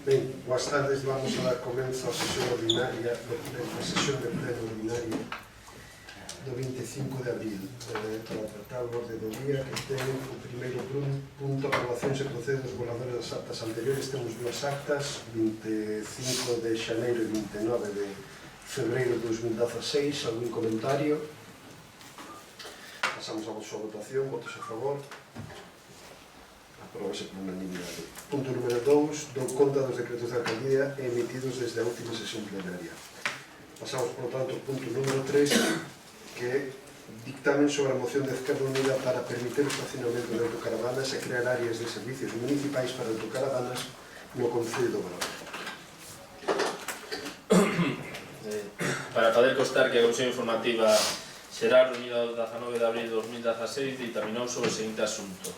Ben, boas tardes, vamos a dar comenzo a sesión ordinaria, a sesión de pleno ordinario do 25 de abril, para tratar o orde do día, que ten o primeiro punto, aprobacións e procedos dos borradores das actas anteriores. Temos dúas actas, 25 de xaneiro e 29 de febreiro de 2016. Algún comentario? Pasamos a súa votación. Votos a favor? Aprobase por unanimidade. Punto número 2, dou conta dos decretos de alcaldía emitidos desde a última sesión plenaria. Pasamos, por lo tanto, ao punto número 3, que é dictamen sobre a moción de Esquerda Unida para permitir o estacionamento de autocaravanas e crear áreas de servicios municipais para autocaravanas no Concello do Grove. Para fazer constar que a Comisión Informativa será reunida o 19 de abril de 2016 dictaminou sobre o seguinte asunto: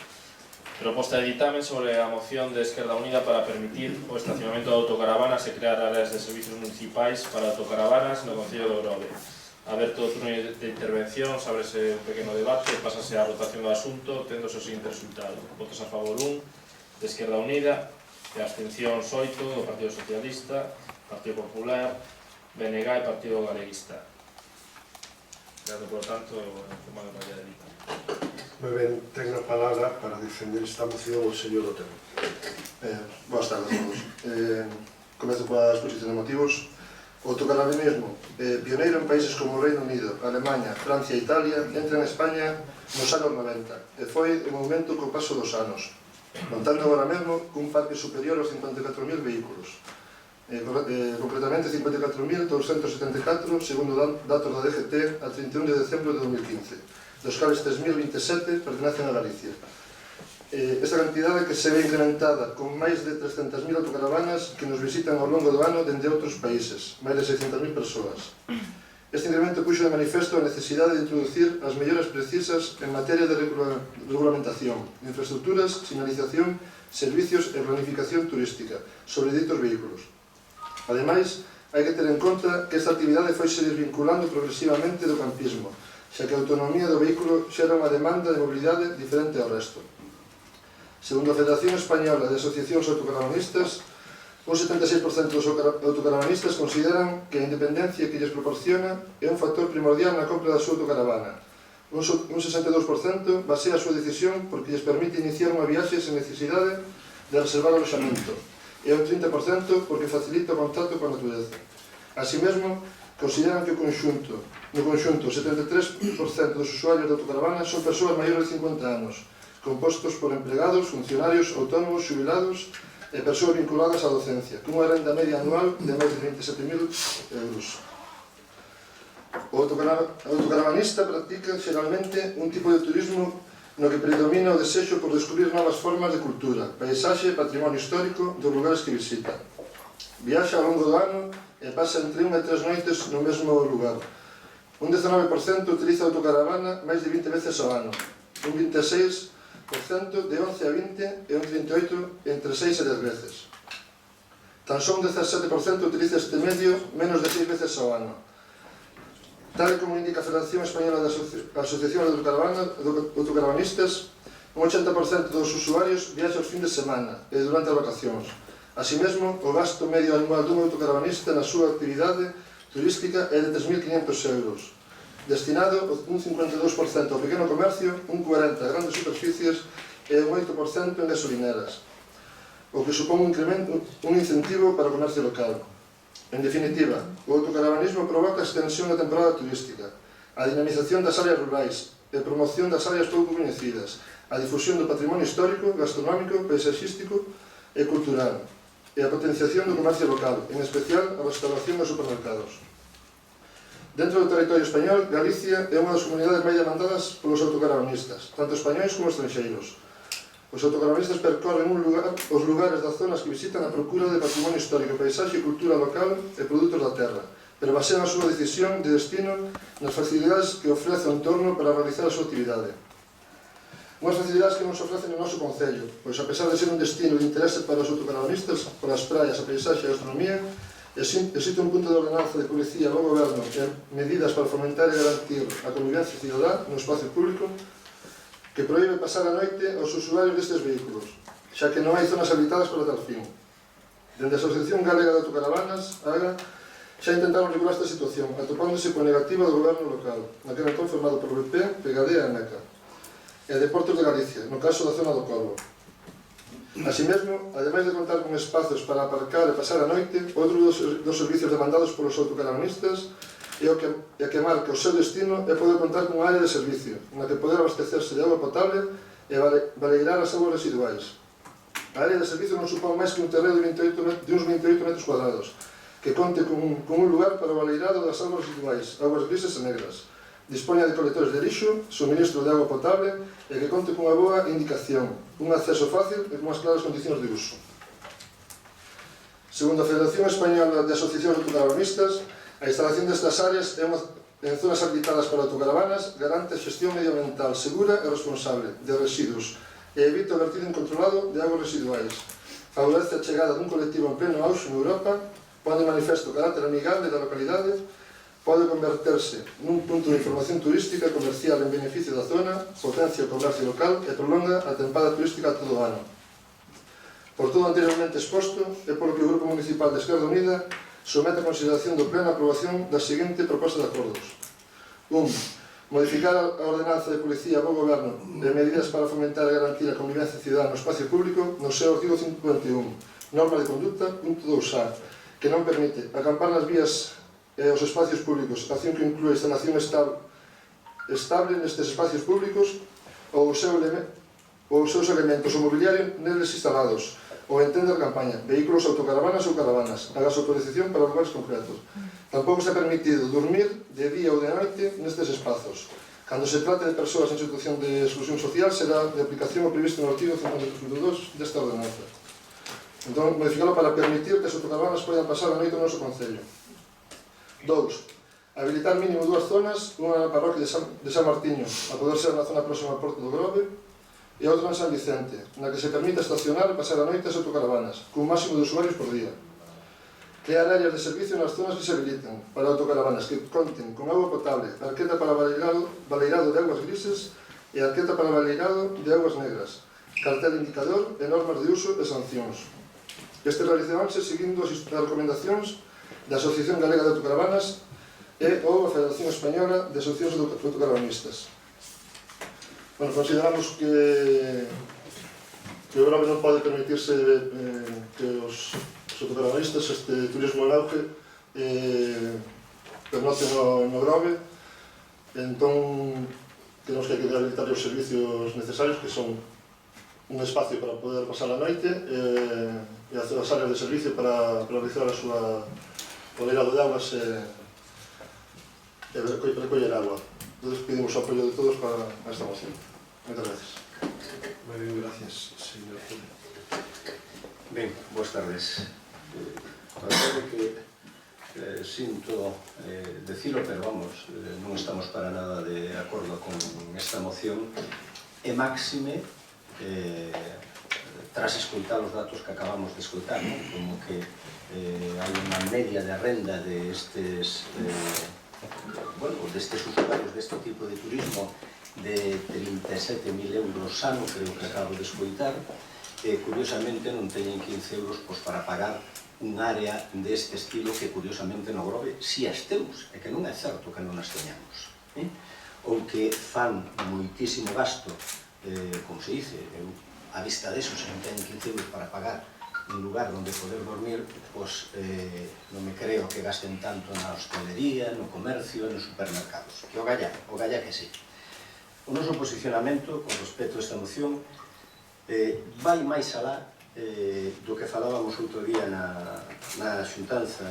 proposta de dictamen sobre a moción de Esquerda Unida para permitir o estacionamento de autocaravanas e crear áreas de servicios municipais para autocaravanas no Concello do Grove. Aberto o turno de intervención, ábrese un pequeno debate e pásase a votación do asunto, tendo o seguinte resultado: votos a favor 1 de Esquerda Unida, e abstencións 8 do Partido Socialista, Partido Popular, BNG e Partido Galeguista. Quedando, por tanto, informado para a dictamen. Moi ben, ten a palabra para defender esta moción o señor Otero. Boas tardes a todos. Comezo coa exposición de motivos. O autocaravanismo, pioneiro en países como o Reino Unido, Alemanha, Francia e Italia, entra en España nos anos 90 e foi un movimento co paso dos anos, contando agora mesmo cun parque superior aos 54.000 vehículos, concretamente 54.274 segundo datos da DGT a 31 de decembro de 2015, dos cales 3.027 pertenecen a Galicia. Esta cantidade que se ve incrementada con máis de 300.000 autocaravanas que nos visitan ao longo do ano dende outros países, máis de 600.000 persoas. Este incremento puxo de manifesto a necesidade de introducir as melloras precisas en materia de regulamentación, infraestructuras, sinalización, servicios e planificación turística sobre ditos vehículos. Ademais, hai que ter en conta que esta actividade foi se desvinculando progresivamente do campismo, xa que a autonomía do vehículo xera unha demanda de mobilidade diferente ao resto. Segundo a Federación Española de Asociacións Autocaravanistas, un 76% dos autocaravanistas consideran que a independencia que lles proporciona é un factor primordial na compra da súa autocaravana. Un 62% basea a súa decisión porque lles permite iniciar unha viaxe sen necesidade de reservar alojamento, e un 30% porque facilita o contacto con a natureza. Así mesmo, consideran que no conxunto, 73% dos usuarios de autocaravanas son persoas maiores de 50 anos, compostos por empregados, funcionarios, autónomos, xubilados e persoas vinculadas á docencia, cunha renda media anual de máis de 27.000 euros. O autocaravanista practica xeralmente un tipo de turismo no que predomina o desexo por descubrir novas formas de cultura, paisaxe e patrimonio histórico dos lugares que visita. Viaxa ao longo do ano e pasa entre 1 e 3 noites no mesmo lugar. Un 19% utiliza a autocaravana máis de 20 veces ao ano, un 26% de 11 a 20 e un 38% entre 6 e 10 veces. Tan só un 17% utiliza este medio menos de 6 veces ao ano. Tal como indica a Federación Española de Asociacións de Autocaravanistas, un 80% dos usuarios viaxa aos fins de semana e durante as vacacións. Así mesmo, o gasto medio anual dun autocaravanista na súa actividade turística é de 3.500 euros, destinado un 52% ao pequeno comercio, un 40% a grandes superficies e un 8% en gasolineras, o que supón un incentivo para o comercio local. En definitiva, o autocaravanismo provoca a extensión da temporada turística, a dinamización das áreas rurais e promoción das áreas pouco coñecidas, a difusión do patrimonio histórico, gastronómico, paisaxístico e cultural, e a potenciación do comercio local, en especial a restauración dos supermercados. Dentro do territorio español, Galicia é unha das comunidades máis demandadas polos autocaravanistas, tanto españois como estranxeiros. Os autocaravanistas percorren os lugares das zonas que visitan a procura de patrimonio histórico, paisaxe e cultura local e produtos da terra, pero basean a súa decisión de destino nas facilidades que ofrece o entorno para realizar a súa actividade. Unhas facilidades que non se ofrecen no noso concello, pois a pesar de ser un destino de interese para os autocaravanistas, polas praias, a paisaxe e a gastronomía, existe un punto de ordenanza de policía do goberno e medidas para fomentar e garantir a convivencia cidadá no espacio público que proíbe pasar a noite aos usuarios destes vehículos, xa que non hai zonas habitadas para tal fin. Dende a Asociación Galega de Autocaravanas, AGA, xa intentaron regular esta situación, atopándose coa negativa do goberno local, naquele entón formado por BP, PGD e ANECA, e Deportes de Galicia, no caso da zona do Corvo. Así mesmo, ademais de contar con espazos para aparcar e pasar a noite, outro dos servicios demandados polos autocaravanistas e a que marca o seu destino é poder contar con unha área de servicio, na que poder abastecerse de auga potable e baleirar as augas residuais. A área de servicio non supón máis que un terreno de uns 28 metros cuadrados, que conte con un lugar para o baleirado das augas residuais, augas grises e negras. Dispoña de colectores de lixo, suministro de auga potable e que conte cunha boa indicación, un acceso fácil e cunhas claras condicións de uso. Segundo a Federación Española de Asociacións Autocaravanistas, a instalación destas áreas en zonas habilitadas para autocaravanas garante a xestión medioambiental segura e responsable de residuos e evita o vertido incontrolado de augas residuais. Favorece a chegada dun colectivo en pleno auxe en Europa, pode manifesto o carácter amigable da localidade, pode converterse nun punto de información turística e comercial en beneficio da zona, potencia o comercio local e prolonga a tempada turística todo o ano. Por todo anteriormente exposto, é polo que o Grupo Municipal de Esquerda Unida somete a consideración do pleno a aprobación da seguinte proposta de acordos. 1. Modificar a ordenanza de Policía bo Goberno de medidas para fomentar e garantir a convivencia cidadana no espacio público no seu artigo 51, norma de conduta, punto 2a, que non permite acampar nas vías e os espacios públicos, acción que inclúe a instalación estable nestes espacios públicos ou os seus elementos ou mobiliario neles instalados, ou entender campaña, vehículos autocaravanas ou caravanas, hagas autorización para lugares concretos. Tampouco está permitido dormir de día ou de noite nestes espazos. Cando se trate de persoas en situación de exclusión social, será de aplicación o previsto no artigo 52 desta ordenanza. Entón, modificalo para permitir que as autocaravanas poidan pasar a noite no noso concello. 2. Habilitar mínimo 2 zonas, unha na parroquia de San Martiño, a poder ser na zona próxima ao Porto do Grove, e outra en San Vicente, na que se permita estacionar e pasar a noite as autocaravanas, cun máximo de usuarios por día. Crear áreas de servicio nas zonas que se habiliten para autocaravanas que conten con auga potable, arqueta para baleirado de augas grises e arqueta para baleirado de augas negras, cartel indicador e normas de uso e sancións. Este realizabanse seguindo as recomendacións da Asociación Galega de Autocaravanas e ou a Federación Española de Asociacións Autocaravanistas. Bueno, consideramos que o Grove non pode permitirse que os autocaravanistas, este turismo en auge, pernoten no Grove. Entón, temos que habilitar os servicios necesarios, que son un espacio para poder pasar a noite e as áreas de servicio para realizar a súa baleirado de augas e recoller agua. Entonces pedimos o apoio de todos para esta moción. Moitas gracias. Moi ben, gracias, señor Julio. Ben, boas tardes. A verdade que sinto decilo, pero vamos, non estamos para nada de acordo con esta moción e máxime tras escoitar os datos que acabamos de escoitar, non? Como que hai unha media de renda destes usuarios deste tipo de turismo de 37.000 euros ano, creo que acabo de escoitar, e curiosamente non teñen 15 euros para pagar un área deste estilo que curiosamente no Grove si as temos, e que non é certo que non as teñamos, ou que fan moitísimo gasto, como se dice, a vista deso, se non teñen 15 euros para pagar un lugar onde poder dormir, pois non me creo que gasten tanto na hostelería, no comercio, nos supermercados. Que o galla que sí. O noso posicionamento con respecto a esta moción vai máis alá do que falábamos outro día na xuntanza,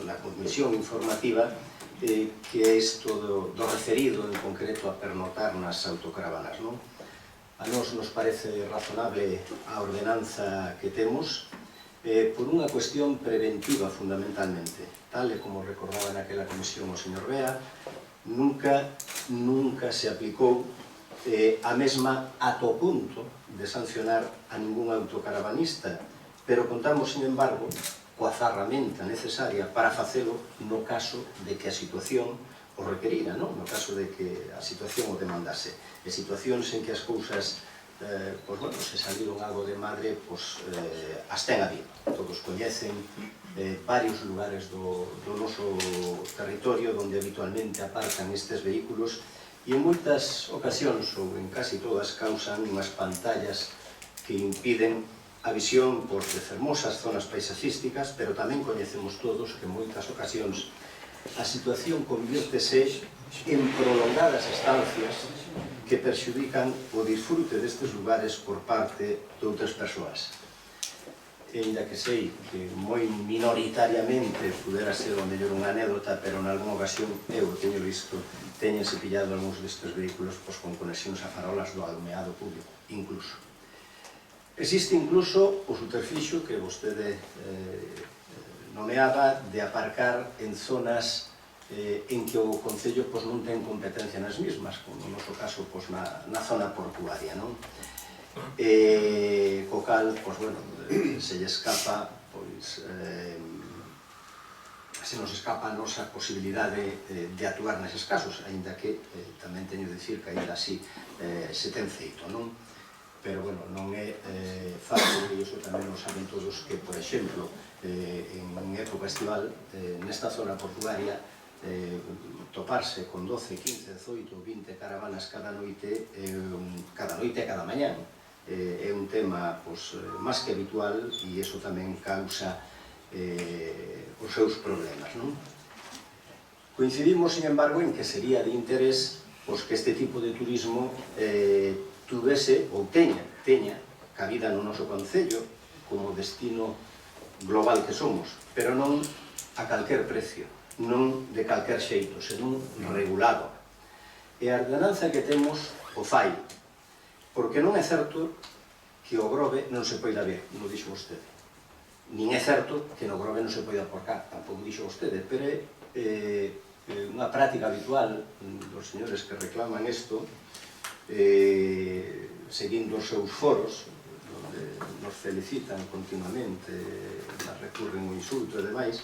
na comisión informativa, que é isto do referido en concreto a pernotar nas autocaravanas, non? A nós nos parece razonable a ordenanza que temos por unha cuestión preventiva fundamentalmente. Tal e como recordaba naquela comisión o señor Bea, nunca se aplicou a mesma ata o punto de sancionar a ningún autocaravanista, pero contamos, sin embargo, coa ferramenta necesaria para facelo no caso de que a situación o requerira, no caso de que a situación o demandase. E situacións en que as cousas se saliron algo de Madre, as ten habido. Todos coñecen varios lugares do noso territorio onde habitualmente aparcan estes vehículos e en moitas ocasións, ou en casi todas, causan unhas pantallas que impiden a visión de fermosas zonas paisaxísticas, pero tamén coñecemos todos que en moitas ocasións a situación conviértese en prolongadas estancias que perxudican o disfrute destes lugares por parte de outras persoas. Ainda que sei que moi minoritariamente pudera ser o mellor unha anécdota, pero en algunha ocasión eu teño visto teñense pillado algúns destes vehículos con conexións a farolas do alumeado público, incluso. Existe incluso o subterfixio que vostede nomeaba de aparcar en zonas en que o Concello non ten competencia nas mismas, como no noso caso na zona portuaria, non? Co cal, se lle escapa, se nos escapa a nosa posibilidade de actuar neses casos, aínda que tamén teño de dicir que aínda así se ten feito, non? Pero, non é fácil, e iso tamén o saben todos, que, por exemplo, en época estival, nesta zona portuaria, toparse con 12, 15, 18, 20 caravanas cada noite e cada mañán é un tema máis que habitual e iso tamén causa os seus problemas, non? Coincidimos, sin embargo, en que sería de interés que este tipo de turismo tuvese ou teña cabida no noso Concello como destino global que somos, pero non a calquer precio, non de calquer xeito, senón regulado. E a ordenanza que temos o fai, porque non é certo que o Grove non se poida ver, non dixo vostede. Nin é certo que no Grove non se poida aparcar, tampouco dixo vostede, pero é unha práctica habitual dos señores que reclaman isto, seguindo os seus foros, onde nos felicitan continuamente, nos recurren o insulto e demais,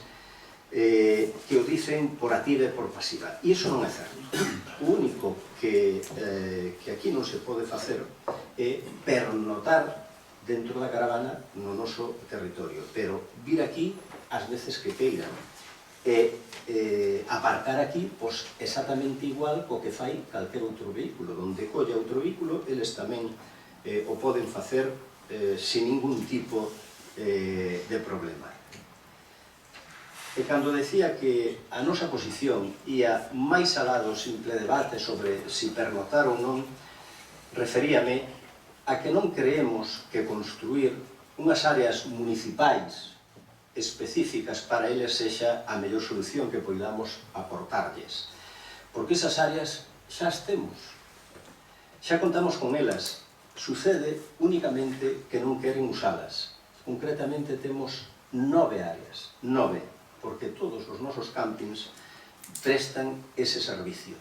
que o dicen por activa e por pasiva. E iso non é certo. O único que aquí non se pode facer é pernotar dentro da caravana no noso territorio, pero vir aquí as veces que queiran e aparcar aquí exactamente igual co que fai calquer outro vehículo. Donde colla outro vehículo, eles tamén o poden facer sin ningún tipo de problema. E cando decía que a nosa posición ia máis alá do simple debate sobre si pernotar ou non, referíame a que non creemos que construir unhas áreas municipais específicas para eles sexa a mellor solución que poidamos aportarlles. Porque esas áreas xa as temos, xa contamos con elas. Sucede únicamente que non queren usalas. Concretamente temos 9 áreas, 9. Porque todos os nosos campings prestan ese servicio.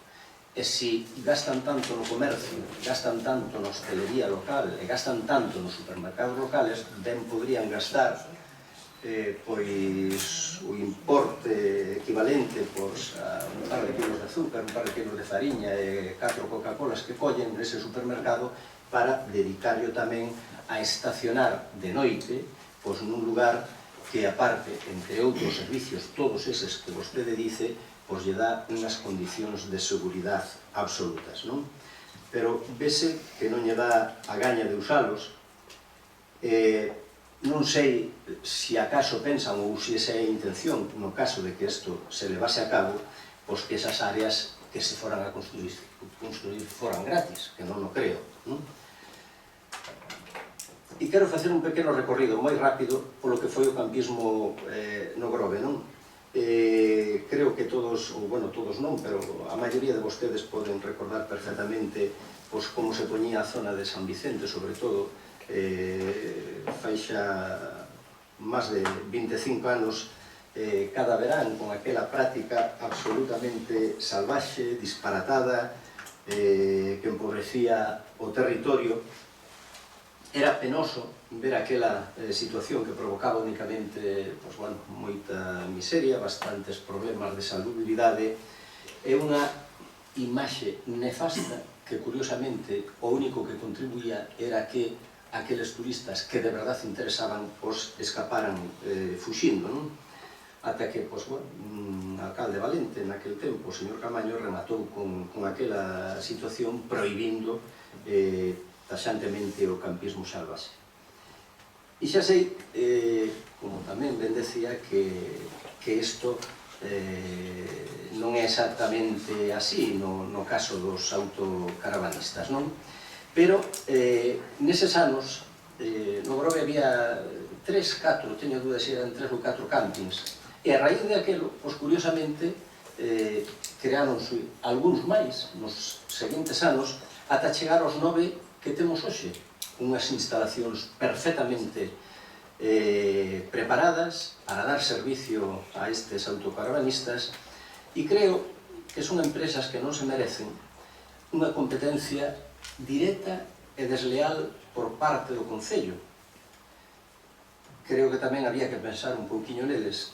E se gastan tanto no comercio, gastan tanto na hostelería local e gastan tanto nos supermercados locales, ben podrían gastar o importe equivalente a un par de kilos de azúcar, un par de kilos de fariña e 4 Coca-Colas que collen nese supermercado para dedicarlo tamén a estacionar de noite nun lugar que aparte, entre outros servicios, todos eses que vostede dice, lle dá unhas condicións de seguridade absolutas, non? Pero vese que non lle dá a gaña de usalos, non sei se acaso pensan ou se esa é a intención, no caso de que isto se levase a cabo, que esas áreas que se foran a construir foran gratis, que non o creo, non? E quero facer un pequeno recorrido moi rápido polo que foi o campismo no Grove, non? Creo que todos, ou bueno, todos non, pero a maioría de vostedes poden recordar perfectamente como se poñía a zona de San Vicente, sobre todo, fai xa máis de 25 anos, cada verán, con aquela práctica absolutamente salvaxe, disparatada, que empobrecía o territorio. Era penoso ver aquela situación que provocaba únicamente moita miseria, bastantes problemas de salubridade e unha imaxe nefasta que curiosamente o único que contribuía era que aqueles turistas que de verdade interesaban os escaparan fuxindo, non? Ata que, pois, bueno, un alcalde valente naquel tempo, o señor Camaño, rematou con aquela situación prohibindo taxantemente o campismo salvaxe. E xa sei, como tamén ben decía, que isto non é exactamente así no caso dos autocaravanistas, non? Pero neses anos no Grove había 3, 4, teño dúdas se eran 3 ou 4 campings, e a raíz de aquelo, pois curiosamente creáronse algúns máis nos seguintes anos ata chegar aos 9 que temos hoxe, unhas instalacións perfectamente preparadas para dar servicio a estes autocaravanistas, e creo que son empresas que non se merecen unha competencia directa e desleal por parte do Concello. Creo que tamén había que pensar un pouquiño neles.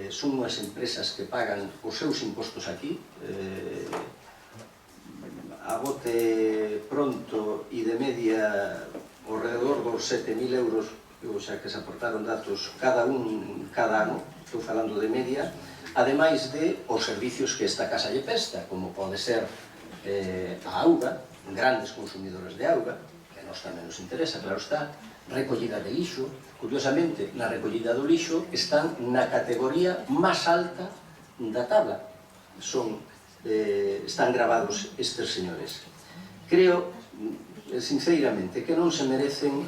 Son unhas empresas que pagan os seus impostos aquí, a bote pronto e de media ao redor dos 7.000 euros, o sea que se aportaron datos cada ano, estou falando de media, ademais de os servicios que esta casa lle presta, como pode ser a auga, grandes consumidores de auga, que a nós tamén nos interesa, claro está, recollida de lixo. Curiosamente, na recollida do lixo están na categoría máis alta da tabla. Están gravados estes señores. Creo, sinceramente, que non se merecen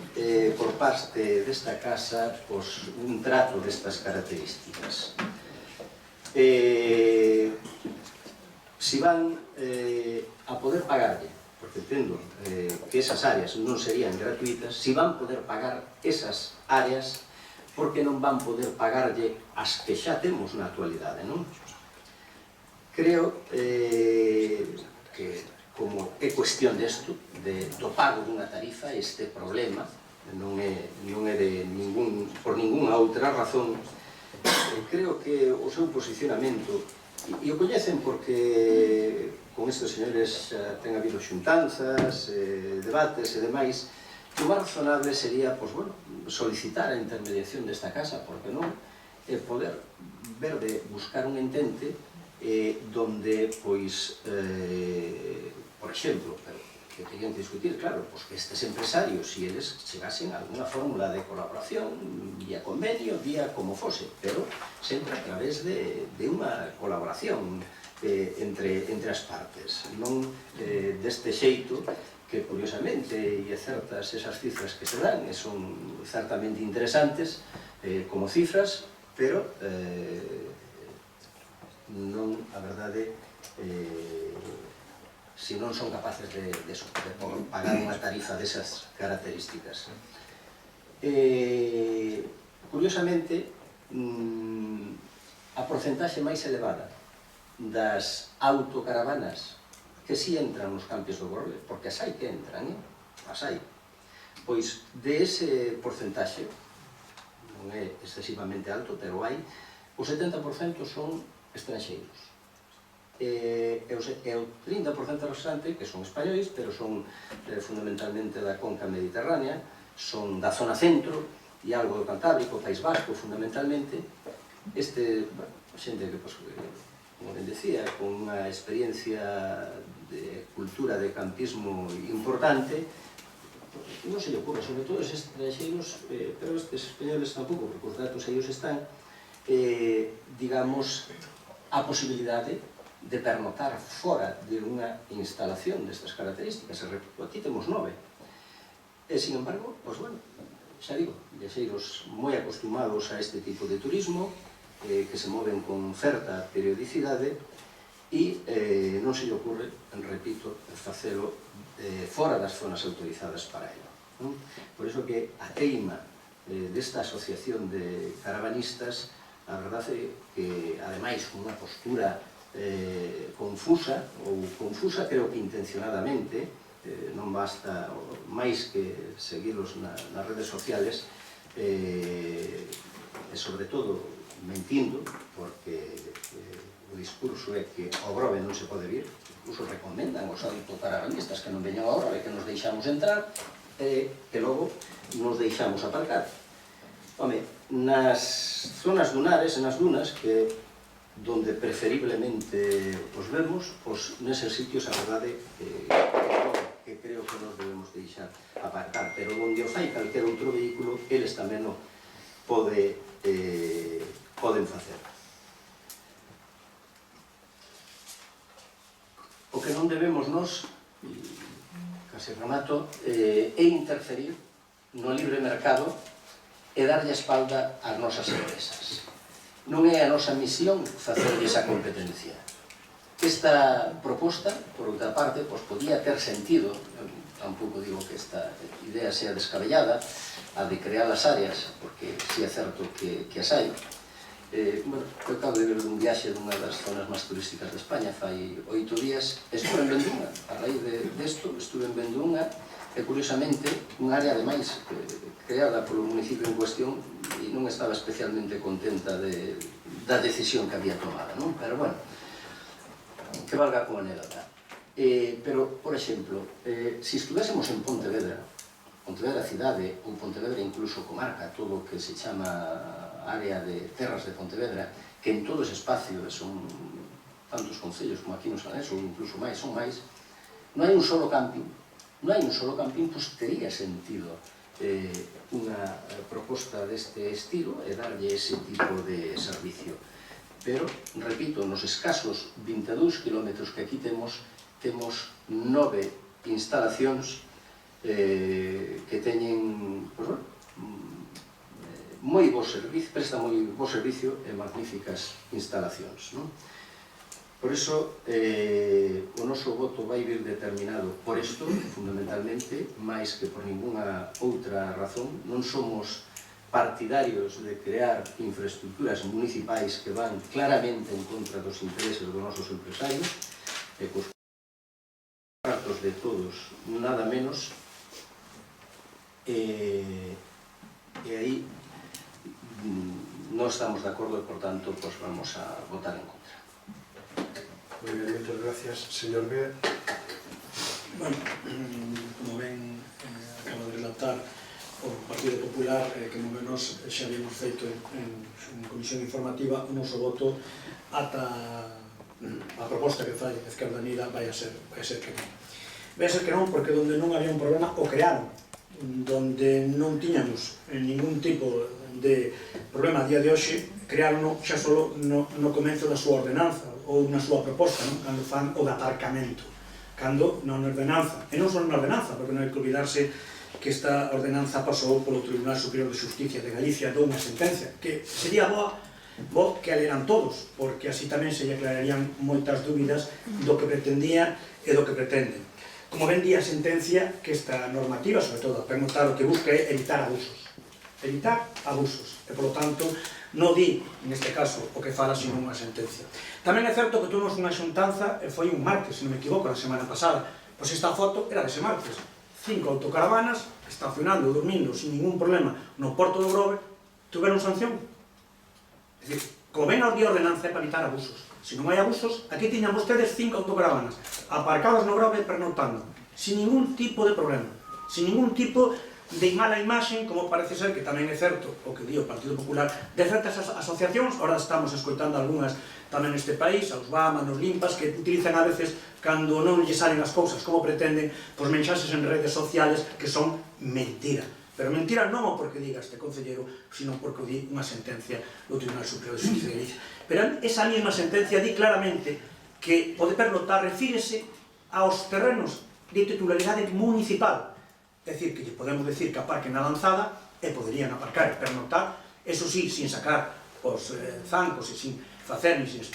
por parte desta casa un trato destas características. Si van a poder pagarlle, porque entendo que esas áreas non serían gratuitas, si van poder pagar esas áreas, porque non van poder pagarlle as que xa temos na actualidade, non? Creo que, como é cuestión desto, do pago dunha tarifa, este problema non é por ningunha outra razón. Creo que o seu posicionamento, e o coñecen porque con estes señores ten habido xuntanzas, debates e demais, que o máis razonable sería, pois, bueno, solicitar a intermediación desta casa, porque non, e poder ver de buscar un entente donde, pois, por exemplo, que teñen que discutir, claro, pois que estes empresarios, si eles chegasen a alguna fórmula de colaboración, vía convenio, vía como fose, pero sempre a través de unha colaboración entre as partes, non deste xeito que, curiosamente, e certas esas cifras que se dan son certamente interesantes como cifras, pero non, a verdade, se non son capaces de pagar unha tarifa desas características. Curiosamente, a porcentaxe máis elevada das autocaravanas que si entran nos campos do Grove, porque as hai que entran, as hai, pois de ese porcentaxe, non é excesivamente alto, pero hai, o 70% son estranxeiros. E o 30% restante, que son españois, pero son fundamentalmente da conca mediterránea, son da zona centro e algo do Cantábrico, País Vasco, fundamentalmente. Xente que, como ben decía, con unha experiencia de cultura de campismo importante, non se lle ocurre, sobre todo estes estranxeiros, pero estes españoles tampouco, porque os datos ellos están, digamos, a posibilidade de pernotar fora de unha instalación destas características. Aquí temos 9. E, sin embargo, pois, bueno, xa digo, viaxeiros moi acostumados a este tipo de turismo, que se moven con certa periodicidade, e non se lle ocurre, repito, facelo fora das zonas autorizadas para ello. Por iso que a teima desta asociación de caravanistas, a verdade é que, ademais, con unha postura confusa, ou confusa creo que intencionadamente, non basta máis que seguilos nas redes sociales, e sobre todo mentindo, porque o discurso é que ao Grove non se pode vir, incluso recomendan aos autocaravanistas que non veñan ao Grove, que nos deixamos entrar, e que logo nos deixamos aparcar. Home, nas zonas dunares, nas dunas, que donde preferiblemente os vemos, pois neses sitios a verdade que creo que nos debemos deixar aparcar, pero onde o fai calquer outro vehículo, eles tamén o poden facer. O que non debemos nos, case remato, é interferir no libre mercado e darlle a espalda ás nosas empresas. Non é a nosa misión facerlle esa competencia. Esta proposta, por outra parte, podía ter sentido, tampouco digo que esta idea sea descabellada, a de crear as áreas, porque si é certo que as hai. Bueno, eu acabo de ver un viaxe dunha das zonas máis turísticas de España fai 8 días, estuve en Vendunga, a raíz desto, estuve en Vendunga, e curiosamente, unha área ademais creada polo municipio en cuestión e non estaba especialmente contenta da decisión que había tomada, non? Pero bueno, que valga como anécdota. Pero, por exemplo, se estudésemos en Pontevedra cidade ou Pontevedra incluso comarca, todo o que se chama área de terras de Pontevedra, que en todo ese espacio son tantos concellos como aquí nos Anesos, ou incluso máis, son máis, non hai un solo camping, pois tería sentido unha proposta deste estilo e darlle ese tipo de servicio. Pero, repito, nos escasos 22 kilómetros que aquí temos 9 instalacións que teñen moi bo servicio, prestan moi bo servicio e magníficas instalacións. Por iso, o noso voto vai vir determinado por isto, fundamentalmente, máis que por ninguna outra razón. Non somos partidarios de crear infraestructuras municipais que van claramente en contra dos intereses dos nosos empresarios e cos cartos de todos, nada menos, e aí non estamos de acordo e, por tanto, vamos a votar en contra. Muy bien, muchas gracias, señor B. Bueno, como ben acaba de relatar o Partido Popular, que como menos xa habíamos feito en comisión informativa, o noso voto ata a proposta que fai Izquierda Unida vai a ser que non. Vai a ser que non porque donde non había un problema o crearon, donde non tiñamos ningún tipo de problema a día de hoxe, crearon xa solo no comenzo da súa ordenanza ou na súa proposta, cando fan o de aparcamento, cando na ordenanza, e non só na ordenanza, porque non hai que olvidarse que esta ordenanza pasou polo Tribunal Superior de Justicia de Galicia, dou unha sentencia, que sería boa que a leran todos, porque así tamén se lle aclararían moitas dúbidas do que pretendía e do que pretenden. Como ben di a sentencia, que esta normativa, sobre todo a pernotar, o que busca é evitar abusos, e polo tanto non di, neste caso, o que fala sino unha sentencia. Tamén é certo que tuvimos unha xuntanza, foi un martes, se non me equivoco, a semana pasada, pois esta foto era dese martes, 5 autocaravanas estacionando, dormindo, sin ningún problema no Porto do Grove, tuveron sanción. É dicir, como ven a ordenanza é para evitar abusos. Se non hai abusos, aquí tiñan vostedes 5 autocaravanas aparcadas no Grove pernoctando, sin ningún tipo de problema, sin ningún tipo de mala imaxe, como parece ser que tamén é certo o que di o Partido Popular de certas asociacións. Ahora estamos escoitando algunhas tamén neste país, aos Bama, nos Limpas, que utilizan a veces cando non lle salen as cousas como pretenden, pois mensaxes en redes sociales que son mentira. Pero mentira non o porque diga este concelleiro, sino porque o di unha sentencia do Tribunal Superior de Justicia de Galicia. Pero esa mesma sentencia di claramente que o de pernoctar refírese aos terrenos de titularidade municipal. É dicir, que lle podemos decir que aparquen na lanzada e poderían aparcar e pernoctar, eso sí, sin sacar os zancos e sin facer, sin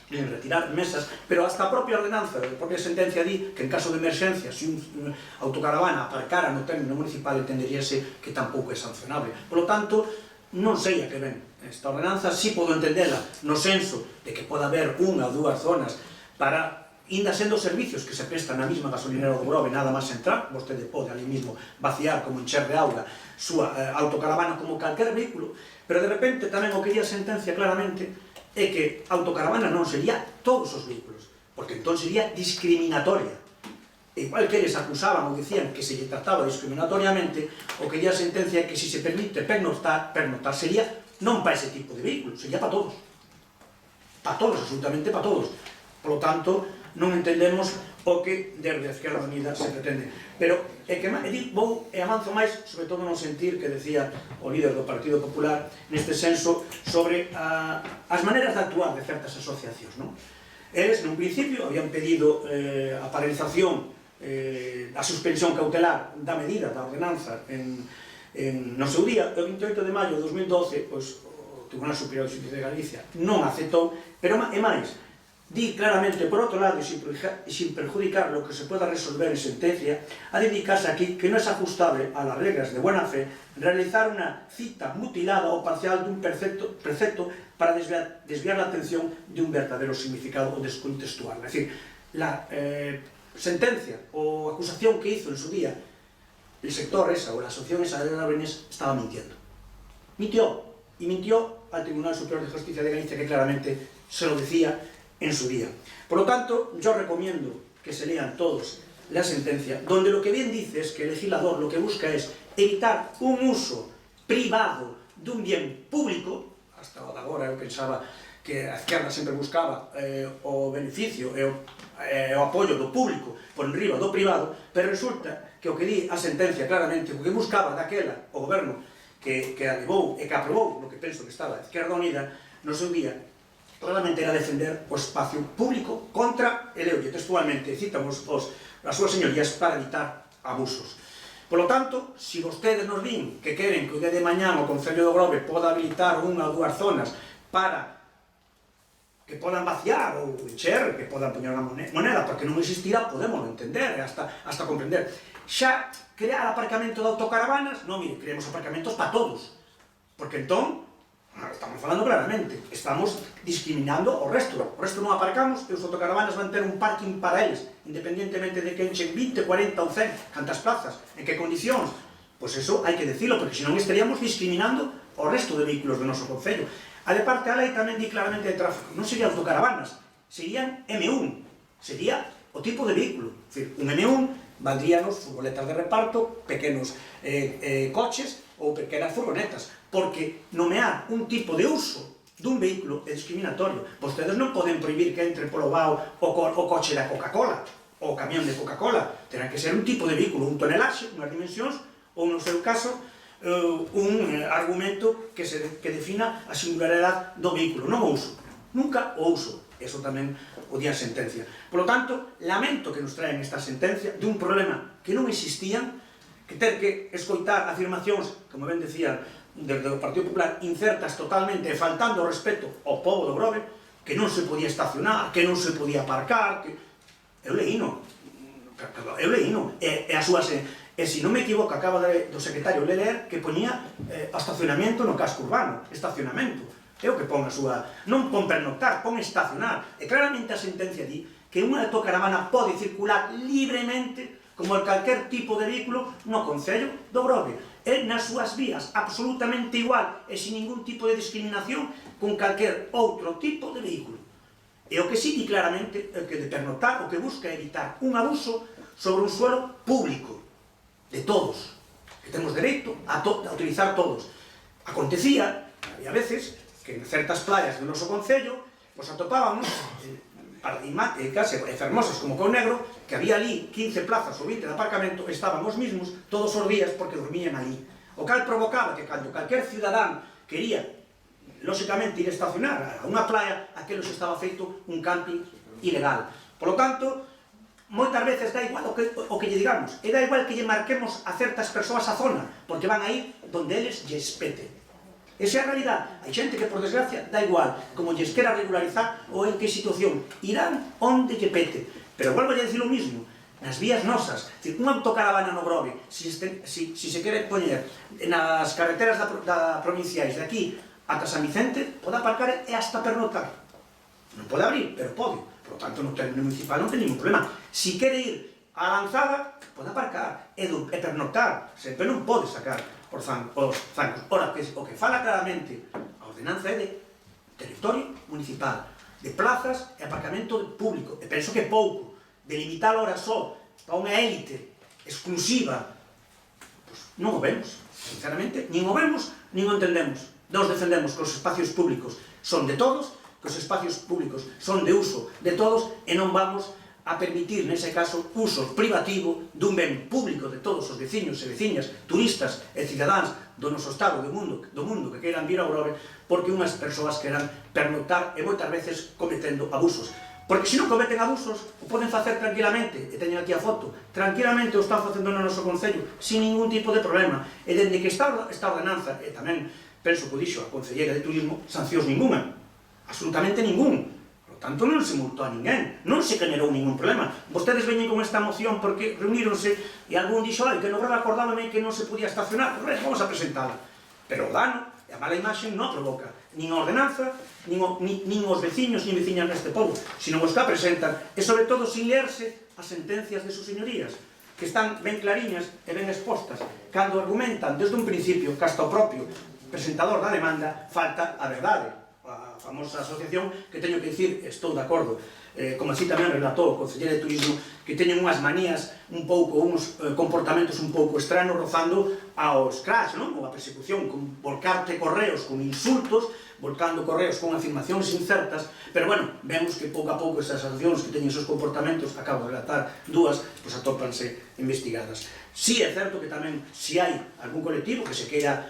retirar mesas, pero hasta a propia ordenanza, a propia sentencia di que en caso de emerxencia, se un autocaravana aparcara no término municipal, entenderíase que tampouco é sancionable. Por lo tanto, non sei a que ven esta ordenanza, si podo entendela no senso de que poda haber unha ou dúas zonas para inda sendo servicios que se prestan na mesma gasolinera do Grove, nada máis entrar, vostede pode ali mismo vaciar como encher de auga súa autocaravana como calquer vehículo, pero de repente tamén o que di a sentencia claramente é é que autocaravana non sería todos os vehículos, porque entón sería discriminatoria. Igual que eles acusaban ou dicían que se lle trataba discriminatoriamente, o que lle a sentencia é que se permite pernoctar sería non para ese tipo de vehículos, sería para todos. Para todos, absolutamente para todos. Por lo tanto, non entendemos o que desde a Esquerda Unida se pretende. Pero é que vou e avanzo máis, sobre todo no sentir que decía o líder do Partido Popular, neste senso, sobre as maneras de actuar de certas asociacións, non? Eles, nun principio, habían pedido a paralización, a suspensión cautelar da medida, da ordenanza, no seu día, o 28 de maio de 2012, pois, o Tribunal Superior de Xusticia de Galicia non aceptou, pero é máis, di claramente, por outro lado, e sin perjudicar lo que se pueda resolver en sentencia, a dedicarse aquí que non es ajustable a las reglas de buena fe realizar una cita mutilada o parcial dun precepto para desviar la atención de un verdadero significado o descontextual. Es decir, la sentencia o acusación que hizo en su día el sector esa o la asociación esa de Aragonés estaba mintiendo. Mintió, y mintió al Tribunal Superior de Justicia de Galicia, que claramente se lo decía en su día. Por lo tanto, yo recomiendo que se lean todos la sentencia, donde lo que bien dice es que el legislador lo que busca es evitar un uso privado de un bien público. Hasta agora eu pensaba que a esquerda sempre buscaba o beneficio e o apoio do público por enriba do privado, pero resulta que o que di a sentencia claramente, o que buscaba daquela o goberno que alevou e que aprobou, lo que penso que estaba a Esquerda Unida no seu día, claramente era defender o espacio público contra, e leo textualmente, citamos as súas señorías, para evitar abusos. Por lo tanto, se vostedes nos din que queren que o día de mañán o Concello do Grove poda habilitar unha ou dúas zonas para que podan vaciar ou encher, que podan poñer unha moneda, porque non existirá, podemos entender, hasta comprender. Xa crear aparcamento de autocaravanas, non, mire, creemos aparcamentos para todos, porque entón, estamos falando claramente, estamos discriminando o resto non aparcamos e os autocaravanas van ter un parking para eles, independientemente de que enchen 20, 40 ou 100, cantas plazas, en que condicións, pois eso hai que decirlo, porque senón estaríamos discriminando o resto de vehículos do noso concello. A de parte a lei tamén di claramente de tráfico, non serían autocaravanas, serían M1, sería o tipo de vehículo, é dicir, un M1 valdríanos furgonetas de reparto, pequenos coches ou pequenas furgonetas, porque nomear un tipo de uso dun vehículo é discriminatorio. Vostedes non poden prohibir que entre polo vao o coche da Coca-Cola, ou o camión de Coca-Cola, terá que ser un tipo de vehículo, un tonelaxe, unhas dimensións, ou no seu caso, un argumento que defina a singularidade do vehículo, non o uso, nunca o uso. Eso tamén o di a sentencia. Por lo tanto, lamento que nos traen esta sentencia de un problema que non existían, que ter que escoitar afirmacións, como ben decía, desde o Partido Popular, incertas totalmente, faltando o respeto ao pobo do Grove, que non se podía estacionar, que non se podía aparcar, que... Eu leíno, e as súas... E se non me equivoco, acaba do secretario ler que poñía estacionamento no casco urbano, estacionamento. É o que pon a súa... Non pon pernoctar, pon estacionar. E claramente a sentencia di que unha autocaravana pode circular libremente como calquer tipo de vehículo no Concello do Grove. E nas súas vías, absolutamente igual e sin ningún tipo de discriminación con calquer outro tipo de vehículo. E o que sí di claramente é que de pernoctar o que busca é evitar un abuso sobre un suelo público de todos, que temos dereito a utilizar todos. Acontecía, había veces, que en certas playas do noso concello nos atopábamos paradigmáticas e fermosas como Con Negro, que había ali 15 plazas ou 20 de aparcamento, estaban os mismos todos os días porque dormían ali, o cal provocaba que cando calquer cidadán quería lóxicamente ir a estacionar a unha playa, aquilo se estaba feito un camping ilegal. Por lo tanto, moitas veces dá igual o que lle digamos, e dá igual que lle marquemos a certas persoas a zona, porque van a ir donde eles lles pete. Esa é a realidade. Hai xente que, por desgracia, dá igual, como lles quera regularizar ou en que situación. Irán onde lle pete. Pero volvo a decir o mismo, nas vías nosas, unha autocaravana no Grove, se se quere poñer nas carreteras provinciais de aquí ata San Vicente, pode aparcar e hasta pernoctar. Non pode abrir, pero pode. Por lo tanto, no término municipal non ten ningún problema. Se quere ir a Lanzada, pode aparcar e pernoctar. Sempre non pode sacar os zancos. Ora, o que fala claramente a ordenanza é de territorio municipal, de plazas e aparcamento público. E penso que é pouco. Delimitar ahora só para unha élite exclusiva, pois non o vemos. Sinceramente, nin o vemos, nin o entendemos. Nós defendemos que os espacios públicos son de todos, que os espacios públicos son de uso de todos e non vamos a permitir, nese caso, uso privativo dun ben público de todos os veciños e veciñas, turistas e cidadáns do noso estado, do mundo que queiran vir a Ogrove, porque unhas persoas queran pernoctar e moitas veces cometendo abusos. Porque se non cometen abusos, o poden facer tranquilamente, e teñen aquí a foto, tranquilamente o están facendo no noso concello, sin ningún tipo de problema. E dende que está ordenanza, e tamén penso que o dixo a Concelleira de Turismo, sancións ninguna, absolutamente ningún. Tanto non se multou a ninguén, non se generou ningún problema. Vostedes veñen con esta moción porque reuníronse e algún dixo, ai, que no grave acordábame que non se podía estacionar, pues, vamos a presentala. Pero o dano e a mala imaxe non provoca nin a ordenanza, nin os veciños, nin veciñas neste pobo, sino os que a presentan, e sobre todo sin leerse as sentencias de sus señorías, que están ben clariñas e ben expostas, cando argumentan desde un principio que hasta o propio presentador da demanda falta a verdade. A famosa asociación que teño que dicir, estou de acordo, como así tamén relatou o Concelleiro de Turismo, que teñen unhas manías un pouco, uns comportamentos un pouco estranos rozando aos crash, non? Ou a persecución, con volcarte correos con insultos, volcando correos con afirmacións incertas, pero bueno, vemos que pouco a pouco esas asociacións que teñen esos comportamentos, acabo de relatar dúas, pois atópanse investigadas. Si é certo que tamén, se hai algún colectivo que se queira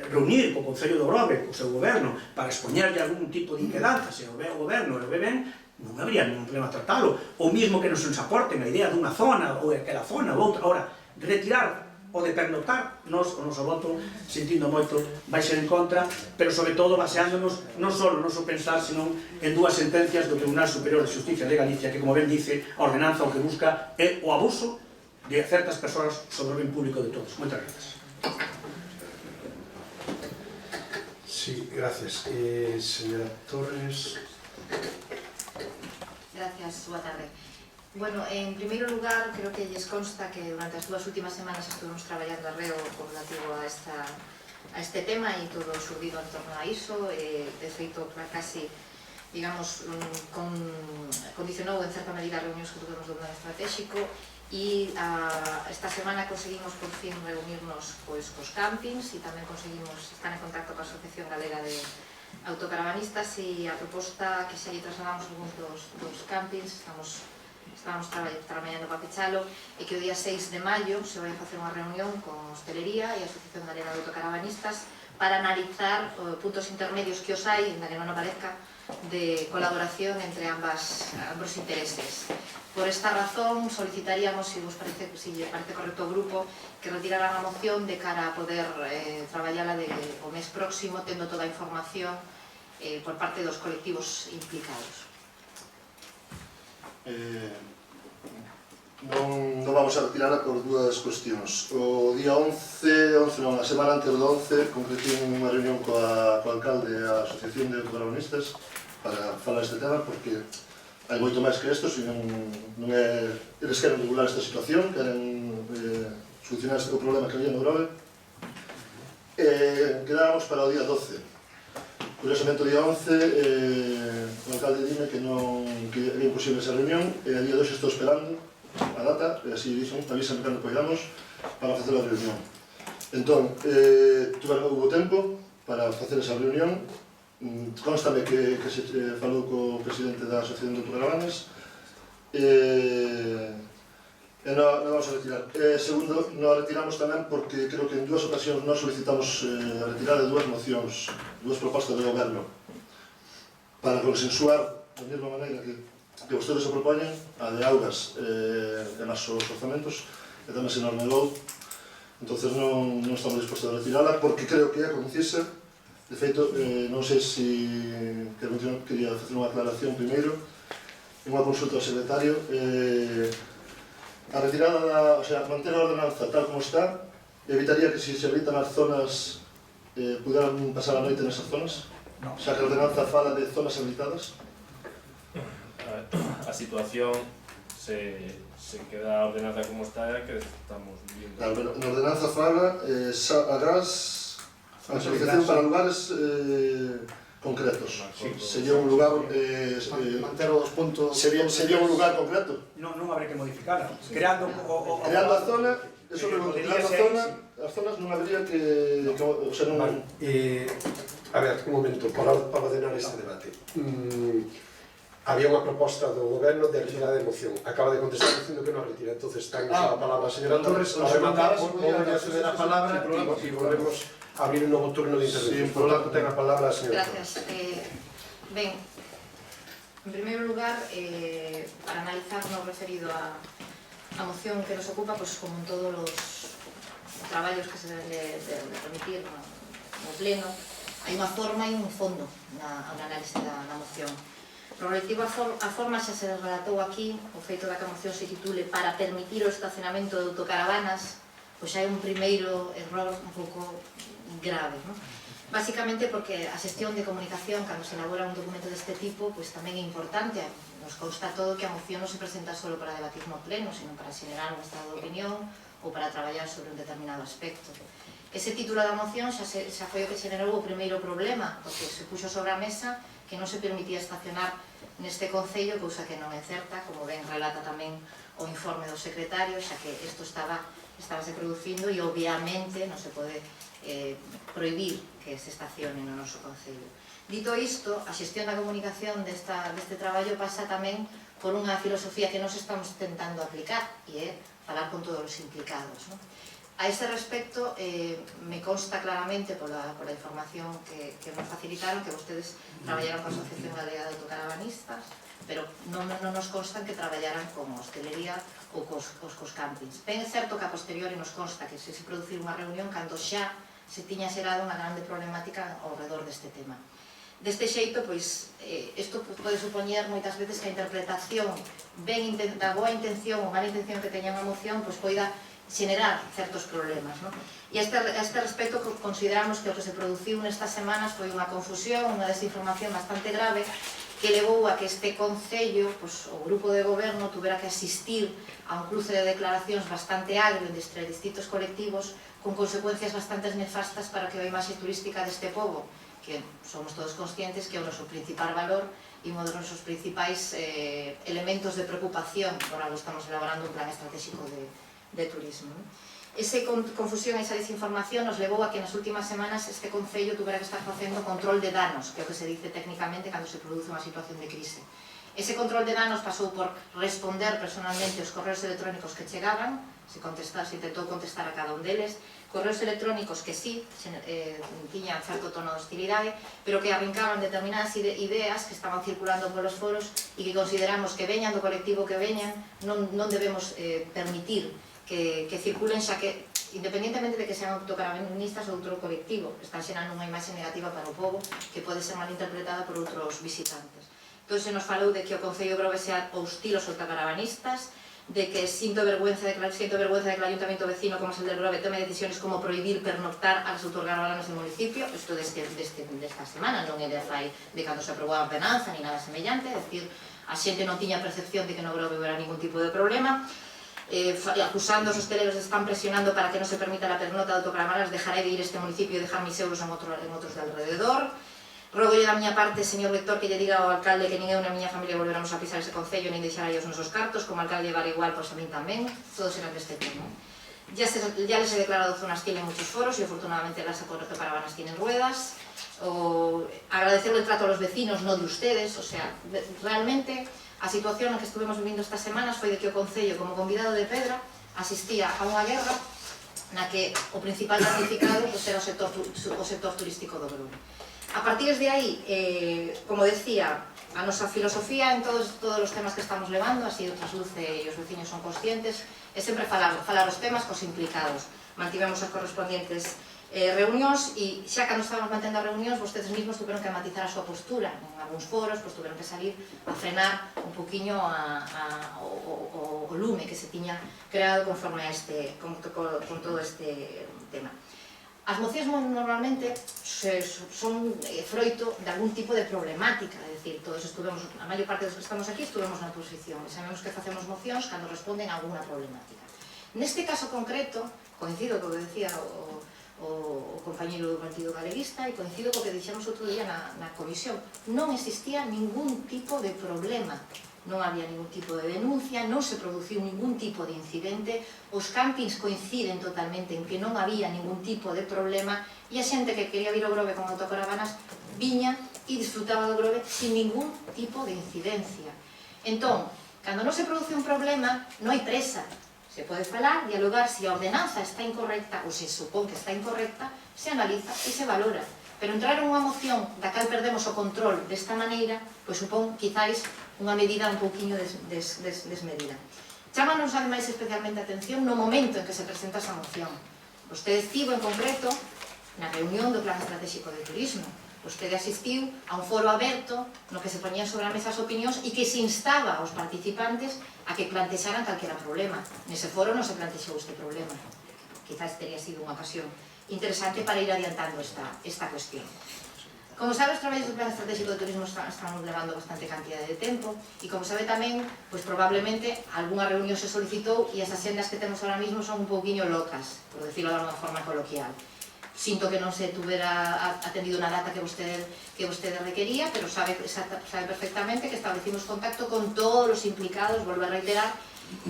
reunir co Concello de Ogrove, co seu goberno, para expoñerlle algún tipo de inquedanza, se o ve o goberno e o ve ben, non habría ningún problema tratalo. Ou mesmo que nos aporten a idea dunha zona, ou aquela zona, ou outra. Ahora, retirar o de pernoctar, nos, o noso voto, sentindo moito, vai ser en contra, pero sobre todo baseándonos non só no noso pensar, senón en dúas sentencias do Tribunal Superior de Justicia de Galicia, que, como ben dice, a ordenanza o que busca é o abuso de certas persoas sobre o ben público de todos. Moitas gracias. Sí, gracias. Señora Torres. Gracias, boa tarde. Bueno, en primeiro lugar, creo que lles consta que durante as dúas últimas semanas estuvimos traballando arreo relativo a este tema e todo surdido en torno a iso, de feito, casi, digamos, condicionou en certa medida as reunións que tuvemos do plan estratégico e esta semana conseguimos por fin reunirnos pois cos campings e tamén conseguimos estar en contacto coa Asociación Galega de Autocaravanistas e a proposta que xa lle trasladamos algúns dos campings, estábamos traballando para pechalo, e que o día 6 de maio se vai a facer unha reunión con Hostelería e a Asociación Galega de Autocaravanistas para analizar puntos intermedios que os hai, ainda que non aparezca, de colaboración entre ambos intereses. Por esta razón, solicitaríamos, se lle parece correcto ao grupo, que retiraran a moción de cara a poder traballala o mes próximo, tendo toda a información por parte dos colectivos implicados. Non vamos a retirarla por dúas cuestións. O día 11 non, a semana antes do 11, concretei unha reunión coa alcalde e a Asociación de Autocaravanistas para falar este tema, porque hai moito máis que isto, se non é... Eles queren regular esta situación, queren solucionar o problema que había no Grove. Quedábamos para o día 12. Curiosamente, o día 11, o alcalde dime que era imposible esa reunión, e a día 2 estou esperando a data, e así dixen, avísame cando poidamos para facer a reunión. Entón, houve tempo para facer esa reunión. Constame que se falou co presidente da Asociación de Autocaravanes e non vamos a retirar. Segundo, non a retiramos tamén porque creo que en dúas ocasións nós solicitamos a retirada de dúas mocións, dúas propostas do goberno para consensuar da mesma maneira que vostedes se propoñen a de augas e máis os orzamentos, e tamén se nos negou. Entón non estamos dispostos a retirala porque creo que é concisa. De feito, non sei se quería facer unha aclaración primeiro, en unha consulta ao secretario. A retirada, o sea, manter a ordenanza tal como está, evitaría que se habitan as zonas puderan pasar a noite nesas zonas? No. Xa que a ordenanza fala de zonas habitadas? A situación se queda a ordenanza como está que estamos viviendo. Claro, pero na ordenanza fala agás a autorización para lugares concretos. Sí. Sería un lugar Manter os puntos... sería un lugar concreto. Non habrá que modificarla. Creando Creando a zona, eso pregunto, Podería creando a ser, zona, as zonas non habría que o sea, non... Vale. A ver, un momento, para ordenar este debate. Había unha proposta do goberno de retirar de moción. Acaba de contestar dicindo que non retira. Entonces, ten a palabra a señora Torres. Ao rematar, volve a ceder a palabra e volvemos a abrir un novo turno de intervención. Por lo tanto, ten a palabra a señora Torres. Gracias. Ben, en primeiro lugar, para analizar no referido a moción que nos ocupa, pues, como en todos os traballos que se deben de remitir no pleno, hai unha forma e un fondo na análise da moción. Relativo a forma, xa se relatou aquí o feito da que a moción se titule para permitir o estacionamento de autocaravanas, pois hai un primeiro error un pouco grave, non? Básicamente porque a xestión de comunicación cando se elabora un documento deste tipo pois tamén é importante. Nos consta todo que a moción non se presenta só para debatir no pleno, sino para xerar un estado de opinión ou para traballar sobre un determinado aspecto. Ese título da moción xa foi o que xenerou o primeiro problema, porque se puxo sobre a mesa que non se permitía estacionar neste concello, cousa que non é certa, como ben relata tamén o informe do secretario, xa que isto estábase producindo e obviamente non se pode prohibir que se estacione no noso concello. Dito isto, a xestión da comunicación deste traballo pasa tamén por unha filosofía que nos estamos tentando aplicar e é falar con todos os implicados, non? A ese respecto, me consta claramente pola información que nos facilitaron que vostedes traballaron con a Asociación Galega de Autocaravanistas, pero non nos constan que traballaran con hostelería ou cos campings. Ben é certo que a posteriori nos consta que se producir unha reunión cando xa se tiña xerado unha grande problemática ao redor deste tema. Deste xeito, pois, isto pode supoñer moitas veces que a interpretación da boa intención ou mala intención que teña unha moción pois poida xenerar certos problemas, non? E a este respecto consideramos que o que se produciu nestas semanas foi unha confusión, unha desinformación bastante grave que levou a que este concello, pois, o grupo de goberno, tuvera que asistir a un cruce de declaracións bastante agrio entre distintos colectivos con consecuencias bastante nefastas para que a imaxe turística deste pobo, que somos todos conscientes que é o noso principal valor e un dos nosos principais elementos de preocupación por algo estamos elaborando un plan estratégico de turismo. Esa confusión e esa desinformación nos levou a que nas últimas semanas este concello tuvera que estar facendo control de danos, que é o que se dice técnicamente cando se produce unha situación de crise. Ese control de danos pasou por responder personalmente os correos electrónicos que chegaban, se intentou contestar a cada un deles, correos electrónicos que sí, tiñan certo tono de hostilidade, pero que arrincaban determinadas ideas que estaban circulando polos foros e que consideramos que veñan do colectivo que veñan, non debemos permitir que circulen, xa que, independentemente de que sean autocaravanistas ou outro colectivo, están xerando unha imaxe negativa para o pobo que pode ser malinterpretada por outros visitantes. Entón, se nos falou de que o Concello Grove sea hostil aos autocaravanistas, de que sinto vergüenza de que el ayuntamiento vecino como es el del Grove tome decisiones como prohibir pernoctar a las autocaravanas del municipio. Isto desta semana, non é de cando se aprobou a ordenanza ni nada semellante, é dicir, a xente non tiña percepción de que no Grove hubiera ningún tipo de problema. Acusando os hosteleros están presionando para que non se permita la pernota de autocaravanas, dejaré de ir a este municipio e dejar mis euros en outros de alrededor. Rogolle da miña parte, señor rector, que lle diga ao alcalde que nin eu na miña familia volveramos a pisar ese concello nin deixar aí os nosos cartos, como alcalde llevar igual, pois a min tamén, todos eran deste tema. Ya les he declarado zonas tienen muchos foros y afortunadamente las autocaravanas tienen ruedas. Agradecerle el trato a los vecinos, no de ustedes, o sea, realmente a situación na que estuvemos vivindo estas semanas foi de que o Concello, como convidado de Pedra, asistía a unha guerra na que o principal damnificado era o sector turístico do Grove. A partir de aí, como decía, a nosa filosofía en todos os temas que estamos levando, así o trasluce e os veciños son conscientes, é sempre falar os temas cos implicados. Mantivemos as correspondientes reunións e xa cando estábamos mantendo as reunións, vostedes mesmos tuveron que matizar a súa postura. En algúns foros, tuveron que salir a frenar un poquinho o lume que se tiña creado conforme a con todo este tema. As mocións normalmente son froito de algún tipo de problemática, é dicir, todos estuvemos, a maior parte dos que estamos aquí estuvemos na oposición e sabemos que facemos mocións cando responden a alguna problemática. Neste caso concreto, coincido co que decía o o compañeiro do Partido Galeguista e coincido co que dixemos outro día na comisión. Non existía ningún tipo de problema, non había ningún tipo de denuncia, non se produciu ningún tipo de incidente, os campings coinciden totalmente en que non había ningún tipo de problema e a xente que quería vir ao Grove con autocaravanas viña e disfrutaba do Grove sin ningún tipo de incidencia. Entón, cando non se produce un problema, non hai presa. Se pode falar, dialogar, se a ordenanza está incorrecta ou se supón que está incorrecta, se analiza e se valora. Pero entrar en unha moción da cal perdemos o control desta maneira, pois supón, quizáis, unha medida un pouquiño desmedida. Chámanos, ademais, especialmente a atención no momento en que se presenta esa moción. Vostede estivo, en concreto, na reunión do Plan Estratégico de Turismo. Vostede asistiu a un foro aberto no que se poñían sobre a mesa as opinións e que se instaba aos participantes a que plantexaran calquera problema. Nese foro non se plantexou este problema. Quizás teria sido unha ocasión interesante para ir adiantando esta cuestión. Como sabe, os traballos do Plan Estratégico de Turismo están levando bastante cantidad de tempo e como sabe tamén, pois probablemente algunha reunión se solicitou e as axendas que temos ahora mismo son un pouquiño locas, por decirlo de unha forma coloquial. Sinto que non se tuvera atendido na data que vostede requería, pero sabe perfectamente que establecimos contacto con todos os implicados, volvo a reiterar,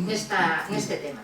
neste tema.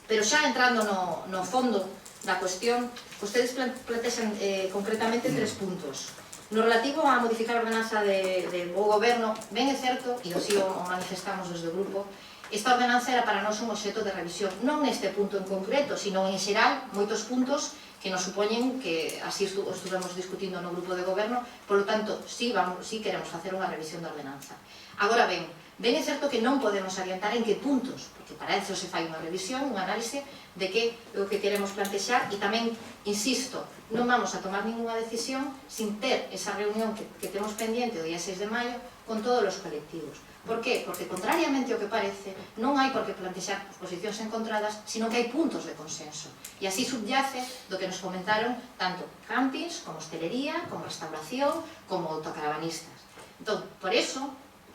Pero xa entrando no fondo da cuestión, vostedes plantexan concretamente 3 puntos. No relativo a modificar a ordenanza de bo goberno, ben é certo, e así o manifestamos desde o grupo, esta ordenanza era para nós un obxecto de revisión, non neste punto en concreto, sino en xeral, moitos puntos que nos supoñen que así estuvemos discutindo no grupo de goberno, polo tanto, sí queremos facer unha revisión da ordenanza. Agora ben é certo que non podemos adiantar en que puntos, porque para eso se fai unha revisión, un análise de que é o que queremos plantexar e tamén, insisto, non vamos a tomar ninguna decisión sin ter esa reunión que temos pendiente o día 6 de maio con todos os colectivos. Por qué? Porque, contrariamente ao que parece, non hai por que plantexar posicións encontradas, sino que hai puntos de consenso. E así subyace do que nos comentaron tanto campings, como hostelería, como restauración, como autocaravanistas. Entón, por eso,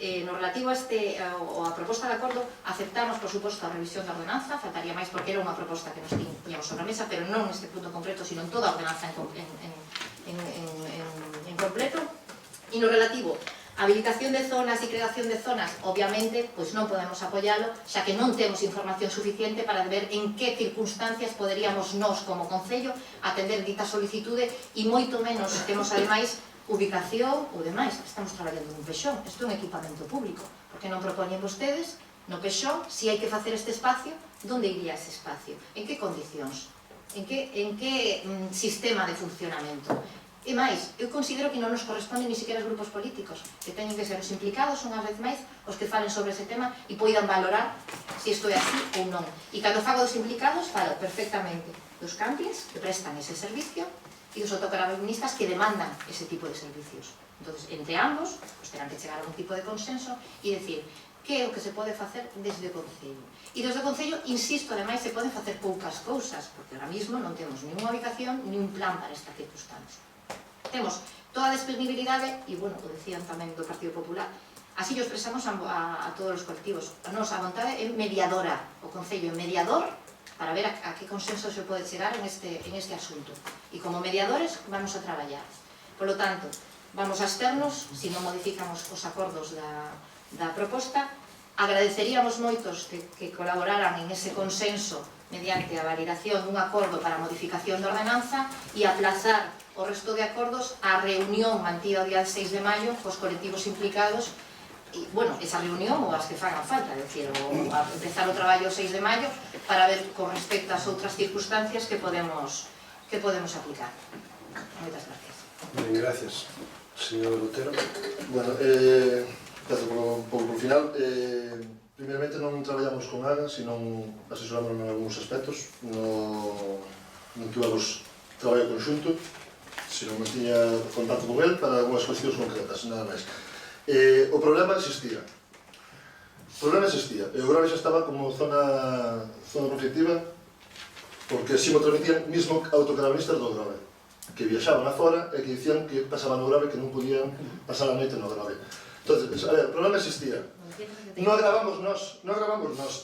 no relativo a proposta de acordo, aceptamos, por suposto, a revisión da ordenanza, faltaría máis porque era unha proposta que nos tiñamos sobre a mesa, pero non neste punto concreto, sino en toda a ordenanza en completo. E no relativo a habilitación de zonas e creación de zonas, obviamente, pois non podemos apoialo, xa que non temos información suficiente para ver en que circunstancias poderíamos nós, como Concello, atender dita solicitude e moito menos temos, ademais, ubicación ou demais. Estamos traballando nun pexón, isto é un equipamento público, porque non propoñen vostedes no pexón, se hai que facer este espacio, onde iría ese espacio? En que condicións? En que sistema de funcionamento? E máis, eu considero que non nos corresponde ni siquiera aos grupos políticos, que teñen que ser os implicados, unha vez máis, os que falen sobre ese tema e poidan valorar se isto é así ou non. E cando fago dos implicados, falo perfectamente dos campings que prestan ese servicio e dos autocaravanistas que demandan ese tipo de servicios. Entón, entre ambos, pues terán que chegar a un tipo de consenso e decir que é o que se pode facer desde o Concello. E desde o Concello, insisto, ademais, se poden facer poucas cousas, porque ahora mismo non temos ni unha ubicación ni un plan para esta circunstancia. Temos toda a disponibilidade, e, bueno, o decían tamén do Partido Popular, así o expresamos a todos os colectivos. A nosa vontade é mediadora, o Concello é mediador para ver a que consenso se pode chegar en este asunto. E como mediadores vamos a traballar. Por lo tanto, vamos a absternos se non modificamos os acordos da proposta. Agradeceríamos moitos que colaboraran en ese consenso mediante a validación dun acordo para a modificación da ordenanza e aplazar o resto de acordos á reunión mantida o día 6 de maio cos colectivos implicados e, bueno, esa reunión ou as que fagan falta, decir, ou a empezar o traballo o 6 de maio para ver con respecto ás outras circunstancias que podemos aplicar. Moitas gracias. Ben, gracias. Señor Lutero. Bueno, empiezo por final. Primeiramente non traballamos con AGA, senón asesoramos en algúns aspectos. Non tuvamos traballo conxunto, senón non tiña contacto con el para algunhas cuestións concretas, nada máis. O problema existía. O Grove xa estaba como zona conflictiva porque así mo transmitían mismo autocaravanistas do Grove, que viaxaban a fora e que dicían que pasaban no Grove que non podían pasar a noite no Grove. Entonces, a ver, o problema existía. Non agravamos nós,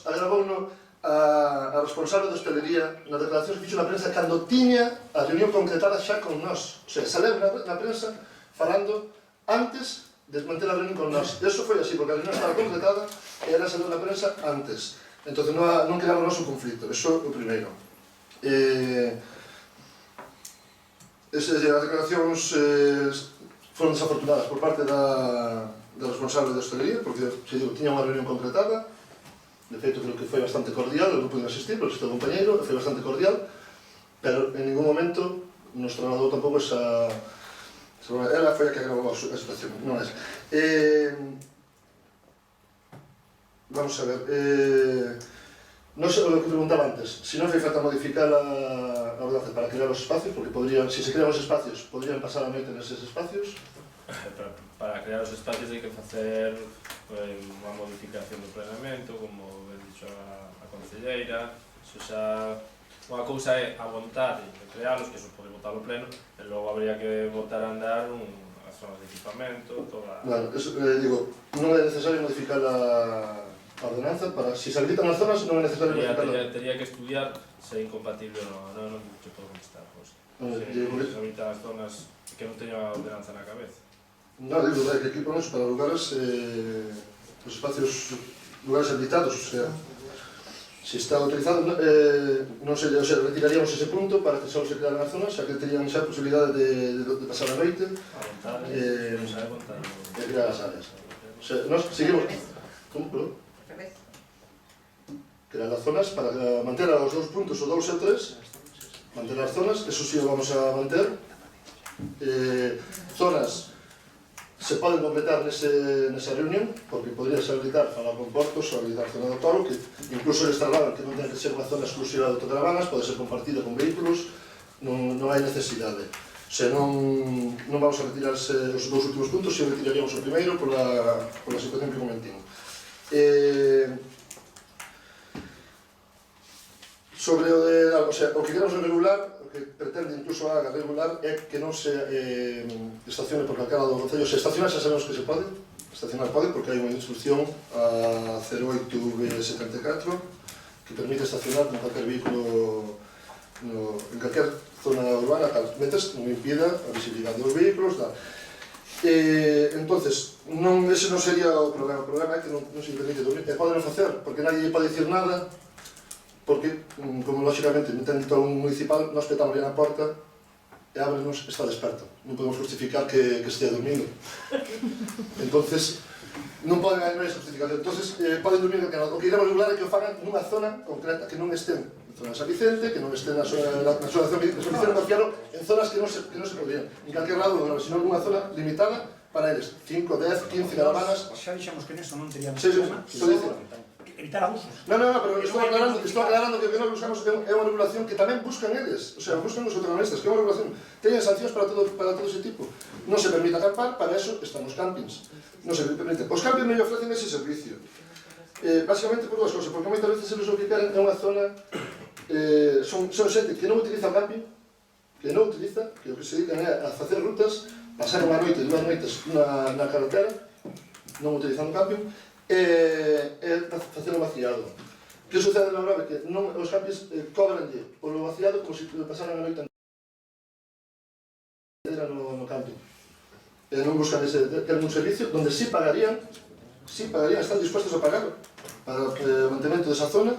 agravouno a a responsable de hostelería na declaración que fixo na prensa cando tiña a reunión concretada xa con nós. O sea, saleu na prensa falando antes de manter a reunión con nós. Eso foi así, porque a reunión estaba concretada e ela saleu na prensa antes. Entón non creamos nós un conflito. Eso é o primeiro. As declaracións foron desafortunadas por parte da responsable de hostelería, porque, se digo, tiña unha reunión concretada. De feito, creo que foi bastante cordial, eu non pude asistir, pero este compañeiro foi bastante cordial, pero en ningún momento nos trasladou tampouco esa... Ela foi a que agravou a situación, non é esa. Vamos a ver... Non sei o que preguntaba antes, se non fai falta modificar a ordenanza para crear os espacios, porque podrían, se crean os espacios, podrían pasar a noite neses espacios. Para crear os espacios hai que facer unha modificación do planeamento, como ben dicho a concelleira. Iso xa, unha cousa é a vontade de crealos, que iso pode votar o pleno, e logo habría que votar a andar as zonas de equipamento, toda... Bueno, eso, digo, non é necesario modificar a ordenanza para, si se habilitan as zonas, non é necesario modificarla. Tería que estudiar se é incompatible ou non te podo contestar, José. Se habilitan as zonas que non teño a ordenanza na cabeza. No, digo, que aquí ponemos para lugares, os espacios, lugares habilitados, o sea, se está autorizado, non sei, o sea, retiraríamos ese punto para que só se crearan as zonas, xa que terían xa a posibilidade de pasar a noite, e crear as áreas. O sea, nós seguimos... Como, perdón? Crear as zonas para manter os dous puntos, o 2 e o 3, manter as zonas, eso sí o vamos a manter. Zonas se poden completar nesa reunión, porque podría ser habilitar falar con portos ou habilitar a zona do Toro, que incluso eles trasladan que non ten que ser unha zona exclusiva de autocaravanas, pode ser compartida con vehículos, non hai necesidade. O sea, non vamos a retirar os dous últimos puntos, se retiraríamos o primeiro pola situación que comentimos. Sobre o de, o sea, o que queremos regular, o que pretende incluso a regular é que non se estacione por calquera do concello. Se estacionar xa sabemos que se pode, estacionar pode porque hai unha instrucción a 08B74 que permite estacionar con calquer vehículo en calquer zona urbana, mentres non impida a visibilidade dos vehículos, tal. Entonces, ese non sería o problema é que non se permite dormir, e poden facer, porque nadie pode dicir nada, porque, como lógicamente me ten dito un municipal, nós petamos na porta e ábrenos, está desperto. Non podemos justificar que estea dormindo. Entonces, non poden haber máis justificación. Entonces, poden dormir en canal. O que iremos regular é que o fagan nunha zona concreta, que non estén en zona de San Vicente, que non estén na zona de San Vicente, en zonas que non se podrían. En calquer lado, senón nunha zona limitada para eles. 5, 10, 15 caravanas. Xa dixemos que neso non teríamos problema. evitar abusos. No, pero estou aclarando que o que nós buscamos é unha regulación que tamén buscan eles, o sea, buscan os autonomistas, que é unha regulación. Teñen sancións para todo ese tipo. Non se permite acampar, para eso están os campings. Non se permite. Os campings non ofrecen ese servicio. Básicamente por dúas cosas, porque moitas veces eles o que queren é unha zona, son xente que non utiliza o camping, que non utiliza, que o que se dedican é a facer rutas, pasar unha noite, 2 noites na carretera, non utilizando o camping, facer o vaciado. Que sucede na grave? Que os campings cobranlle polo vaciado como se pasaran a noite no camping. Non buscan ter un servicio donde sí pagarían, están dispuestos a pagar para o mantemento desa zona,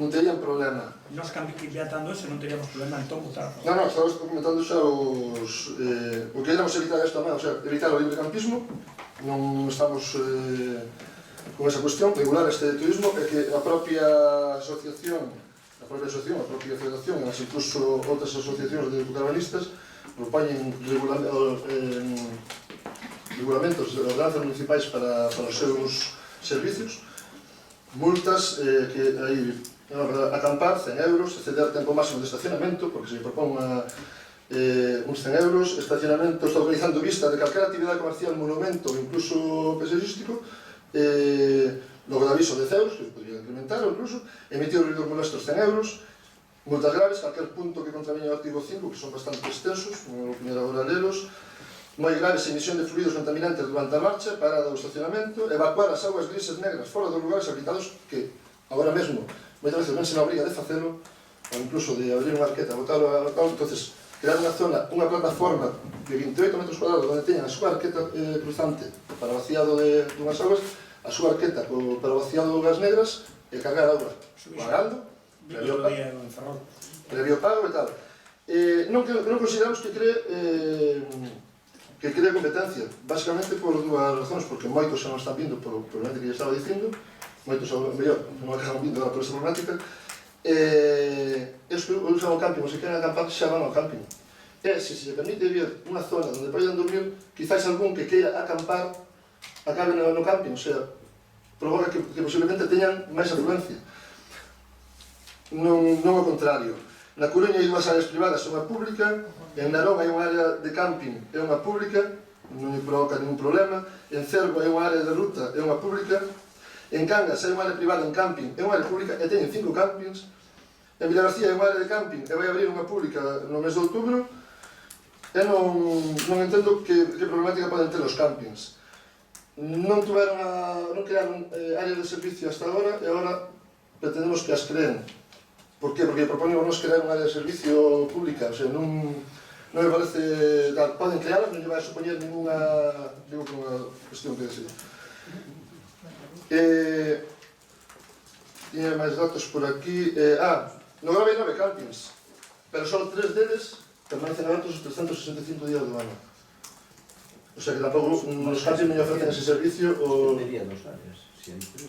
non terían problema. Nos cambiando eso non teríamos problema, entón votar. Non, estamos comentando xa os... o que queremos evitar isto tamén, o sea, evitar o librecampismo, non estamos con esa cuestión, regular este turismo, é que a propia asociación, a propia federación, e incluso outras asociacións de autocaravanistas propoñen regulamentos de ordenanzas municipais para os seus servicios, multas que aí acampar 100 euros, exceder tempo máximo de estacionamento, porque se propón uns 100 euros, estacionamento está organizando vista de calquera actividade comercial, monumento ou incluso paisaxístico, logo de aviso de CEUs, que podría incrementar ou incluso, emitir ruidos molestos 100 euros, multas graves, calquer punto que contraviña o artigo 5, que son bastante extensos, como primeira hora lelos, moi graves emisión de fluidos contaminantes durante a marcha, parada do estacionamento, evacuar as augas grises negras fora dos lugares habitados que agora mesmo moitas veces vense na obriga de facelo, ou incluso de abrir unha arqueta, botarlo a tal, entonces crear unha zona, unha plataforma de 28 metros cuadrados onde teñan a súa arqueta cruzante para vaciado dunhas aguas, a súa arqueta para vaciado de augas negras e cargar auga pagando, previo pago e tal. Non consideramos que cree competencia, basicamente por dúas razóns, porque moitos xa non están vindo por problemática que lle estaba dicindo, moitos ao mellor non acaban vindo por esta problemática, os que usan o camping, os que queren acampar xa van ao camping. Se se permite vir unha zona onde poden dormir, quizás algún que queira acampar acabe no camping, o sea, provoca que posiblemente teñan máis afluencia. Non o contrario. Na Coruña hai dúas áreas privadas, unha pública, en Narón hai unha área de camping, é unha pública, non lle provoca ningún problema, en Cervo hai unha área de ruta, é unha pública, en Cangas hai unha área privada en camping, é unha área pública, e teñen 5 campings, en Vilagarcía hai unha área de camping, e vai abrir unha pública no mes de outubro, e non entendo que problemática poden ter os campings. Non crearon áreas de servicio hasta agora, e agora pretendemos que as creen. Por qué? Porque propoñemos crear unha área de servicio pública, o sea, non me parece tal. Poden crearlas, non lle vai a supoñer ninguna cuestión que decir. Tiña máis datos por aquí. No Grove hai 9 campings, pero só 3 deles permanecen abertos os 365 días do ano. O sea que tampouco os campings non ofrecen ese servicio. Debería dos áreas, sempre.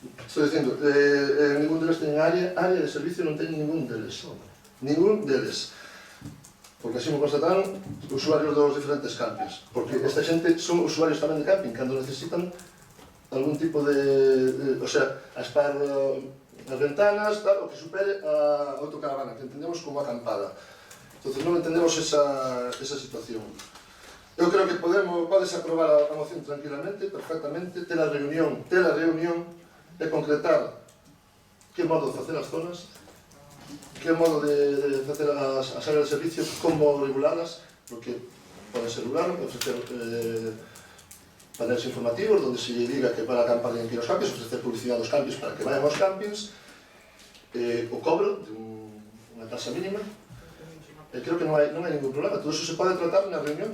Estou dicindo, ningún deles ten área de servicio, non ten ningún deles. Ningún deles. Porque así me constataron usuarios dos diferentes campings. Porque esta xente son usuarios tamén de camping, cando necesitan algún tipo de o sea, aspar as ventanas, tal, o que supere a autocaravana, que entendemos como acampada. Entonces non entendemos esa situación. Eu creo que podes aprobar a moción tranquilamente, perfectamente, ter a reunión de concretar que modo de facer as zonas, que modo de facer as áreas de servicio, como regulalas, porque pode ser regular, ofrecer paneles informativos onde se diga que para acampar en que ir aos campings, ofrecer publicidade dos campings para que vayan aos campings, o cobro de unha tasa mínima. Creo que non hai ningún problema, todo eso se pode tratar na reunión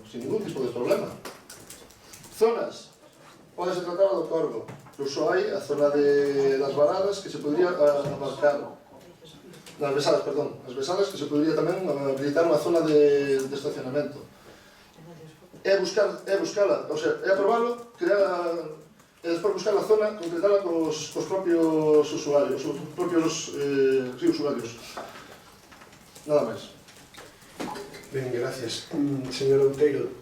sin ningún tipo de problema. Zonas, pode ser tratado do Corgo. Incluso hai a zona das varadas que se podría abarcar, nas besadas, perdón, as besadas que se podría tamén habilitar unha zona de estacionamento. É buscala, o sea, é aprobalo, e despois buscar a zona, concretala cos propios usuarios, os propios usuarios. Nada máis. Ben, gracias. Señor Outeiro,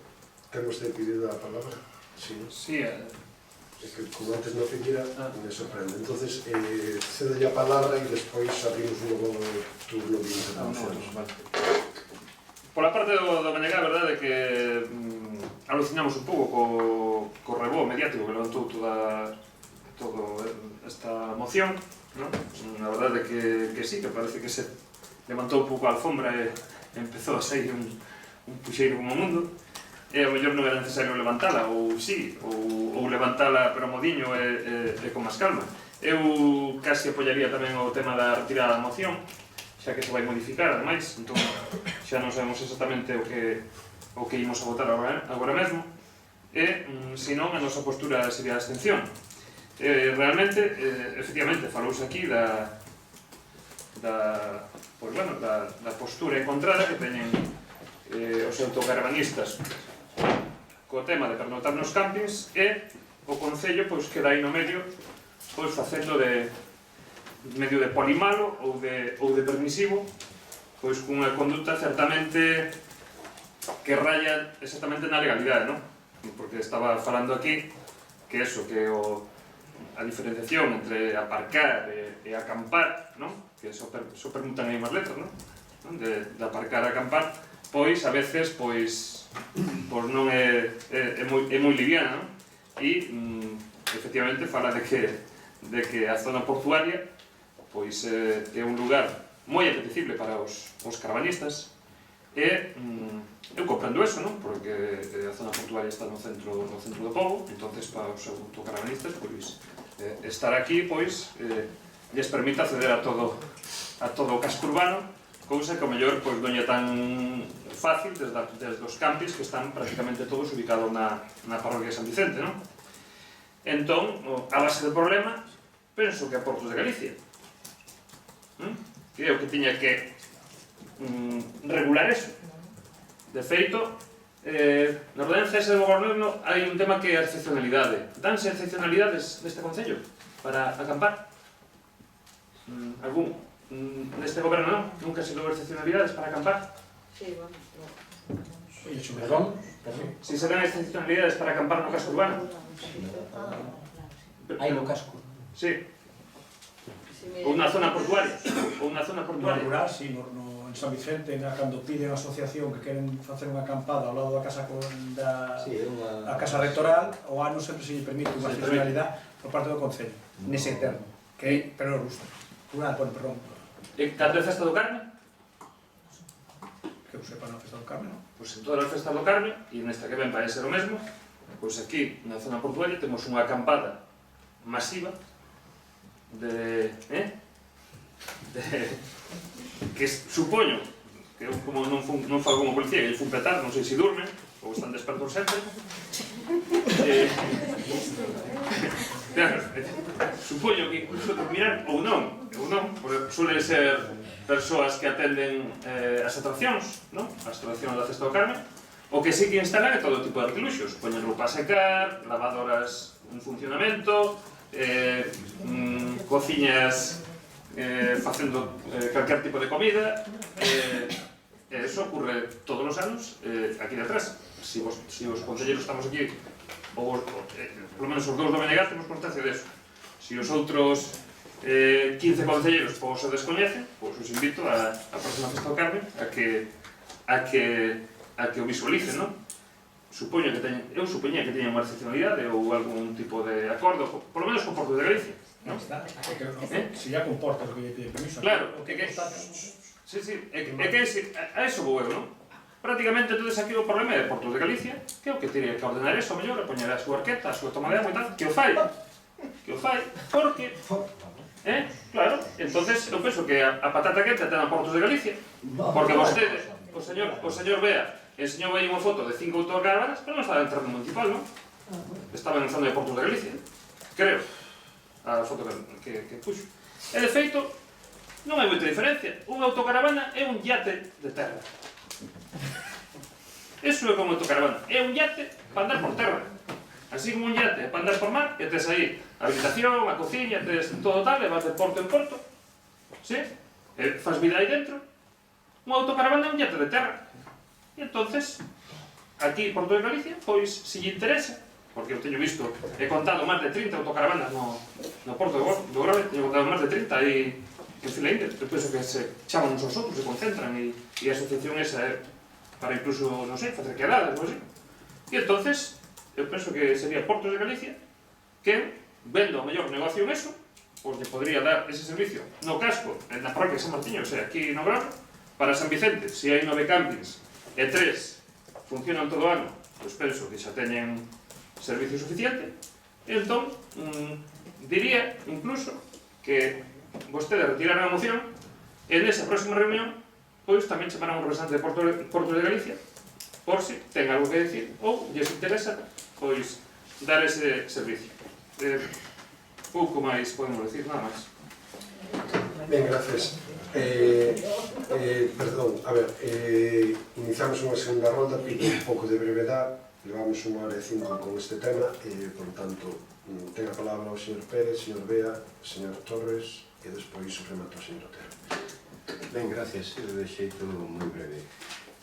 temos de pedir a palabra. Sí. Es que como antes non pedira, me sorprende. Entonces, cedo a palabra e despois abrimos un novo turno de intervención. Pola parte do Mañaga, a verdade é que alucinamos un pouco co rebó mediático que levantou toda esta moción, non? A verdade é que sí, que parece que se levantou un pouco a alfombra e empezou a sair un puxeiro como mundo. E ao mellor non era necesario levantala, ou sí, ou levantala pero modiño e con máis calma. Eu casi apoiaría tamén o tema da retirada da moción, xa que se vai modificar, ademais, entón xa non sabemos exactamente o que imos a votar agora mesmo, e, se non, a nosa postura sería a abstención. Realmente, efectivamente, falouse aquí da postura encontrada que teñen os autocaravanistas co tema de pernoctar nos campings e o Concello que dá aí no medio facendo de medio de polimalo ou de permisivo cunha conduta certamente que raya exactamente na legalidade, non? Porque estaba falando aquí que a diferenciación entre aparcar e acampar, non? Que só permutan aí máis letras, non? De aparcar e acampar, a veces, non é moi liviana, non? E, efectivamente, fala de que a zona portuaria é un lugar moi apetecible para os caravanistas e eu comprendo eso, non? Porque a zona portuaria está no centro do pobo, entonces para os autocaravanistas estar aquí lles permite acceder a todo o casco urbano, cousa que ao mellor non é tan fácil desde os campis que están prácticamente todos ubicados na parroquia de San Vicente, non? Entón, a base do problema, penso que a Portos de Galicia, que é o que tiña que regular eso. De feito, na ordenanza ese do goberno hai un tema que é a excepcionalidade. Danse excepcionalidades neste concello para acampar? Algún? Neste goberno non? Nunca se dou excepcionalidades para acampar? Perdón? Si se dan excepcionalidades para acampar no casco urbano? Hai no casco. Sí. Ou na zona portuaria? Ou na zona No portuaria? rural, sí, en San Vicente, cando piden a asociación que queren facer unha acampada ao lado da casa a casa rectoral, o ano sempre se lle permite unha excepcionalidade por parte do Concello, nese termo, que é, pero é rusto. Rural, perdón. E cando é festa do Carme? Que eu sepa na festa do Carme, non? Pois en todas as festas do Carme, e nesta que ven parece o mesmo, pois aquí, na zona portuaria, temos unha acampada masiva que supoño que eu como non fago como policía, que fun petar, non sei se durmen ou están despertos sempre. Claro, supoño que incluso dormirán ou non, porque suelen ser persoas que atenden as atraccións, non? As atraccións da Festa do Carme, o que sí que instalan é todo tipo de artiluxos, poñen roupa a secar, lavadoras en funcionamento, cociñas facendo calquer tipo de comida, eso ocurre todos os anos aquí detrás. Si os concelleros estamos aquí, ou polo menos os dous do Menegas temos constancia deso. Si os outros 15 concelleros ou se descoñecen, pois os invito a próxima Festa do Carme a que o visualicen, non? Eu supoñía que teñan unha excepcionalidade ou algún tipo de acordo, polo menos con Portos de Galicia. Non está, se ya comporta o que lle pide permiso. Claro, é que a eso vou eu, non? Prácticamente entonces aquí o problema é de Portos de Galicia, que é o que teria que ordenar eso, a mellor, a poñer a súa arqueta, a súa toma de agua e tal, que o fai, porque... Claro, entonces eu penso que a patata quente ten a Portos de Galicia, porque vostede, o señor Bea, enseñou aí unha foto de 5 autocaravanas, pero non estaba en terreno municipal, non? Estaba en zona de Portos de Galicia, creo, a foto que puxo. E de feito, non hai moita diferencia. Unha autocaravana é un yate de terra. Eso é como autocaravana. É un yate para andar por terra. Así como un yate para andar por mar, e tes aí a habitación, a cociña, tes todo tal, e vas de porto en porto. Sí? E faz vida aí dentro. Unha autocaravana é un yate de terra. E entonces, aquí, Porto de Galicia, pois, se lle interesa, porque eu teño visto, he contado máis de 30 autocaravanas no Porto do Grove, teño contado máis de 30 aí en Fileinde, eu penso que se chaman uns aos outros, se concentran, e a asociación esa é para incluso, non sei, facer quedadas, ou así. E entonces, eu penso que sería Portos de Galicia, que, vendo o mellor negocio en eso, pois lle podría dar ese servicio no casco, na parroquia de San Martiño, o sea, aquí no Grove, para San Vicente, se hai 9 campings, e 3 funcionan todo o ano, pois penso que xa teñen servicio suficiente, e entón diría incluso que vostede retirara a moción e nesa próxima reunión pois tamén chamarán un representante de Portos de Galicia por si ten algo que decir ou lles interesa pois dar ese servicio. Pouco máis podemos decir, nada máis. Ben, gracias. Perdón, a ver, iniciamos unha segunda ronda, pido un pouco de brevedade, levamos 1h05 con este tema, por tanto, ten a palabra o señor Pérez, señor Bea, señor Torres, e despois o remato o señor Otero. Ben, gracias, de xeito moi breve.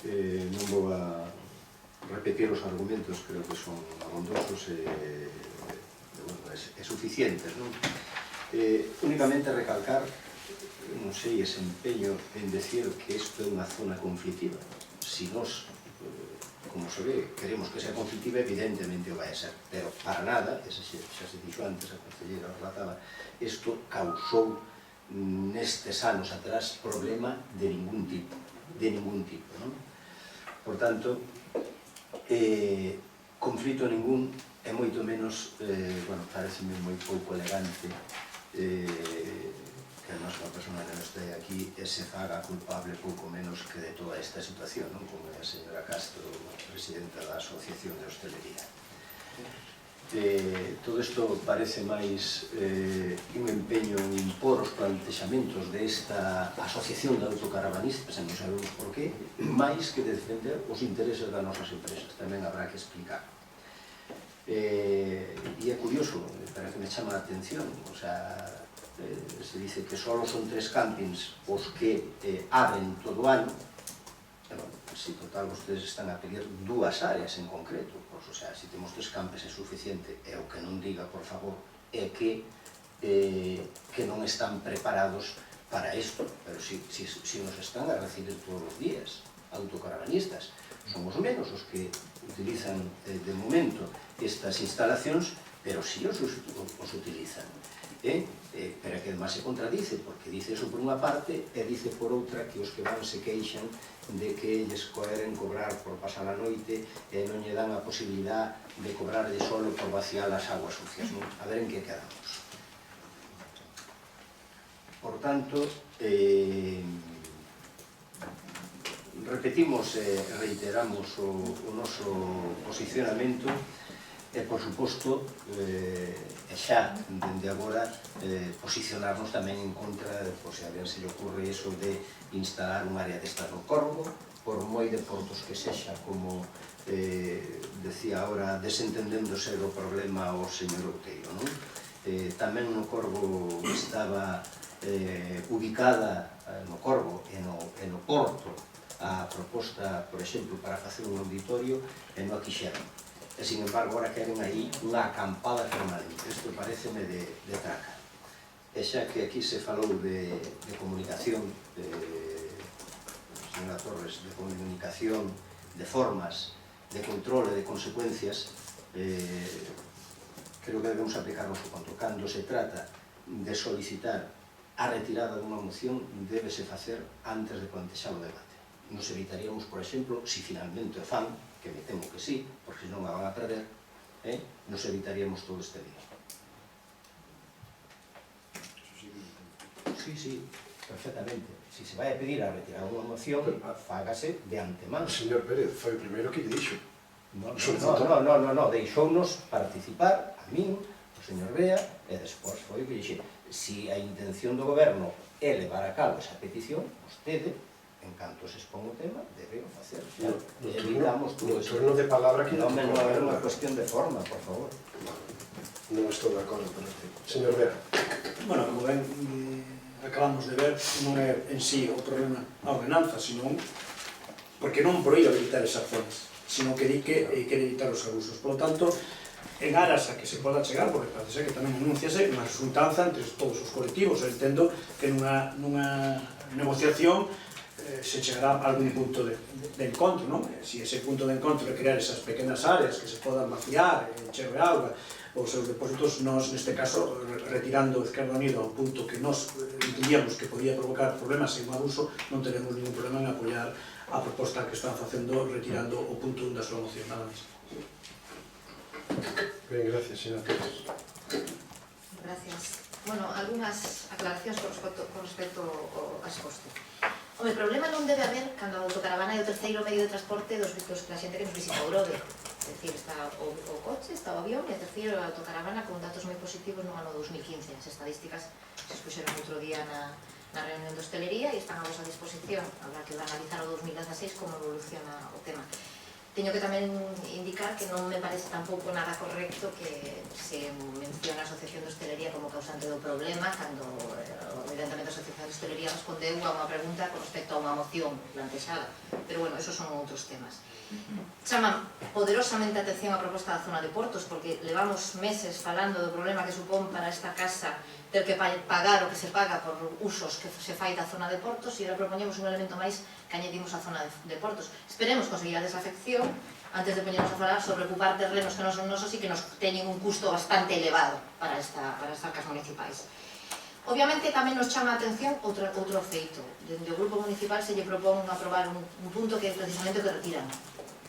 Non vou a repetir os argumentos, creo que son abondosos e suficientes, non? Únicamente recalcar, non sei, ese empeño en decir que isto é unha zona conflictiva. Si nos, como se ve, queremos que sea conflictiva, evidentemente o vai a ser, pero para nada, xa se dixo antes, a concelleira relataba, isto causou nestes anos atrás problema de ningún tipo, non? Por tanto, conflito ningún, e moito menos, bueno, pareceme moi pouco elegante que a nosa persona que non este aquí se faga culpable pouco menos que de toda esta situación, non? Como é a señora Castro, presidenta da Asociación de Hostelería. Todo isto parece máis un empeño en impor os plantexamentos desta asociación de autocaravanistas, non sabemos por qué, máis que defender os intereses das nosas empresas, tamén habrá que explicar. E é curioso, para que me chama a atención, o sea, se dice que só son 3 campings os que abren todo o ano. Si total vostedes están a pedir 2 áreas en concreto, pois, o sea, si temos 3 campings é suficiente, e o que non diga, por favor, é que non están preparados para isto, pero si nos están a recibir todos os días autocaravanistas, son os menos os que utilizan de momento estas instalacións, pero si os utilizan. Pero que además se contradice, porque dice eso por unha parte e dice por outra que os que van se queixan de que lles queren cobrar por pasar a noite e non lle dan a posibilidad de cobrar de solo por vaciar as aguas sucias, non? A ver en que quedamos. Por tanto, repetimos e reiteramos o noso posicionamento e, por suposto, xa, dende agora, posicionarnos tamén en contra, se a ver se lle ocurre iso de instalar un área destas no Corvo, por moi de portos que sexa, como decía ahora, desentendéndose do problema o señor Outeiro, non? Tamén no Corvo estaba ubicada no Corvo e no Porto a proposta, por exemplo, para facer un auditorio e non a quixeron. E, sin embargo, agora queren aí unha acampada permanente. Isto pareceme de traca. E xa que aquí se falou de comunicación, señora Torres, de comunicación, de formas, de control e de consecuencias, creo que debemos aplicarnos o conto. Cando se trata de solicitar a retirada dunha moción, débese facer antes de plantexar o debate. Nos evitaríamos, por exemplo, si finalmente o fan, que me temo que sí, porque non a van a perder, nos evitaríamos todo este lío. Sí, perfectamente. Si se vai a pedir a retirar unha moción, fágase de antemán. O señor Pérez foi o primeiro que lle dixo. No, deixounos participar, a min, o señor Bea, e despois foi o que dixe, si a intención do goberno é levar a cabo esa petición, vostede, en canto se expón o tema, debe facer. Evitamos todo eso. No turno de palabra que non é unha cuestión de forma, por favor. Non estou de acordo con este. Señor Vera. Bueno, como ben acabamos de ver, non é en sí o problema a ordenanza, senón porque non proíbe habilitar esas zonas, sino que di que quere evitar os abusos. Por lo tanto, en aras a que se poda chegar, porque parece ser que tamén anunciase unha resultanza entre todos os colectivos, entendo que nunha negociación se chegará a algún punto de encontro, non? Si ese punto de encontro é crear esas pequenas áreas que se podan vaciar, encher de auga, os seus depósitos, nós, neste caso, retirando Izquierda Unida ao punto que nós entendíamos que podía provocar problemas e un abuso, non teremos ningún problema en apoiar a proposta que están facendo retirando o punto 1 da súa moción, nada máis. Ben, gracias, señora Torres. Gracias. Bueno, algunhas aclaracións con respecto ao exposto. O problema non debe haber cando a autocaravana é o terceiro medio de transporte da xente que nos visita o Grove. É dicir, está o coche, está o avión e a terceiro a autocaravana con datos moi positivos no ano 2015. As estadísticas se expuxeron outro día na reunión de hostelería e están a vosa disposición. Habrá que analizar o 2016 como evoluciona o tema. Teño que tamén indicar que non me parece tampouco nada correcto que se menciona a Asociación de Hostelería como causante do problema cando evidentemente a Asociación de Hostelería respondeu a unha pregunta con respecto a unha moción plantexada, pero bueno, esos son outros temas. Chaman poderosamente a atención a proposta da zona de portos porque levamos meses falando do problema que supón para esta casa ter que pagar o que se paga por usos que se fai da zona de portos e agora propoñemos un elemento máis que añadimos a zona de portos. Esperemos conseguir a desafección antes de poñernos a falar sobre ocupar terrenos que non son nosos e que nos teñen un custo bastante elevado para as arcas municipais. Obviamente tamén nos chama a atención outro feito. Dende o Grupo Municipal se lle propón aprobar un punto que é precisamente o que retiran.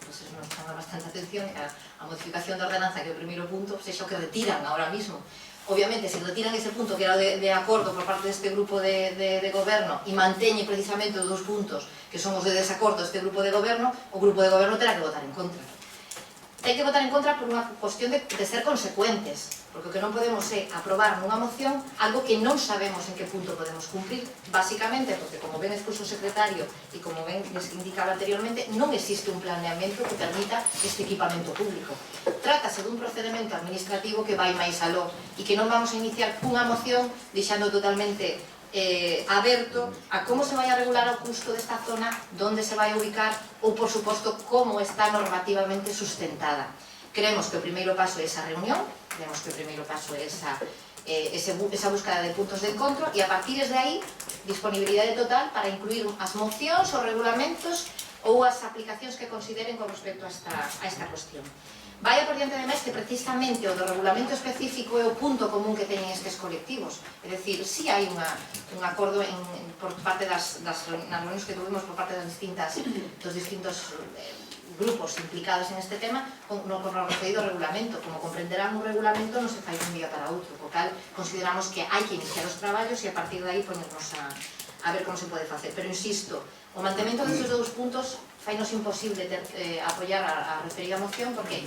Entonces nos chama bastante atención que a modificación da ordenanza, que é o primeiro punto, sexa o que retiran ahora mismo. Obviamente, se retiran ese punto que era de acordo por parte deste grupo de goberno e manteñe precisamente os 2 puntos que son os de desacordo deste grupo de goberno, o grupo de goberno terá que votar en contra. Ten que votar en contra por unha cuestión de ser consecuentes, porque o que non podemos é aprobar nunha moción algo que non sabemos en que punto podemos cumprir, basicamente porque, como ben expuso o secretario e como ben les indicaba anteriormente, non existe un planeamento que permita este equipamento público. Trátase dun procedimento administrativo que vai máis aló e que non vamos a iniciar cunha moción deixando totalmente aberto a como se vai a regular o custo desta zona, onde se vai a ubicar ou, por suposto, como está normativamente sustentada. Creemos que o primeiro paso é esa reunión, creemos que o primeiro paso é esa búsqueda de puntos de encontro e a partir de aí disponibilidade total para incluir as mocións, os regulamentos ou as aplicacións que consideren con respecto a esta cuestión. Vai por diante ademais que precisamente o do regulamento específico é o punto común que teñen estes colectivos. É dicir, si hai un acordo por parte nas reunións que tuvimos por parte dos distintos grupos implicados en este tema con o referido ao regulamento. Como comprenderán, un regulamento non se fai dun día para outro, co cal consideramos que hai que iniciar os traballos e a partir de aí ponernos a ver como se pode facer. Pero insisto, o mantemento destes 2 puntos fainos imposible apoiar a referida moción porque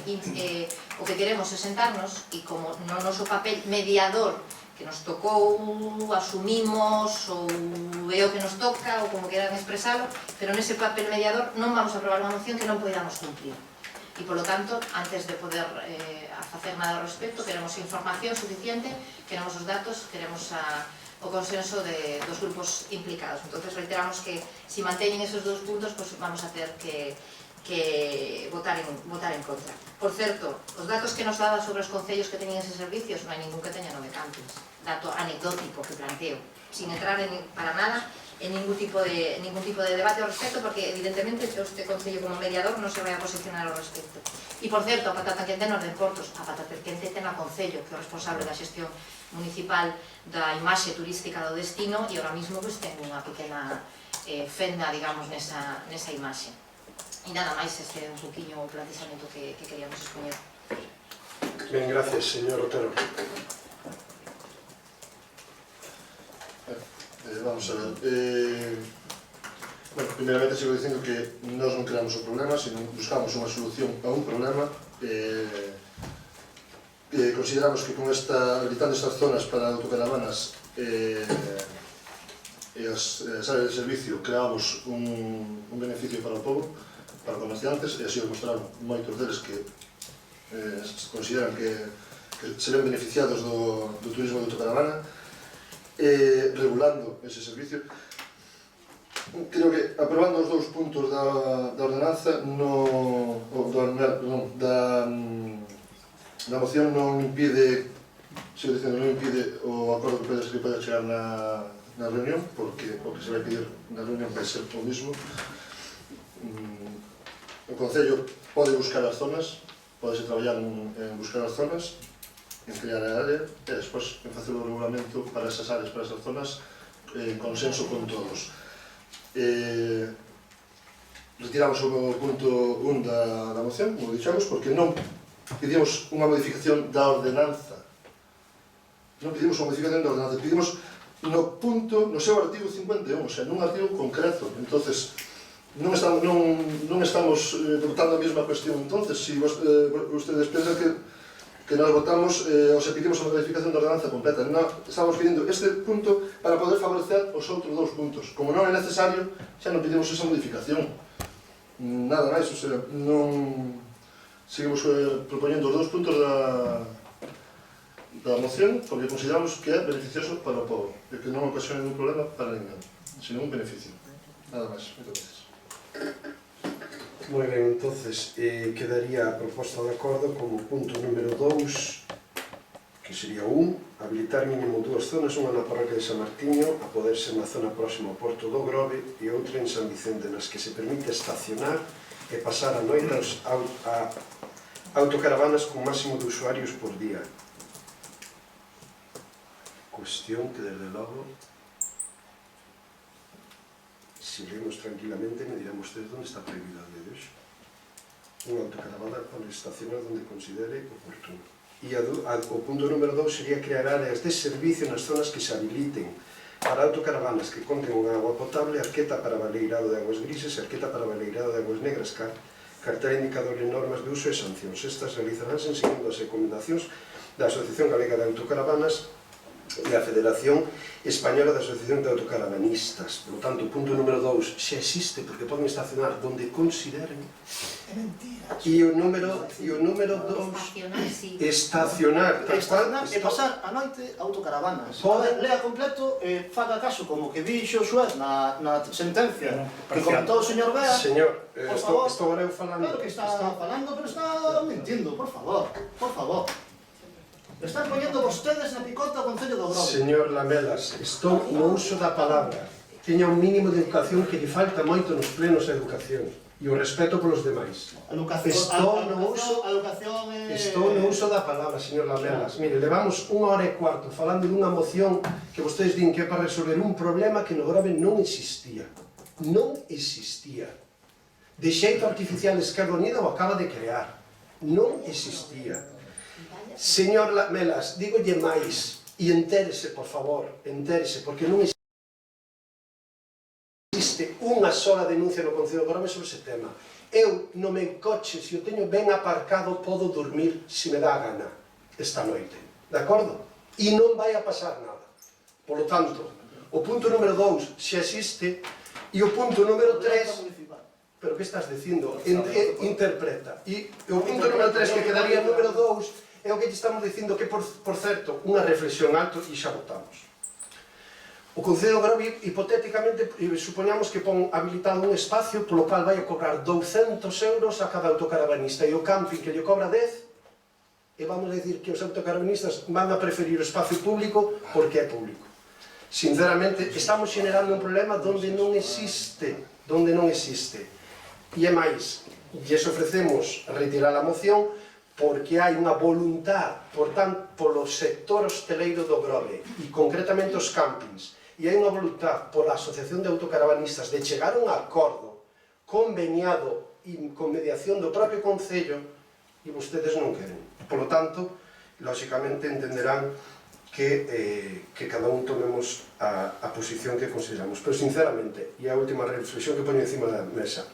o que queremos é sentarnos e como no noso papel mediador que nos tocou, asumimos ou é o que nos toca ou como queran expresalo, pero nese papel mediador non vamos a aprobar unha moción que non podamos cumplir. E, polo tanto, antes de poder facer nada ao respecto, queremos información suficiente, queremos os datos, queremos o consenso dos grupos implicados. Entonces reiteramos que si manteñen esos 2 puntos, pues vamos a ter que votar en contra. Por certo, os datos que nos daba sobre os concellos que teñen eses servicios, non hai ningún que teña 9 campings. Dato anecdótico que planteo, sin entrar para nada en ningún tipo de debate ao respecto, porque evidentemente este concello como mediador non se vai a posicionar ao respecto. E, por certo, a patata quente nos den portos, a patata quente ten a concello, que é o responsable da xestión municipal da imaxe turística do destino e ahora mismo ten unha pequena fenda, digamos, nesa imaxe. E nada máis, este é un poquinho o planteamento que queríamos expoñer. Ben, gracias, señor Otero. Vamos a ver. Bueno, primeramente sigo dicindo que nós non creamos o problema, sino buscamos unha solución a un problema. Consideramos que con habilitando estas zonas para autocaravanas e as áreas de servicio creamos un beneficio para o povo, para os comerciantes, e así o mostraron moitos deles que consideran que serán beneficiados do turismo de autocaravana, regulando ese servicio. Creo que aprobando os 2 puntos da ordenanza da moción non impide, sigo dicendo, non impide o acordo que pode chegar na reunión, porque o que se vai pedir na reunión vai ser o mismo. O Concello pode buscar as zonas, pode traballar en buscar as zonas, en crear a área e despois en facer o regulamento para esas áreas, para esas zonas, en consenso con todos. Retiramos o punto 1 da moción, como dixemos, porque non pedimos unha modificación da ordenanza. Non pedimos unha modificación da ordenanza, pedimos no seu artigo 51, o sea, nun artigo concreto. Entonces, non estamos votando a mesma cuestión. Entonces, si ustedes pensan que nós votamos ou se pedimos a modificación da ordenanza completa, estamos pedindo este punto para poder favorecer os outros 2 puntos. Como non é necesario, xa non pedimos esa modificación. Nada máis, o sea, non... Seguimos propoñendo os 2 puntos da moción porque consideramos que é beneficioso para o povo e que non ocasiona ningún problema para ninguén, sino un beneficio. Nada máis. Moitas gracias. Moi ben, entonces quedaría a proposta de acordo como punto número 2, que sería 1, habilitar mínimo 2 zonas, unha na parroquia de San Martiño, a poder ser na zona próxima ao Porto do Grove e outra en San Vicente, nas que se permite estacionar e pasar a noite a autocaravanas con máximo de usuarios por día. Cuestión que, desde logo, si leemos tranquilamente, me dirán ustedes onde está prohibida a lei de hoxe. Unha autocaravana pode estacionar onde considere oportuno. E o punto número 2 sería crear áreas de servicio nas zonas que se habiliten para autocaravanas que conten con agua potable, arqueta para baleirado de aguas grises, arqueta para baleirado de aguas negras, cartera indicador en normas de uso e sancións. Estas realizaránse seguindo as recomendacións da Asociación Galega de Autocaravanas e a Federación Española de Asociación de Autocaravanistas. Por lo tanto, o punto número 2 xa existe porque poden estacionar donde consideren. É mentira. E o número 2, estacionar, tal cual, E pasar a noite autocaravanas. Pode- Lea completo e faga caso como que dixo o xuez na sentencia que comentou o señor Bea. Señor, Por favor. estou agora eu falando. Claro que está falando, pero está mentindo, por favor, por favor. Están poñendo vostedes na picota o Concello do Grove. Señor Lamelas, estou no uso da palabra. Teña un mínimo de educación que lle falta moito nos plenos a educación. E o respeto polos demais. Estou no uso da palabra, señor Lamelas. Mire, levamos 1 hora e cuarto falando dunha moción que vostedes din que é para resolver un problema que no Grove non existía. Non existía. De xeito artificial Esquerda Unida o acaba de crear. Non existía. Señor Lamelas, dígolle máis, e entérese, por favor, entérese, porque non existe unha sola denuncia no Concello de Grove sobre ese tema. Eu, no meu coche, se o teño ben aparcado, podo dormir, se me dá a gana, esta noite. De acordo? E non vai a pasar nada. Por lo tanto, o punto número 2 xa existe, e o punto número 3... Pero que estás dicindo? Interpreta. E o punto número 3 que quedaría número 2 é o que estamos dicindo que, por certo, unha reflexión alto e xa votamos. O Concello de Grove, hipotéticamente, supoñamos que pon habilitado un espacio polo cual vai a cobrar 200 euros a cada autocaravanista e o camping que lle cobra 10, e vamos a dicir que os autocaravanistas van a preferir o espacio público porque é público. Sinceramente, estamos generando un problema onde non existe. E é máis, lles ofrecemos retirar a moción porque hai unha voluntad polo sector hosteleiro do Grove e concretamente os campings, e hai unha voluntad pola Asociación de Autocaravanistas de chegar a un acordo conveniado e con mediación do propio Concello e vostedes non queren. Por lo tanto, lógicamente entenderán que cada un tomemos a posición que consideramos. Pero sinceramente, e a última reflexión que poño encima da mesa,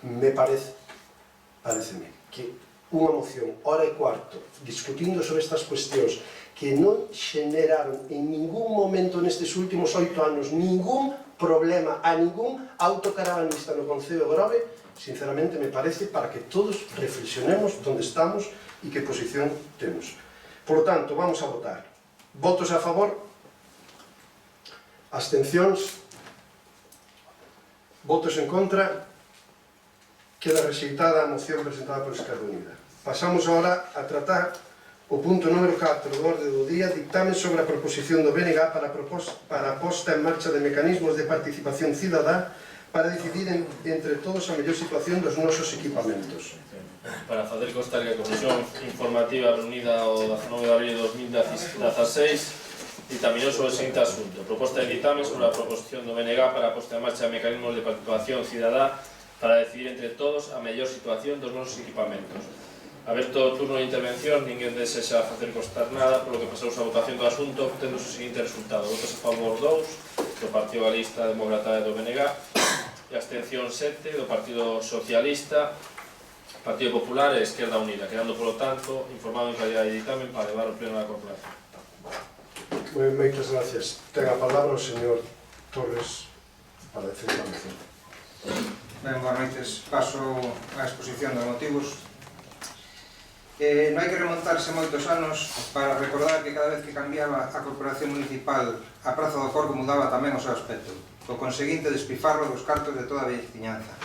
pareceme que unha moción, 1 hora e cuarto, discutindo sobre estas cuestións que non xeneraron en ningún momento nestes últimos 8 anos ningún problema a ningún autocaravanista no Concello de Grove, sinceramente me parece para que todos reflexionemos onde estamos e que posición temos. Por lo tanto, vamos a votar. Votos a favor? Abstencións? Votos en contra? Queda rexeitada a moción presentada por Esquerda Unida. Pasamos agora a tratar o punto número 4 do orde do día, dictamen sobre a proposición do BNG para a posta en marcha de mecanismos de participación cidadá para decidir entre todos a mellor situación dos nosos equipamentos. Para facer constar que a Comisión Informativa reunida o 19 de abril de 2016 ditaminou sobre o seguinte asunto: proposta de dictamen sobre a proposición do BNG para a posta en marcha de mecanismos de participación cidadá para decidir entre todos a mellor situación dos nosos equipamentos. Aberto o turno de intervención, ninguén desexa facer constar nada, polo que pasamos a votación do asunto, obtendo o seguinte resultado: votos a favor 2, do Partido Galista Demócrata e do BNG, e abstención 7, do Partido Socialista, Partido Popular e Esquerda Unida, quedando, polo tanto, informado en calidad de dictamen para levar o pleno da corporación. Moitas gracias. Ten a palabra o señor Torres para defender a moción. Ben, boas noites. Paso a exposición dos motivos. Non hai que remontarse moitos anos para recordar que cada vez que cambiaba a corporación municipal a Praza do Corco mudaba tamén o seu aspecto, co conseguinte despifarro dos cartos de toda a veciñanza.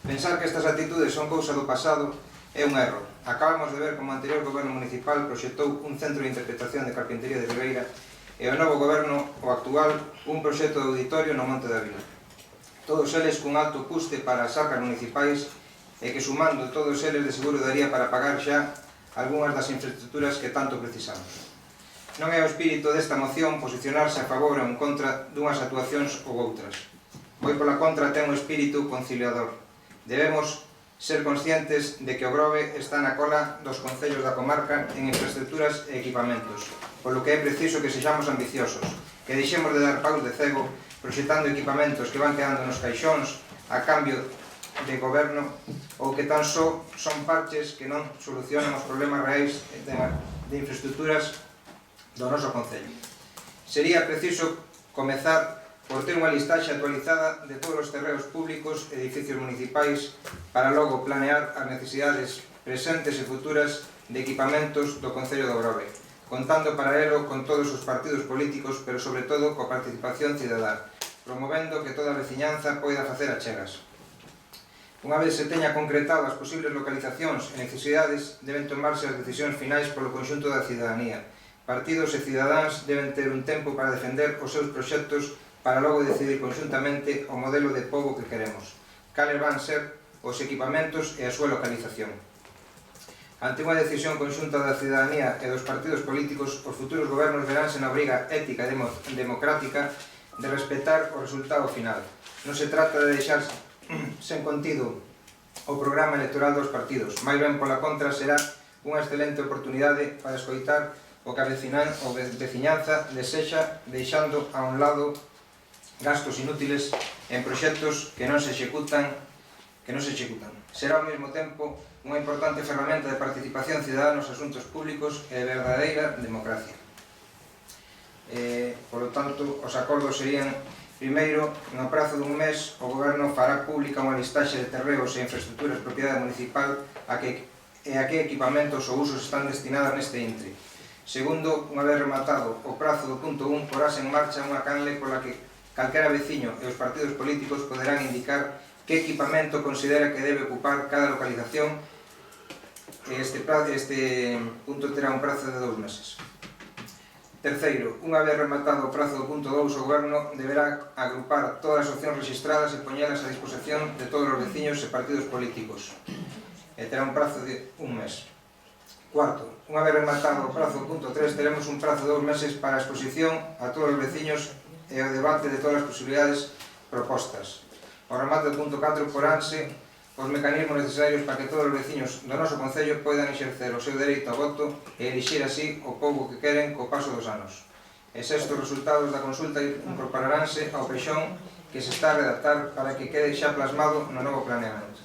Pensar que estas actitudes son cousa do pasado é un erro. Acabamos de ver como o anterior goberno municipal proxectou un centro de interpretación de carpintería de Ribeira e o novo goberno, o actual, un proxecto de auditorio no Monte da Vila. Todos eles cun alto custe para as arcas municipais e que sumando todos eles de seguro daría para pagar xa algunhas das infraestructuras que tanto precisamos. Non é o espírito desta moción posicionarse a favor ou en contra dunhas actuacións ou outras. Moi pola contra ten un espírito conciliador. Debemos ser conscientes de que o Grove está na cola dos concellos da comarca en infraestructuras e equipamentos, polo que é preciso que sexamos ambiciosos, que deixemos de dar paus de cego proxectando equipamentos que van quedando nos caixóns a cambio de goberno ou que tan só son parches que non solucionan os problemas reais de infraestructuras do noso concello. Sería preciso comezar por ter unha listaxe actualizada de todos os terreos públicos e edificios municipais para logo planear as necesidades presentes e futuras de equipamentos do Concello do Grove, contando para elo con todos os partidos políticos, pero sobre todo coa participación cidadá, promovendo que toda a veciñanza poida facer achegas. Unha vez se teña concretado as posibles localizacións e necesidades, deben tomarse as decisións finais polo conxunto da cidadanía. Partidos e cidadáns deben ter un tempo para defender os seus proxectos para logo decidir conxuntamente o modelo de pobo que queremos, cales van ser os equipamentos e a súa localización. Ante unha decisión conxunta da cidadanía e dos partidos políticos, os futuros gobernos veránse na obriga ética e democrática de respetar o resultado final. Non se trata de deixar sen contido o programa electoral dos partidos, máis ben pola contra será unha excelente oportunidade para escoitar o que a veciñanza desexa, deixando a un lado gastos inútiles en proxectos que non se executan. Será ao mesmo tempo unha importante ferramenta de participación cidadá nos asuntos públicos e de verdadeira democracia. Por lo tanto, os acordos serían: primeiro, no prazo dun mes, o Goberno fará pública unha listaxe de terreos e infraestructuras de propiedade municipal a que equipamentos ou usos están destinados neste intre. Segundo, unha vez rematado o prazo do punto 1, porase en marcha unha canle pola que calquera veciño e os partidos políticos poderán indicar que equipamento considera que debe ocupar cada localización. Este punto terá un prazo de 2 meses. Terceiro, unha vez rematado o prazo do punto 2, o Goberno deberá agrupar todas as opcións registradas e poñelas a disposición de todos os veciños e partidos políticos. E terá un prazo de 1 mes. Cuarto, unha vez rematado o prazo do punto 3, teremos un prazo de 2 meses para a exposición a todos os veciños e o debate de todas as posibilidades propostas. Ao remate do punto 4 poránse os mecanismos necesarios para que todos os veciños do noso concello poidan exercer o seu dereito a voto e elixir así o pobo que queren co paso dos anos. E sexto, os resultados da consulta incorporaránse ao peixón que se está a redactar para que quede xa plasmado no novo planeamento.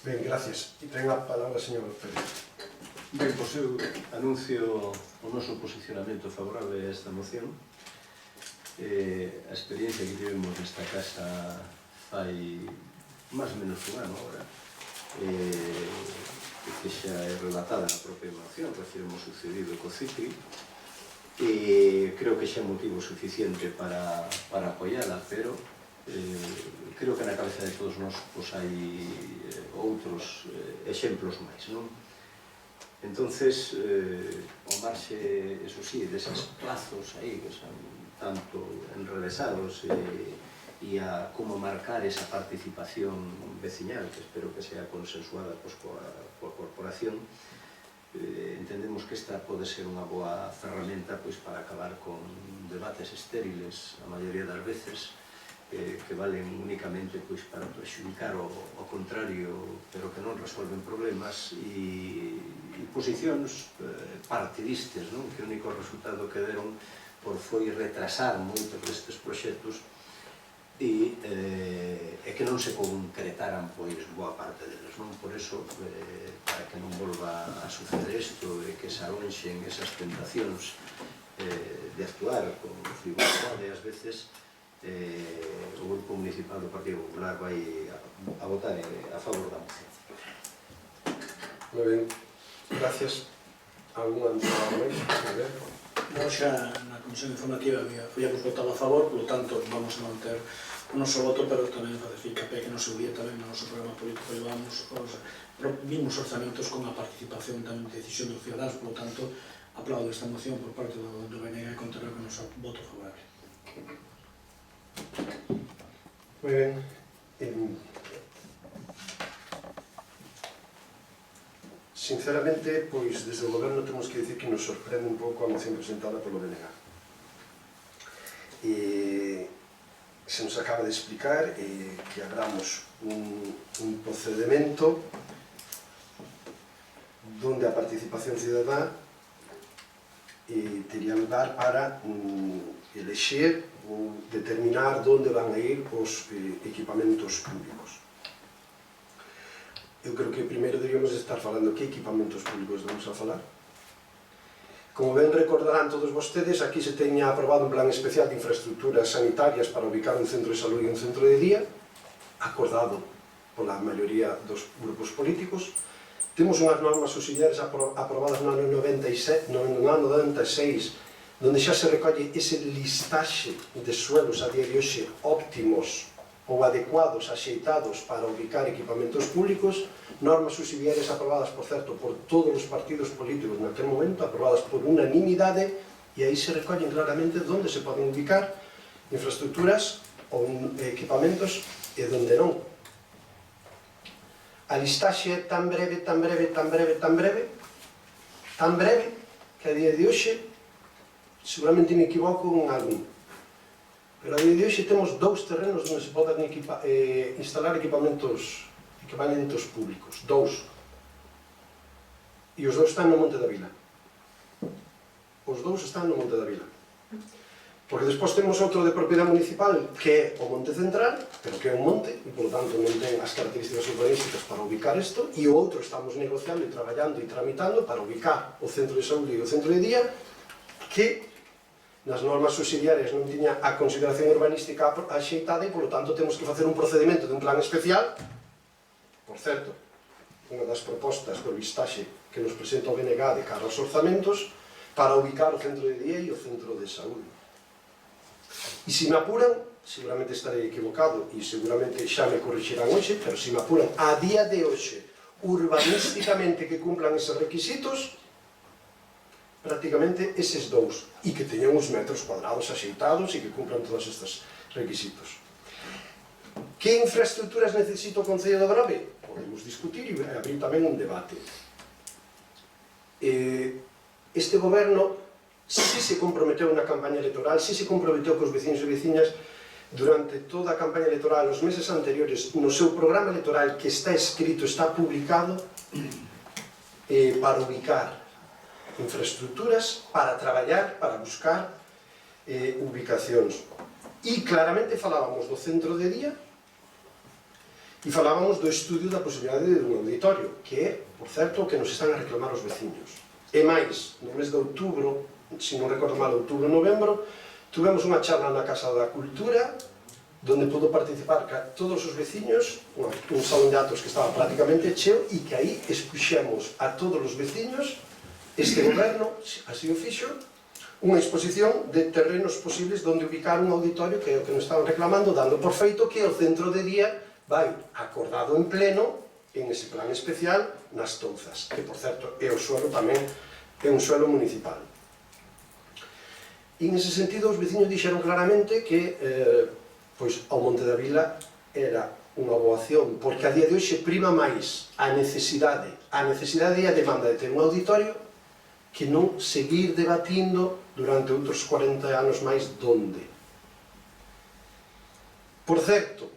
Ben, gracias. E ten a palabra o señor Pérez. Ben, pois eu anuncio o noso posicionamento favorable a esta moción. A experiencia que tivemos nesta casa fai máis ou menos un ano agora, que xa é relatada na propia moción, recibimos sucedido co CITRI, e creo que xa é motivo suficiente para apoiala, pero creo que na cabeza de todos nós hai outros exemplos máis, non? Entonces, o marxe, eso sí, desas plazos aí que son tanto enrevesados e a como marcar esa participación veciñal, que espero que sea consensuada coa corporación, entendemos que esta pode ser unha boa ferramenta para acabar con debates estériles a maioría das veces, que valen únicamente para perxudicar o contrario, pero que non resolven problemas, e posicións partidistas, que o único resultado que deron foi retrasar moito destes proxectos e que non se concretaran boa parte deles. Por iso, para que non volva a suceder isto e que se alonxen esas tentacións de actuar con frivolidade, ás veces o Grupo Municipal do Partido Popular vai a votar a favor da moción. Moi ben, gracias. Alguna entrada máis? Non, xa na Comisión Informativa habíamos votado a favor, polo tanto vamos a manter o noso voto, pero tamén fazer fincapé que no seu día tamén no noso programa político levamos os mismos orzamentos con a participación tamén de decisión dos ciudadanos, polo tanto aplaudo esta moción por parte do BNG e contará con o noso voto favorable. Moi ben. Sinceramente, pois, desde o Goberno temos que dicir que nos sorprende un pouco a moción presentada polo BNG. Se nos acaba de explicar que abramos un procedimento donde a participación cidadá tería lugar para elexer ou determinar onde van a ir os equipamentos públicos. Eu creo que primeiro deberíamos estar falando que equipamentos públicos vamos a falar. Como ben recordarán todos vostedes, aquí se teña aprobado un plan especial de infraestructuras sanitarias para ubicar un centro de salud e un centro de día, acordado pola maioría dos grupos políticos. Temos unhas normas subsidiarias aprobadas no ano 96, onde xa se recolle ese listaxe de suelos a día de hoxe óptimos ou adecuados, axeitados para ubicar equipamentos públicos, normas subsidiarias aprobadas, por certo, por todos os partidos políticos naquele momento, aprobadas por unanimidade, e aí se recollen claramente onde se poden ubicar infraestructuras ou equipamentos e onde non. A listaxe é tan breve, tan breve, tan breve, tan breve, tan breve, que a día de hoxe, seguramente me equivoco en algún, pero a día de hoxe temos 2 terrenos onde se poden instalar equipamentos públicos, 2. E os 2 están no Monte da Vila. Os 2 están no Monte da Vila. Porque despois temos outro de propiedade municipal, que é o Monte Central, pero que é un monte, e por tanto non ten as características urbanísticas para ubicar isto, e o outro estamos negociando e traballando e tramitando para ubicar o centro de saúde e o centro de día, que nas normas subsidiarias non tiña a consideración urbanística axeitada e, polo tanto, temos que facer un procedimento de un plan especial. Por certo, unha das propostas do listaxe que nos presenta o BNG de cara aos orzamentos para ubicar o centro de día e o centro de saúde. E se me apuran, seguramente estarei equivocado e seguramente xa me corrixirán hoxe, pero se me apuran a día de hoxe urbanísticamente que cumplan eses requisitos, prácticamente eses 2, e que teñan uns metros cuadrados axeitados e que cumplan todos estes requisitos. Que infraestructuras necesita o Concello de Obradoiro? Podemos discutir e abrir tamén un debate. Este goberno si se comprometeu na campaña electoral, si se comprometeu cos veciños e veciñas durante toda a campaña electoral, os meses anteriores, no seu programa electoral que está escrito, está publicado, para ubicar infraestructuras, para traballar, para buscar ubicacións. E claramente falábamos do centro de día e falábamos do estudio da posibilidade de un auditorio, que é, por certo, o que nos están a reclamar os veciños. E máis, no mes de outubro, se non recordo mal, outubro, novembro, tuvemos unha charla na Casa da Cultura, donde pudo participar todos os veciños, un salón de actos que estaba prácticamente cheo, e que aí expuxemos a todos os veciños, este goberno, así o fixo, unha exposición de terrenos posibles onde ubicar un auditorio, que é o que nos estaban reclamando, dando por feito que o centro de día vai acordado en pleno en ese plan especial nas Touzas, que por certo é o suelo tamén, é un suelo municipal. E nese sentido os veciños dixeron claramente que pois ao Monte da Vila era unha boa opción, porque a día de hoxe prima máis a necesidade e a demanda de ter un auditorio que non seguir debatindo durante outros 40 anos máis donde. Por certo,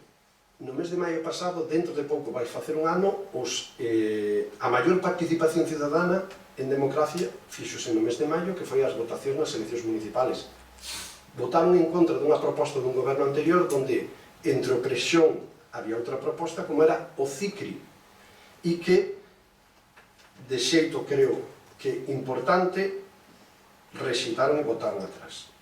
no mes de maio pasado, dentro de pouco vai facer un ano, a maior participación cidadana en democracia fixose no mes de maio, que foi as votacións nas eleccións municipales. Votaron en contra dunha proposta dun goberno anterior, onde entre o Prexón había outra proposta, como era o CICRI, e que, de xeito, creo que importante, rexeitaron e votaron atrás.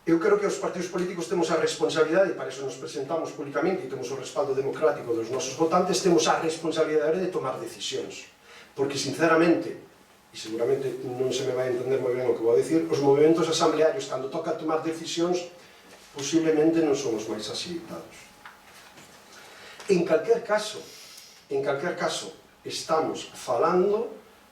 Eu creo que os partidos políticos temos a responsabilidade, e para iso nos presentamos públicamente e temos o respaldo democrático dos nosos votantes, temos a responsabilidade de tomar decisións. Porque, sinceramente, e seguramente non se me vai entender moi ben o que vou dicir, os movimentos asamblearios, cando toca tomar decisións, posiblemente non son os máis axeitados. En calquer caso, estamos falando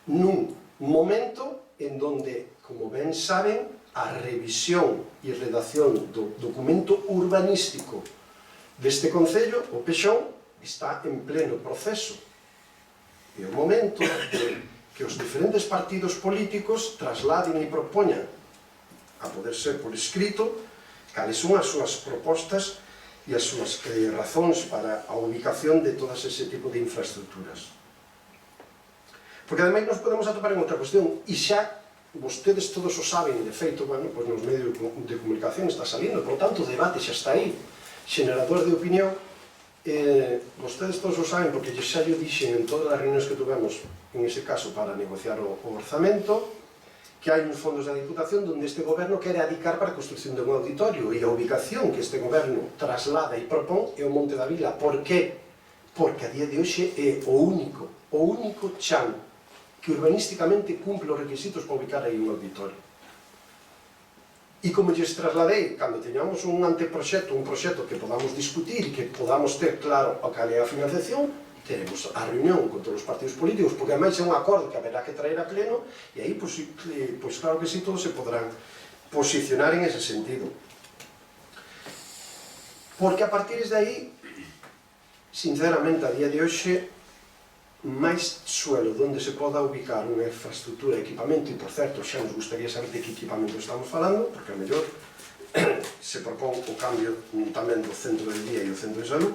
nun momento en donde, como ben saben, a revisión e redacción do documento urbanístico deste Concello, o Pexón, está en pleno proceso. É o momento de que os diferentes partidos políticos trasladen e propoñan, a poder ser por escrito, cales son as súas propostas e as súas razóns para a ubicación de todas ese tipo de infraestructuras. Porque ademais nos podemos atopar en outra cuestión, e xa vostedes todos o saben, de feito, bueno, pois nos medios de comunicación está salindo, por tanto o debate xa está aí, generador de opinión, vostedes todos o saben, porque xa yo dixen en todas as reunións que tuvemos, en ese caso para negociar o orzamento, que hai uns fondos da Diputación onde este goberno quere adicar para a construcción de un auditorio, e a ubicación que este goberno traslada e propón é o Monte da Vila. Por qué? Porque a día de hoxe é o único chan que urbanísticamente cumple os requisitos para ubicar aí un auditorio. E como lles trasladei, cando teñamos un anteproxecto, un proxecto que podamos discutir e que podamos ter claro a cal é a financiación, teremos a reunión con todos os partidos políticos, porque ademais é un acordo que haberá que traer a pleno, e aí, pois claro que sí, todos se podrán posicionar en ese sentido. Porque a partir de aí, sinceramente, a día de hoxe, máis suelo onde se poda ubicar unha infraestructura de equipamento, e por certo xa nos gustaría saber de que equipamento estamos falando, porque a mellor se propón o cambio tamén do centro de día e o centro de salud,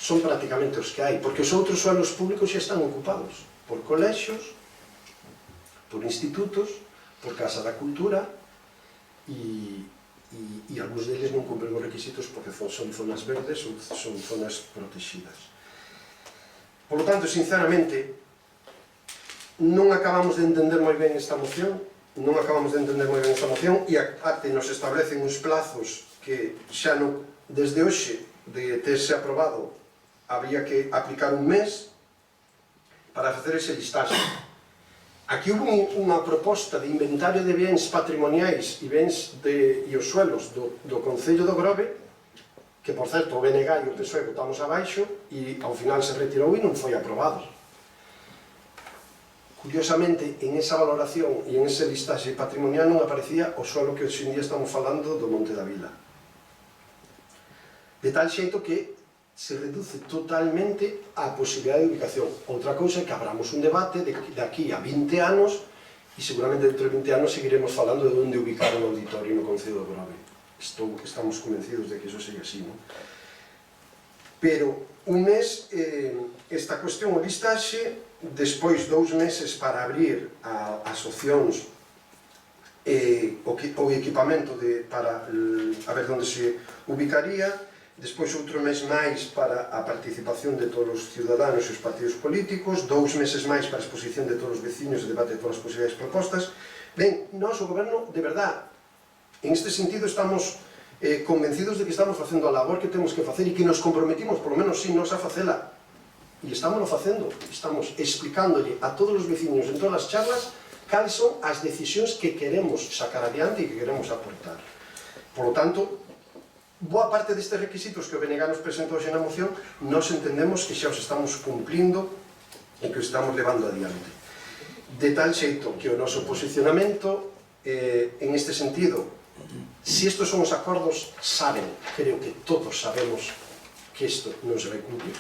son prácticamente os que hai, porque os outros suelos públicos xa están ocupados por colexios, por institutos, por Casa da Cultura, e algúns deles non cumpren os requisitos porque son zonas verdes ou son zonas protegidas. Por lo tanto, sinceramente, non acabamos de entender moi ben esta moción, e a acte nos establecen uns plazos que xa non, desde hoxe, de terse aprobado, habría que aplicar un mes para facer ese listaxe. Aquí hubo unha proposta de inventario de bens patrimoniais e bens e os suelos do Concello do Grove, que, por certo, o BNG e o PSOE votamos abaixo, e ao final se retirou e non foi aprobado. Curiosamente, en esa valoración e en ese listaxe patrimonial non aparecía o suelo que hoxe en día estamos falando do Monte da Vila. De tal xeito que se reduce totalmente a posibilidade de ubicación. Outra cousa é que abramos un debate de aquí a 20 anos, e seguramente dentro de 20 anos seguiremos falando de onde ubicar un auditorio no Concello do Grove. Estamos convencidos de que iso segue así, non? Pero un mes esta cuestión o listaxe, despois 2 meses para abrir as opcións o equipamento para a ver onde se ubicaría, despois outro mes máis para a participación de todos os ciudadanos e os partidos políticos, 2 meses máis para a exposición de todos os veciños e debate de todas as posibilidades propostas. Ben, nós, o goberno, de verdad, en este sentido estamos convencidos de que estamos facendo a labor que temos que facer e que nos comprometimos, por lo menos si nos a facela, e estamos facendo, estamos explicándolle a todos os veciños en todas as charlas cales son as decisións que queremos sacar adiante e que queremos aportar. Por lo tanto, boa parte destes requisitos que o BNG nos presentou na moción, nós entendemos que xa os estamos cumplindo e que os estamos levando adiante. De tal xeito que o noso posicionamento en este sentido, si estos son os acordos, saben, creo que todos sabemos que isto non se vai cumplir.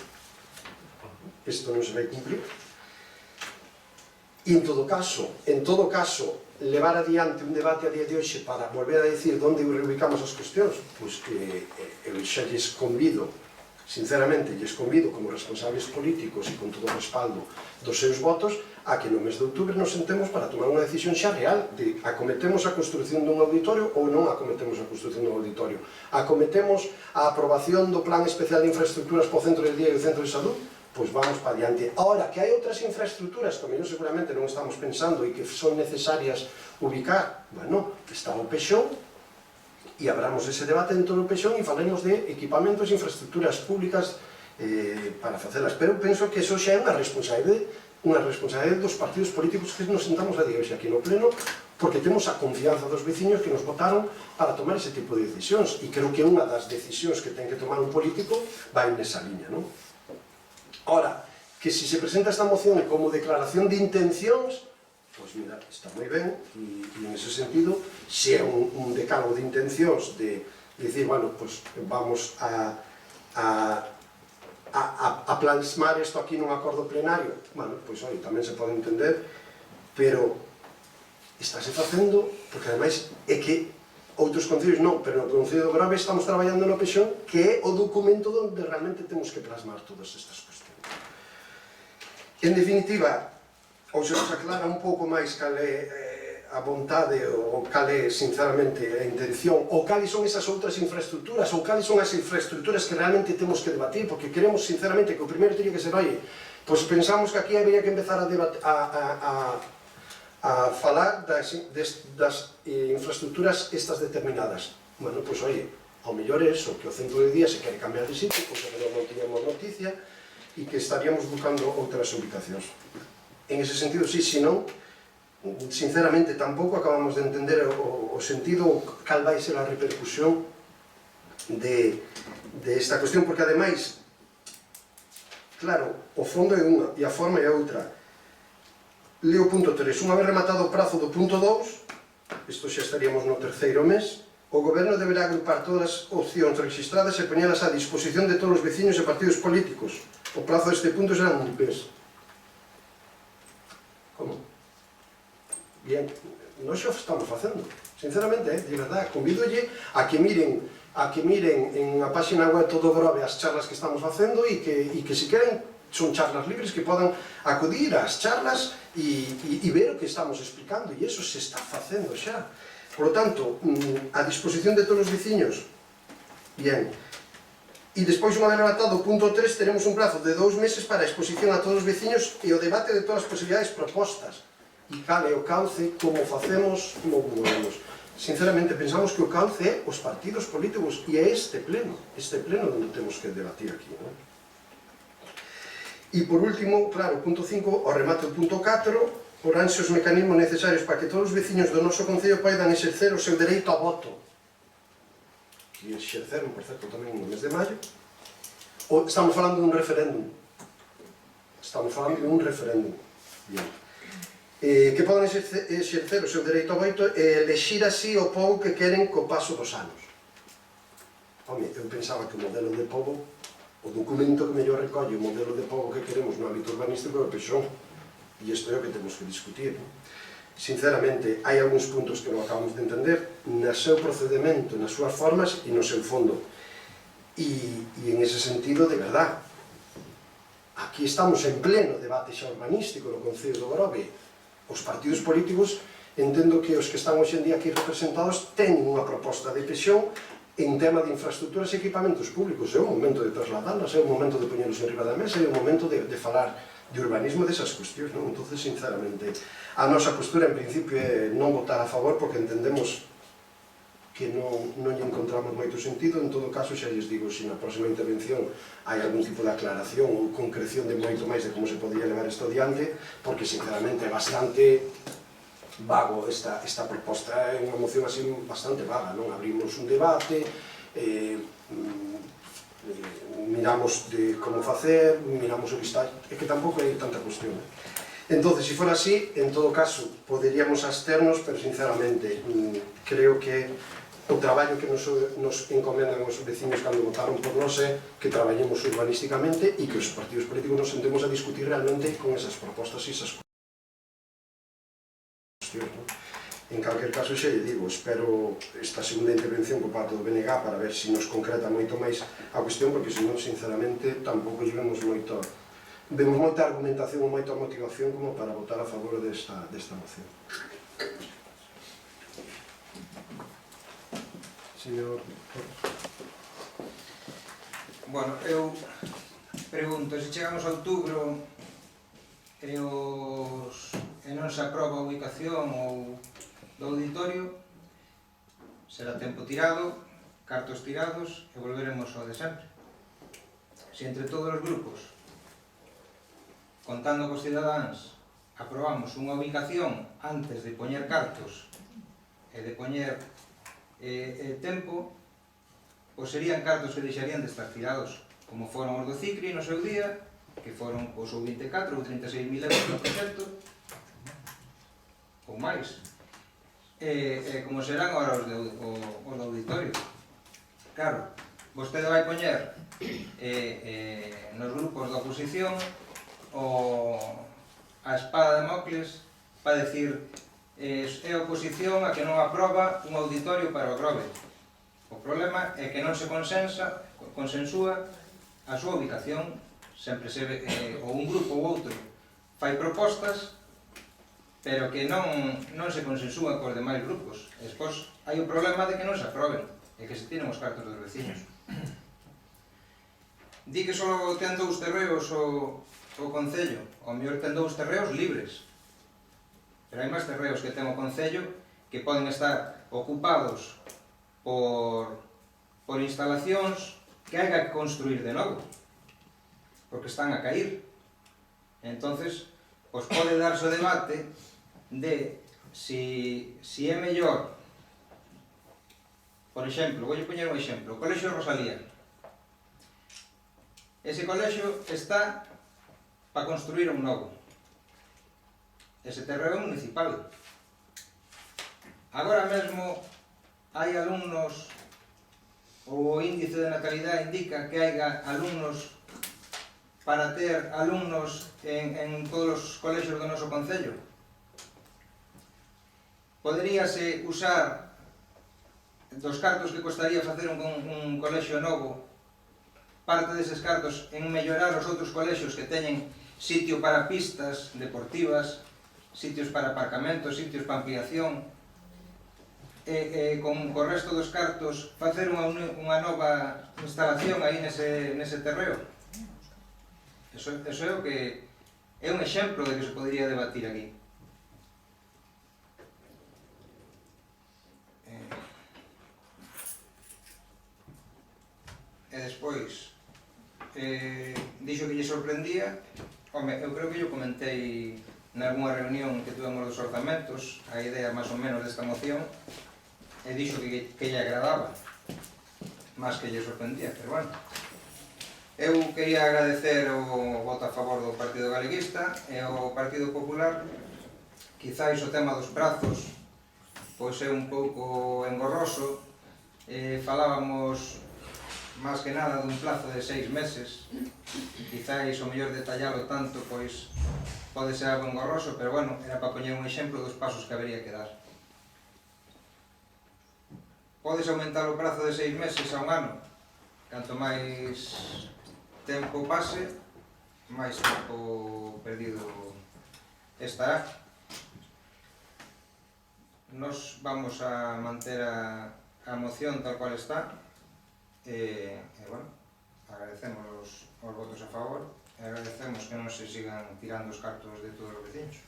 Isto non se vai cumplir. E en todo caso, levar adiante un debate a día de hoxe para volver a decir onde reubicamos as cuestións, pois eu xa lles convido, sinceramente, lles convido como responsables políticos e con todo o respaldo dos seus votos a que no mes de outubro nos sentemos para tomar unha decisión xa real de acometemos a construción dun auditorio ou non acometemos a construción dun auditorio, acometemos a aprobación do Plan Especial de Infraestructuras para o Centro de Día e o Centro de Salud, pois vamos para diante. Ahora, que hai outras infraestructuras que mellor seguramente non estamos pensando e que son necesarias ubicar, bueno, está o Pexón, e abramos ese debate dentro do Pexón e falemos de equipamentos e infraestructuras públicas para facelas. Pero penso que eso xa é unha responsabilidade dos partidos políticos que nos sentamos a día hoxe aquí no Pleno, porque temos a confianza dos veciños que nos votaron para tomar ese tipo de decisións, e creo que unha das decisións que ten que tomar un político vai nesa liña, non? Ora, que se se presenta esta moción como declaración de intencións, pois mira, está moi ben, e en ese sentido, se é un decálogo de intencións de dicir, bueno, pois vamos a a plasmar isto aquí nun acordo plenario, bueno, pois oi, tamén se pode entender, pero estáse facendo, porque ademais é que outros concellos non, pero no Concello do Grove estamos traballando no Pexón, que é o documento onde realmente temos que plasmar todas estas cuestións. En definitiva, ou se nos aclara un pouco máis cal é a vontade ou cal é, sinceramente, a intención, ou cales son esas outras infraestructuras, ou cales son as infraestructuras que realmente temos que debatir, porque queremos, sinceramente, que o primeiro teria que ser, oye, pois pensamos que aquí habería que empezar a falar das infraestructuras estas determinadas. Bueno, pois, oye, ao mellor é eso, que o centro de día se quere cambiar de sitio, porque non tiñamos noticia, e que estaríamos buscando outras ubicacións. En ese sentido, sí, senón, sinceramente, tampouco acabamos de entender o sentido, cal vai ser a repercusión de esta cuestión, porque ademais, claro, o fondo é unha e a forma é outra. Leo o punto 3. Unha vez rematado o prazo do punto 2, isto xa estaríamos no terceiro mes, o Goberno deberá agrupar todas as opcións registradas e poñelas á disposición de todos os veciños e partidos políticos. O prazo deste punto será un mes. Como? Bien, nós xa estamos facendo. Sinceramente, de verdade, convidolle a que miren en a página web todo Grove as charlas que estamos facendo e que se queren son charlas libres que podan acudir ás charlas e ver o que estamos explicando, e eso se está facendo xa. Por lo tanto, a disposición de todos os veciños. Bien. E despois, unha vez relatado o punto 3, teremos un prazo de 2 meses para a exposición a todos os veciños e o debate de todas as posibilidades propostas. E cal é o cauce, como facemos, como movemos. Sinceramente, pensamos que o cauce é os partidos políticos e é este pleno onde temos que debatir aquí, non? E por último, claro, o punto 5, o remate do punto 4, poránse os mecanismos necesarios para que todos os veciños do noso concello poidan exercer o seu dereito ao voto. Que exerceron, por certo, tamén no mes de maio. Estamos falando dun referéndum. Bien. Que poden exercer o seu dereito ao voto e elexir así o pobo que queren co paso dos anos. Home, eu pensaba que o modelo de pobo, o documento que mellor recolle o modelo de pobo que queremos no ámbito urbanístico é o Pexón. E isto é o que temos que discutir. Sinceramente, hai algúns puntos que non acabamos de entender no seu procedimento, nas súas formas e no seu fondo. E en ese sentido, de verdad, aquí estamos en pleno debate xa urbanístico no Concello do Grove. Os partidos políticos, entendo que os que están hoxe en día aquí representados teñen unha proposta de Pexón en tema de infraestructuras e equipamentos públicos. É o momento de trasladarlas, é o momento de poñerlos en riba da mesa, é o momento de falar de urbanismo desas cuestións, non? Entón, sinceramente, a nosa postura en principio é non votar a favor porque entendemos que non lle encontramos moito sentido. En todo caso, xa lles digo, se na próxima intervención hai algún tipo de aclaración ou concreción de moito máis de como se podría levar isto adiante, porque sinceramente é bastante vago esta proposta, é unha moción así bastante vaga, non? Abrimos un debate, miramos de como facer, miramos o listado, é que tampouco hai tanta cuestión. Entón, se fora así, en todo caso, poderíamos absternos, pero sinceramente, creo que o traballo que nos encomendan os veciños cando votaron por nós é que traballemos urbanísticamente e que os partidos políticos nos sentemos a discutir realmente con esas propostas e esas cuestións. En calquer caso, xa lle digo, espero esta segunda intervención por parte do BNG para ver se nos concreta moito máis a cuestión, porque senón, sinceramente, tampouco llevemos moita argumentación ou moita motivación como para votar a favor desta moción. Señor... Bueno, eu pregunto, se chegamos a outubro e non se aproba a ubicación ou do auditorio, será tempo tirado, cartos tirados e volveremos ao de sempre. Se entre todos os grupos, contando cos cidadáns, aprobamos unha ubicación antes de poñer cartos e de poñer tempo, pois serían cartos que deixarían de estar tirados, como foron os do Cicri no seu día, que foron os 24 ou 36.000 euros no proxecto, ou máis. Como serán agora os do auditorio. Claro, vostede vai poñer nos grupos da oposición a espada de Mocles para decir é a oposición a que non aproba un auditorio para o Grove. O problema é que non se consensúa a súa ubicación, sempre se ve, ou un grupo ou outro fai propostas, pero que non se consensúa cos demais grupos. Despois hai o problema de que non se aproben, e que se tiren os cartos dos veciños. Di que só ten 2 terreos o Concello, ao mellor ten 2 terreos libres, pero hai máis terreos que ten o Concello que poden estar ocupados por instalacións que haiga que construir de novo, porque están a cair. Entonces, pois pode darse o debate de si é mellor, por exemplo, vou poñer un exemplo, o Colexio Rosalía. Ese colexio está para construir un novo. Ese terreo é municipal. Agora mesmo hai alumnos, o índice de natalidade indica que haiga alumnos para ter alumnos en todos os colexios do noso concello. Poderíase usar dos cartos que costaría facer un colexio novo, parte deses cartos en mellorar os outros colexios que teñen sitio para pistas deportivas, sitios para aparcamentos, sitios para ampliación, e con o resto dos cartos facer unha nova instalación aí nese terreo. Eso é o que é un exemplo de que se podría debatir aquí. E despois dixo que lle sorprendía. Home, eu creo que yo comentei nalgúna reunión que tuvemos dos orzamentos a idea máis ou menos desta moción, e dixo que lle agradaba máis que lle sorprendía, pero bueno. Eu quería agradecer o voto a favor do Partido Galeguista e o Partido Popular. Quizáis o tema dos prazos pois é un pouco engorroso. Falábamos máis que nada dun plazo de 6 meses. Quizáis o mellor detallalo tanto pois pode ser algo engorroso, pero bueno, era para poñer un exemplo dos pasos que habería que dar. Podes aumentar o prazo de 6 meses a un ano. Canto máis tempo pase, máis tempo perdido estará. Nos vamos a manter a moción tal cual está, e bueno, agradecemos os votos a favor, e agradecemos que non se sigan tirando os cartos de todos os veciños.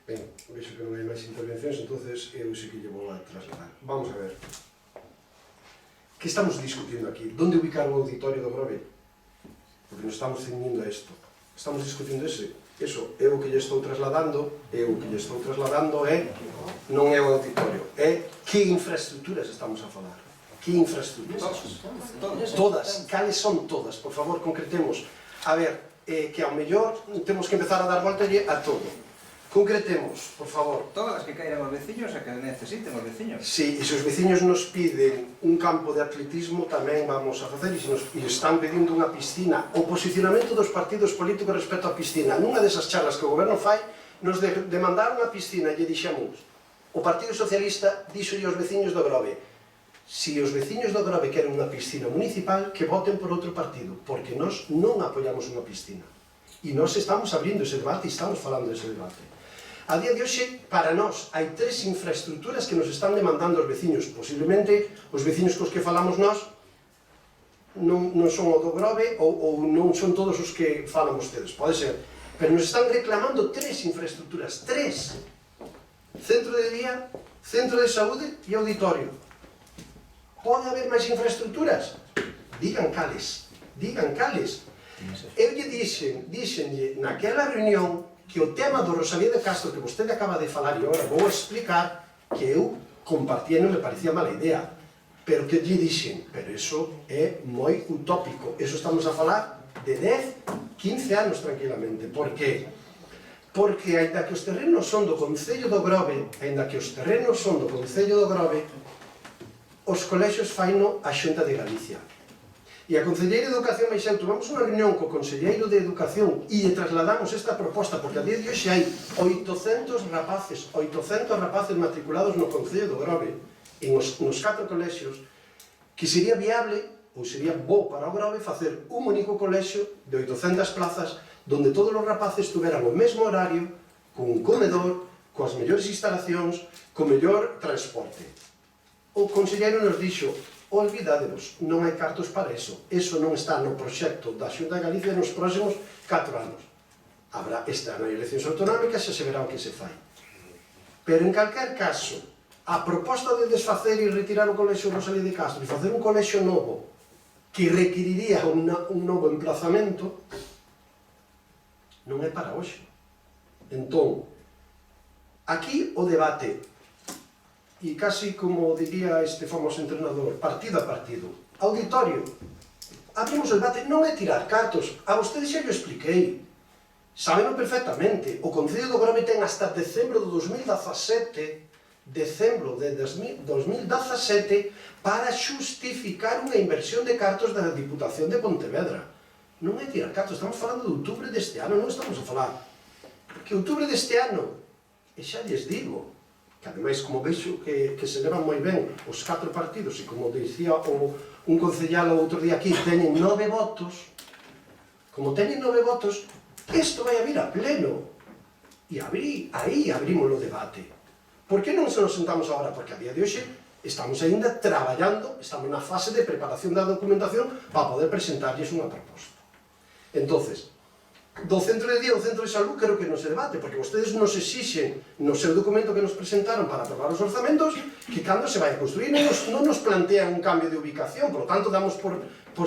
Ben, vexo que non hai máis intervencións, entonces eu sei que lle vou a trasladar. Vamos a ver. Que estamos discutindo aquí? Donde ubicar o auditorio do Grove? Porque nos estamos ceñindo a isto. Estamos discutindo eso. Eu que lle estou trasladando non é o auditorio, é que infraestructuras estamos a falar. Que infraestructuras? Todas. Cales son todas? Por favor, concretemos. A ver, que ao mellor temos que empezar a dar voltalle a todo. Concretemos, por favor. Todas as que cairan os veciños e que necesiten os veciños. Sí, e se os veciños nos piden un campo de atletismo, tamén vamos a facer, e se nos están pedindo unha piscina, o posicionamento dos partidos políticos respecto á piscina. Nunha desas charlas que o goberno fai, nos demandaron a piscina e lle dixemos, o Partido Socialista díxolle aos veciños do Grove, se os veciños do Grove queren unha piscina municipal, que voten por outro partido, porque nós non apoiamos unha piscina. E nós estamos abrindo ese debate e estamos falando dese debate. A día de hoxe, para nós, hai 3 infraestructuras que nos están demandando os veciños. Posiblemente, os veciños cos que falamos nós non son o do Grove ou non son todos os que falan vostedes. Pode ser. Pero nos están reclamando 3 infraestructuras. 3. Centro de día, centro de saúde e auditorio. Pode haber máis infraestructuras? Digan cales. Digan cales. Eu lle dixenlle naquela reunión que o tema do Rosalía de Castro que vostede acaba de falar e agora vou explicar que eu compartía e non me parecía mala idea, pero que lle dixen, pero iso é moi utópico, iso estamos a falar de 10, 15 anos tranquilamente, porque porque aínda que os terrenos son do Concello do Grove, os colexios faino a Xunta de Galicia. E a Concelleira de Educación me dixen, tuvamos unha reunión co Conselleiro de Educación e lle trasladamos esta proposta, porque a día de hoxe hai 800 rapaces matriculados no Concello do Grove, nos 4 colexios, que sería viable, ou sería bo para o Grove, facer un único colexio de 800 plazas, donde todos os rapaces tuveran o mesmo horario, con un comedor, coas mellores instalacións, co mellor transporte. O conselleiro nos dixo, olvidádevos, non hai cartos para eso non está no proxecto da Xunta de Galicia nos próximos 4 anos. Habrá este ano eleccións autonómicas e se verá o que se fai. Pero en calquer caso, a proposta de desfacer e retirar o colexio Rosalía de Castro e facer un colexio novo que requiriría un novo emplazamento non é para hoxe. Entón, aquí o debate, e casi como diría este famoso entrenador, partido a partido, auditorio, abrimos o debate, non é tirar cartos, a vostedes xa yo expliquei, sabeno perfectamente, o Concello do Grove ten hasta decembro de 2017, para xustificar unha inversión de cartos da Diputación de Pontevedra. Non é tirar cartos, estamos falando de outubro deste ano, non estamos a falar. Porque outubro deste ano, e xa lles digo, que ademais, como vexo que se levan moi ben os 4 partidos, e como dicía un concellal o outro día aquí, teñen 9 votos, como teñen 9 votos, isto vai a vir a pleno. E aí abrimos o debate. Por que non se nos sentamos agora? Porque a día de hoxe estamos aínda traballando, estamos na fase de preparación da documentación para poder presentarlles unha proposta. Entonces, do centro de día, do centro de salud, creo que non se debate, porque vostedes nos exixen no seu documento que nos presentaron para aprobar os orzamentos que cando se vai a construir non nos plantean un cambio de ubicación, por lo tanto damos por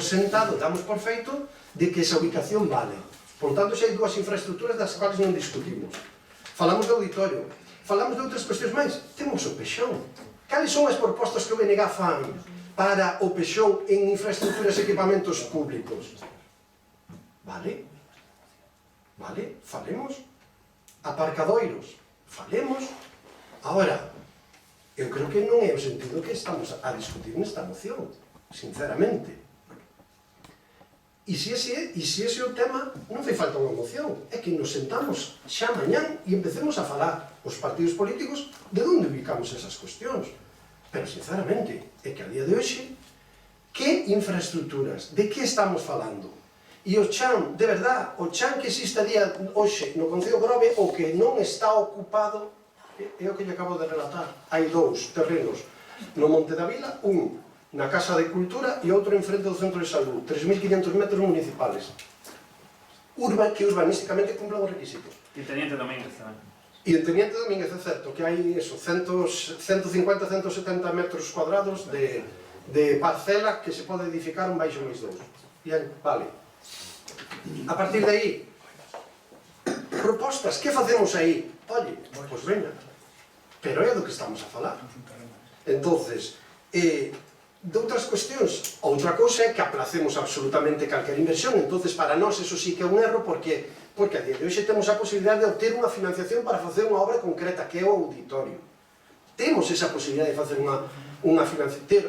sentado, damos por feito de que esa ubicación vale. Por lo tanto, xa hai 2 infraestructuras das quales non discutimos. Falamos de auditorio, falamos de outras cuestións máis, temos o Pexón. Cales son as propostas que o BNG fan para o Pexón en infraestructuras e equipamentos públicos? Vale? Falemos. Aparcadoiros, falemos. Ahora, eu creo que non é o sentido que estamos a discutir nesta moción, sinceramente. E se ese é o tema, non fai falta unha moción, é que nos sentamos xa mañán e empecemos a falar os partidos políticos de onde ubicamos esas cuestións. Pero, sinceramente, é que a día de hoxe, que infraestructuras, de que estamos falando? E o chan, de verdad, o chan que existe a día hoxe no Concello Grove, o que non está ocupado, é o que lle acabo de relatar. Hai 2 terrenos no Monte da Vila, un na Casa de Cultura e outro enfrente do Centro de Salud, 3.500 metros municipales, que urbanísticamente cumplen os requisitos. E Teniente Domínguez tamén. E en Teniente Domínguez é certo que hai 150-170 metros cuadrados de parcela que se pode edificar un baixo máis 2. Bien, vale. A partir de aí, propostas, que facemos aí? Oye, pois veña, pero é do que estamos a falar. Entonces, de outras cuestións, outra cousa é que aplacemos absolutamente calquera inversión. Entonces, para nós, eso sí que é un erro, porque a día de hoxe temos a posibilidade de obter unha financiación para facer unha obra concreta, que é o auditorio. Temos esa posibilidade de facer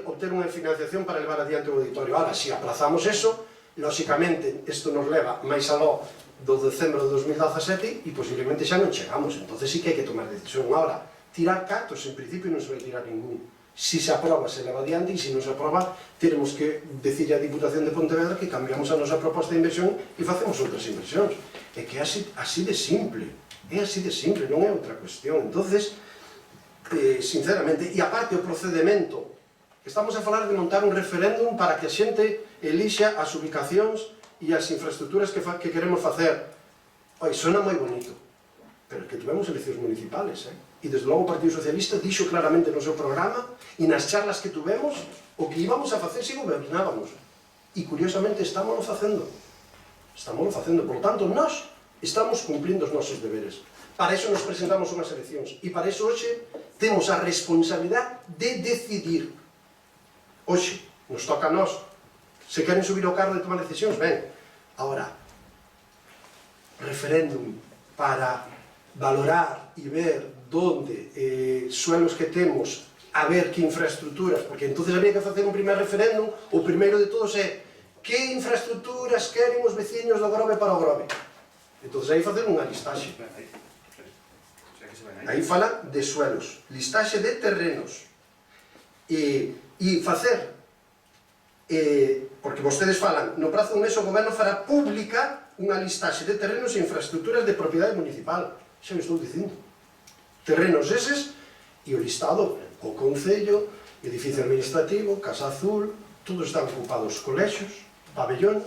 obter unha financiación para levar adiante o auditorio. Ahora, se aplazamos eso, lóxicamente, isto nos leva máis aló do decembro de 2017 e posiblemente xa non chegamos. Entonces sí que hai que tomar decisión. Ahora, tirar cartos, en principio non se vai tirar ningún. Si se aproba, se leva adiante, e se non se aproba, teremos que decirle á Diputación de Pontevedra que cambiamos a nosa proposta de inversión e facemos outras inversións. É que é así de simple. É así de simple, non é outra cuestión. Entonces, sinceramente, e aparte o procedimento, estamos a falar de montar un referéndum para que a xente elixa as ubicacións e as infraestructuras que queremos facer. Oi, sona moi bonito, pero que tuvemos eleccións municipales, e desde logo o Partido Socialista dixo claramente no seu programa e nas charlas que tuvemos o que íbamos a facer se gobernábamos. E curiosamente estámoslo facendo. Por lo tanto, nós estamos cumplindo os nosos deberes. Para iso nos presentamos unhas eleccións e para iso hoxe temos a responsabilidade de decidir. Hoxe, nos toca a nós. Se queren subir ao carro de tomar decisións, ben. Ahora, referéndum para valorar e ver donde suelos que temos, a ver que infraestructuras, porque entonces habría que facer un primer referéndum. O primeiro de todos é que infraestructuras queren os veciños do Grove para o Grove. Entonces aí facer unha listaxe. Aí falan de suelos, listaxe de terrenos, e facer, porque vostedes falan, no prazo dun mes o goberno fará pública unha listaxe de terrenos e infraestructuras de propiedade municipal. Xa o estou dicindo. Terrenos eses e o listado, o concello, edificio administrativo, Casa Azul, todos están ocupados, colexios, pabellóns.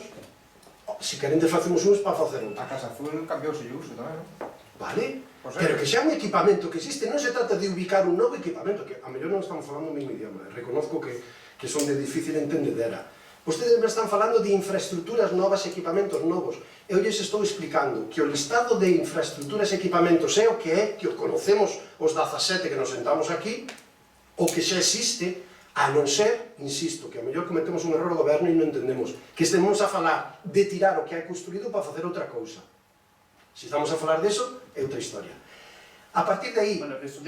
Se queren facemos uns para facer outros. A Casa Azul cambiouse de uso tamén, non? Vale? Pero que xa un equipamento que existe, non se trata de ubicar un novo equipamento, que a mellor non estamos falando o mesmo idioma, reconozco que son de difícil entendedera. Vostedes me están falando de infraestructuras novas, equipamentos novos. Eu lles estou explicando que o listado de infraestructuras e equipamentos é o que é, que o conocemos os 17 que nos sentamos aquí, o que xa existe, a non ser, insisto, que a mellor cometemos un error do goberno e non entendemos, que estemos a falar de tirar o que hai construído para facer outra cousa. Se estamos a falar deso, é outra historia. A partir de aí,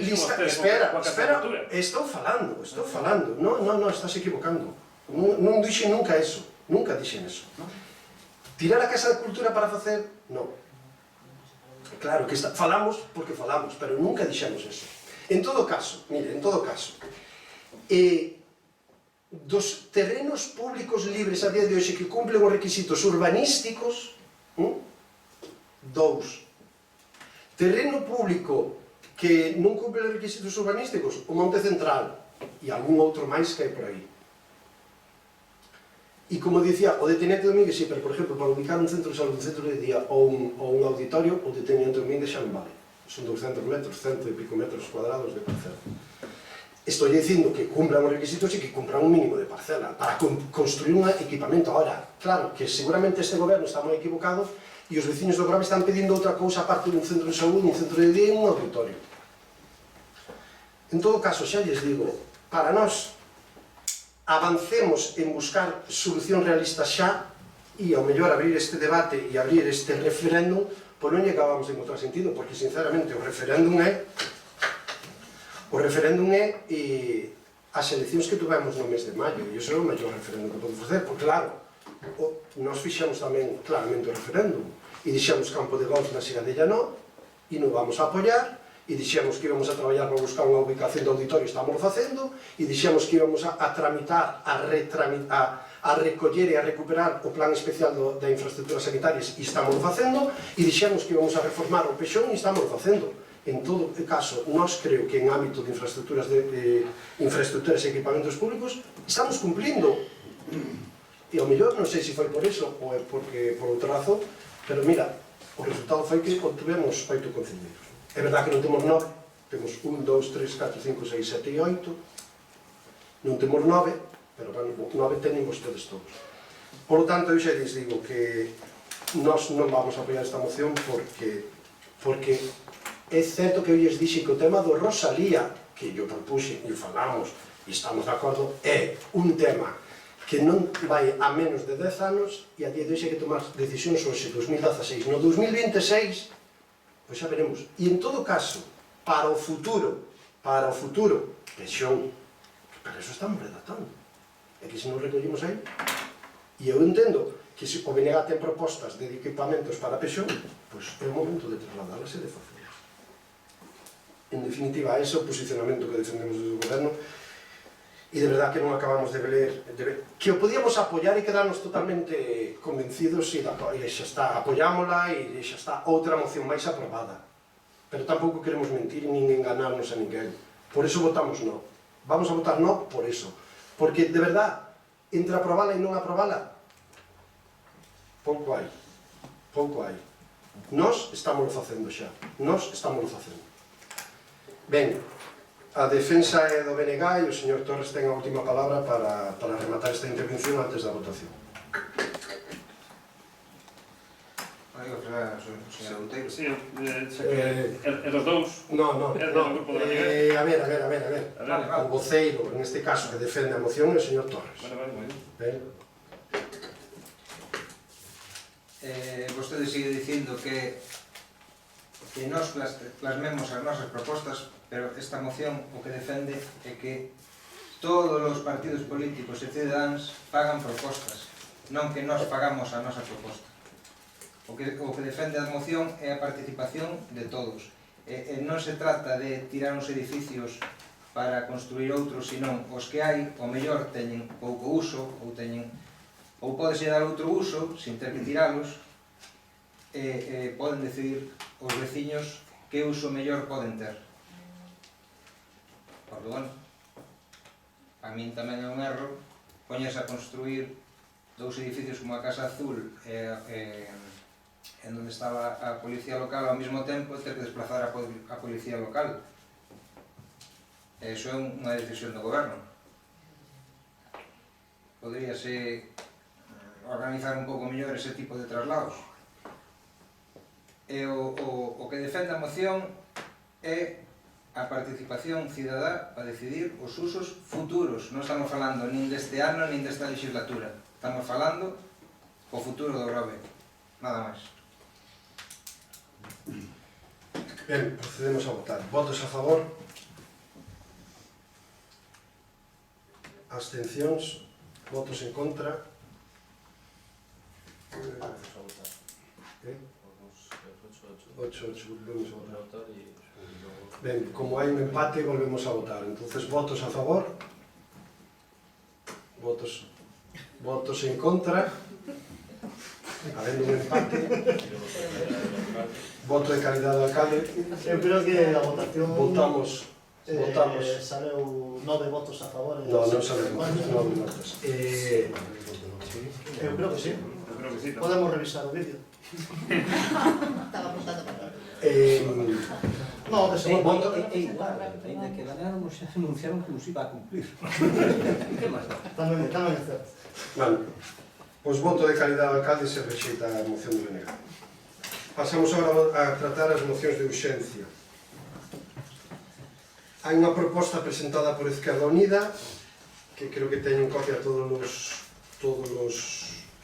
espera, estou falando, non, estás equivocando. Non dixen nunca eso, nunca dixen eso. Tirar a Casa da Cultura para facer, non. Claro que falamos porque falamos, pero nunca dixemos eso. En todo caso, mire, dos terrenos públicos libres a día de hoxe que cumplen os requisitos urbanísticos, 2. Terreno público que non cumple os requisitos urbanísticos, o Monte Central e algún outro máis que hai por aí. E como dicía, o de Teniente Domínguez, sí, pero por exemplo, para ubicar un centro de salud, un centro de día ou un auditorio, o de Teniente Domínguez xa non vale. Son 200 metros, 100 e pico metros cuadrados de parcela. Estou dicindo que cumplan os requisitos e que cumplan un mínimo de parcela para construir un equipamento. Ahora, claro, que seguramente este goberno está moi equivocado e os veciños do Grove están pedindo outra cousa aparte dun centro de saúde, un centro de día e un auditorio. En todo caso, xa lles digo, para nós avancemos en buscar solucións realistas xa e ao mellor abrir este debate e abrir este referéndum, pois non lle acabamos de encontrar sentido, porque sinceramente o referéndum é as eleccións que tuvemos no mes de maio, e iso é o mellor referéndum que podemos facer, porque claro, nós fixemos tamén claramente o referéndum e dixemos campo de golf na Sira de Llanó e non vamos a apoiar, e dixemos que íbamos a traballar para buscar unha ubicación de auditorio, estamos facendo, e dixemos que íbamos a tramitar, a recoller e a recuperar o plan especial de infraestructuras sanitarias, e estamos facendo, e dixemos que íbamos a reformar o Pexón, e estamos facendo. En todo caso, nós creo que en ámbito de infraestructuras e equipamentos públicos estamos cumplindo. E ao mellor, non sei se foi por iso ou é porque por outra razón, pero mira, o resultado foi que obtuvemos 8 concelleiros. É verdade que non temos 9, temos 1, 2, 3, 4, 5, 6, 7 e 8. Non temos 9, pero 9 teñen vostedes todos. Por lo tanto, eu xa lles digo que nós non vamos a apoiar esta moción porque é certo que eu lles dixe que o tema do Rosalía, que eu propuxe e falamos e estamos de acordo, é un tema que non vai a menos de 10 anos e a día de hoxe hai que tomar decisións hoxe, 2016. No 2026, pois xa veremos. E en todo caso, para o futuro, Pexón, para eso estamos redactando. É que se nos recollimos aí, e eu entendo que se o BNG ten propostas de equipamentos para Pexón, pois é o momento de trasladalas e de facelas. En definitiva, ese é o posicionamento que defendemos desde o goberno, e de verdad que non acabamos de ver que o podíamos apoiar e quedarnos totalmente convencidos e xa está, apoiámola e xa está outra moción máis aprobada, pero tampouco queremos mentir nin enganarnos a ninguén, por eso votamos no. Vamos a votar no por eso, porque de verdad entre aprobala e non aprobala pouco hai. Nós estamos facendo xa, ben, a defensa é do BNG e o señor Torres ten a última palabra para rematar esta intervención antes da votación. Señor Outeiro. Sí, é dos dous. No, a ver. O voceiro, en este caso, que defende a moción é o señor Torres. Moi ben. Vostede sigue dicindo que que nós plasmemos as nosas propostas, pero esta moción o que defende é que todos os partidos políticos e cidadáns fagan propostas, non que nós fagamos a nosa proposta. O que defende a moción é a participación de todos. Non se trata de tirar uns edificios para construir outros, senón os que hai, o mellor teñen pouco uso, ou podese dar outro uso, sin ter que tiralos, poden decidir os veciños que uso mellor poden ter. Por lo bueno, a min tamén é un erro poñerse a construir dous edificios como a Casa Azul en onde estaba a policía local ao mesmo tempo ter que desplazar a policía local. Eso é unha decisión do goberno. Poderíase organizar un pouco mellor ese tipo de traslados. E o que defende a moción é a participación cidadá para decidir os usos futuros. Non estamos falando nin deste ano nin desta legislatura. Estamos falando o futuro do Grove. Nada máis. Ben, procedemos a votar. Votos a favor? Abstencións? Votos en contra? Vamos a votar. 8, volvemos a votar. Ben, como hai un empate, volvemos a votar. Entonces, votos a favor? Votos en contra? Habendo un empate. Voto de calidad do alcalde. Eu creo que a votación... Votamos. Saleu 9 votos a favor. Non saleu 9 votos. Eu creo que sí. Podemos revisar o vídeo. Estaba apuntando para No, de segundo. É igual, ainda que ganáramos xa anunciaron que nos iba a cumplir. Tamén é certo. Vale. Pois voto de calidad do alcalde se rexeita a moción do denegado. Pasamos agora a tratar as mocións de urxencia. Hai unha proposta presentada por Izquierda Unida que creo que teñen copia todos os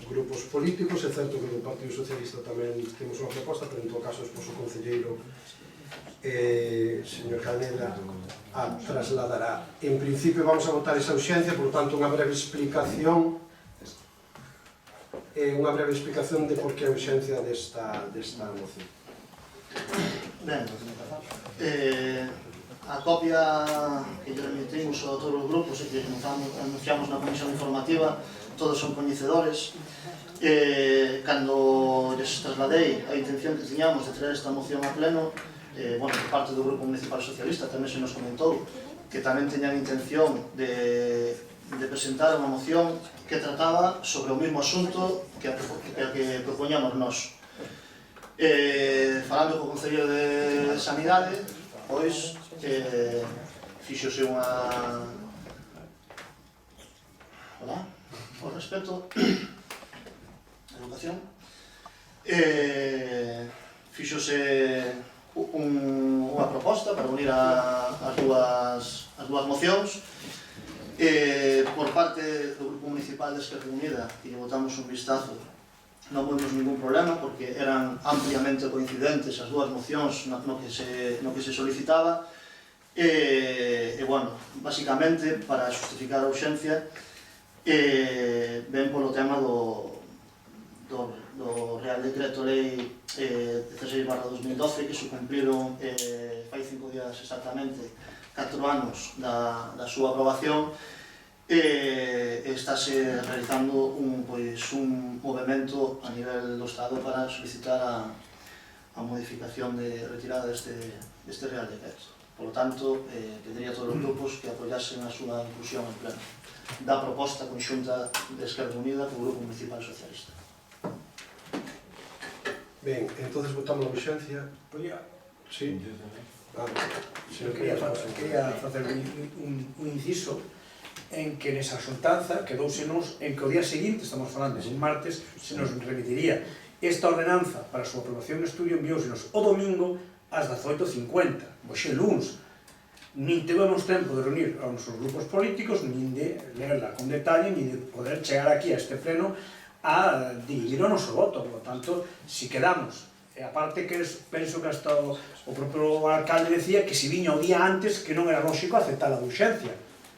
grupos políticos, é certo que do Partido Socialista tamén temos unha proposta, pero en todo caso despois o concelleiro señor Canela a trasladará. En principio vamos a votar esa urxencia, por tanto unha breve explicación de por que a urxencia desta moción. Ben, a copia que lle remitimos a todos os grupos e que anunciamos na comisión informativa, todos son coñecedores. Cando lles trasladei a intención que tiñamos de traer esta moción a pleno, por parte do Grupo Municipal Socialista tamén se nos comentou que tamén teñan intención de presentar unha moción que trataba sobre o mesmo asunto que a que propoñamos nós. Falando co Concello de Sanidade, pois fixose unha... Hola, por respecto a educación, fixose unha proposta para unir as dúas mocións. Por parte do Grupo Municipal de Esquerda Unida, que votamos un vistazo, non vemos ningún problema porque eran ampliamente coincidentes as dúas mocións no que se solicitaba. Bueno, basicamente, para justificar a urxencia, ven polo tema do Real Decreto Lei 16/2012, que se cumpliron fai 5 días exactamente 4 anos da súa aprobación. Estáse realizando un movimento a nivel do Estado para solicitar a modificación de retirada deste Real Decreto. Por lo tanto, pediría a todos os grupos que apoyasen a súa inclusión en pleno da proposta conxunta de Esquerda Unida co Grupo Municipal Socialista. Ben, entonces votamos a urxencia. Podía... Sí. Quería facer un inciso en que nesa xuntanza quedousenos en que o día seguinte, estamos falando un martes, se nos remitiría esta ordenanza para a súa aprobación no estudio, enviósenos o domingo ás 18:50, hoxe luns. Nin tivemos tempo de reunir aos nosos grupos políticos, nin de lerla con detalle, nin de poder chegar aquí a este pleno a dirigir o noso voto. Por lo tanto, si quedamos E aparte que penso que hasta o propio alcalde decía que se viña o día antes que non era lógico aceptar a urxencia,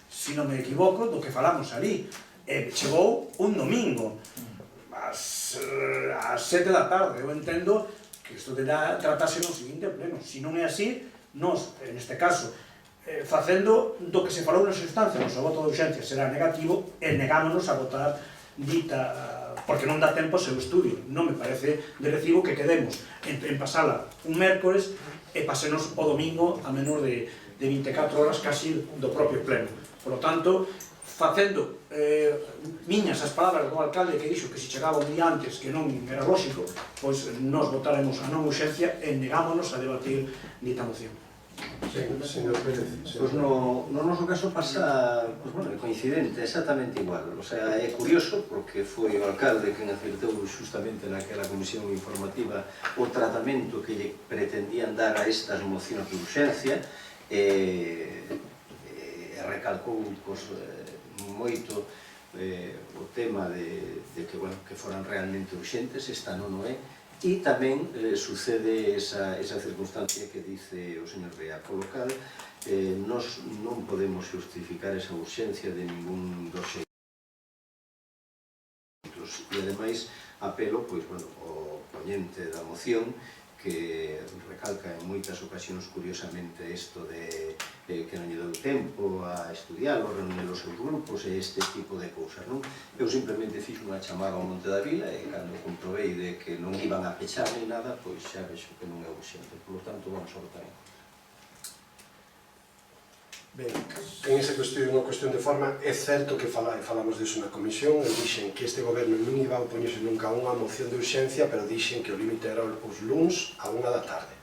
se non me equivoco, do que falamos ali. E chegou un domingo, ás 7 da tarde. Eu entendo que isto deberá tratarse no seguinte pleno. Se non é así, nós, neste caso, facendo do que se falou na substancia, o noso voto de urxencia será negativo e negámonos a votar dita, porque non dá tempo ao seu estudio. Non me parece de recibo que quedemos en pasala un mércores e pasenos o domingo a menor de 24 horas casi do propio pleno. Por lo tanto, facendo miñas as palabras do alcalde que dixo que se chegaba un día antes que non era lógico, pois nos votaremos a non urxencia e negámonos a debatir dita moción. Señor Pérez. Pois no noso caso pasa, pois bueno, coincidente, exactamente igual. O sea, é curioso porque foi o alcalde quen acertou justamente naquela comisión informativa o tratamento que lle pretendían dar a estas mocións de urxencia e recalcou pois, moito o tema de que, bueno, que foran realmente urxentes, esta non o é. E tamén sucede esa circunstancia que dice o señor Bea, polo cal nos non podemos justificar esa urxencia de ningún dos xeitos. E ademais apelo pois, bueno, ao poñente da moción que recalca en moitas ocasións curiosamente isto de que non lle deu tempo a estudiar, reunir os seus grupos e este tipo de cousas, non? Eu simplemente fixo unha chamada ao Monte da Vila e cando comprobei de que non iban a pechar ni nada, pois xa vexo que non é urxente, por lo tanto vamos a votar en contra. Ben, en esa cuestión, unha cuestión de forma, é certo que falamos disso na comisión, e dixen que este goberno non iba a opoñerse nunca a unha moción de urxencia, pero dixen que o límite era os luns a 1 da tarde.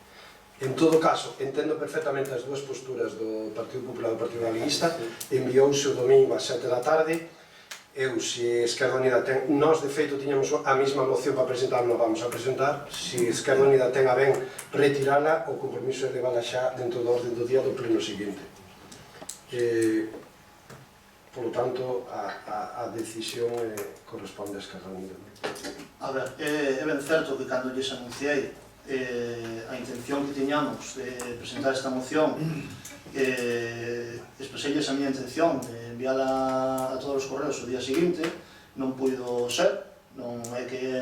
En todo caso, entendo perfectamente as dúas posturas do Partido Popular e do Partido Galeguista, enviouse o domingo a 7 da tarde, eu, se Esquerda Unida ten, nós de feito tiñamos a mesma moción para presentar, non vamos a presentar, se Esquerda Unida ten a ben retirala, o compromiso é levala xa dentro do orden do día do pleno seguinte. Por lo tanto, a decisión corresponde a Esquerda Unida. A ver, é ben certo que cando lles anunciei a intención que tiñamos de presentar esta moción, expreselles a miña intención de enviala a todos os correos o día seguinte, non puido ser, non é que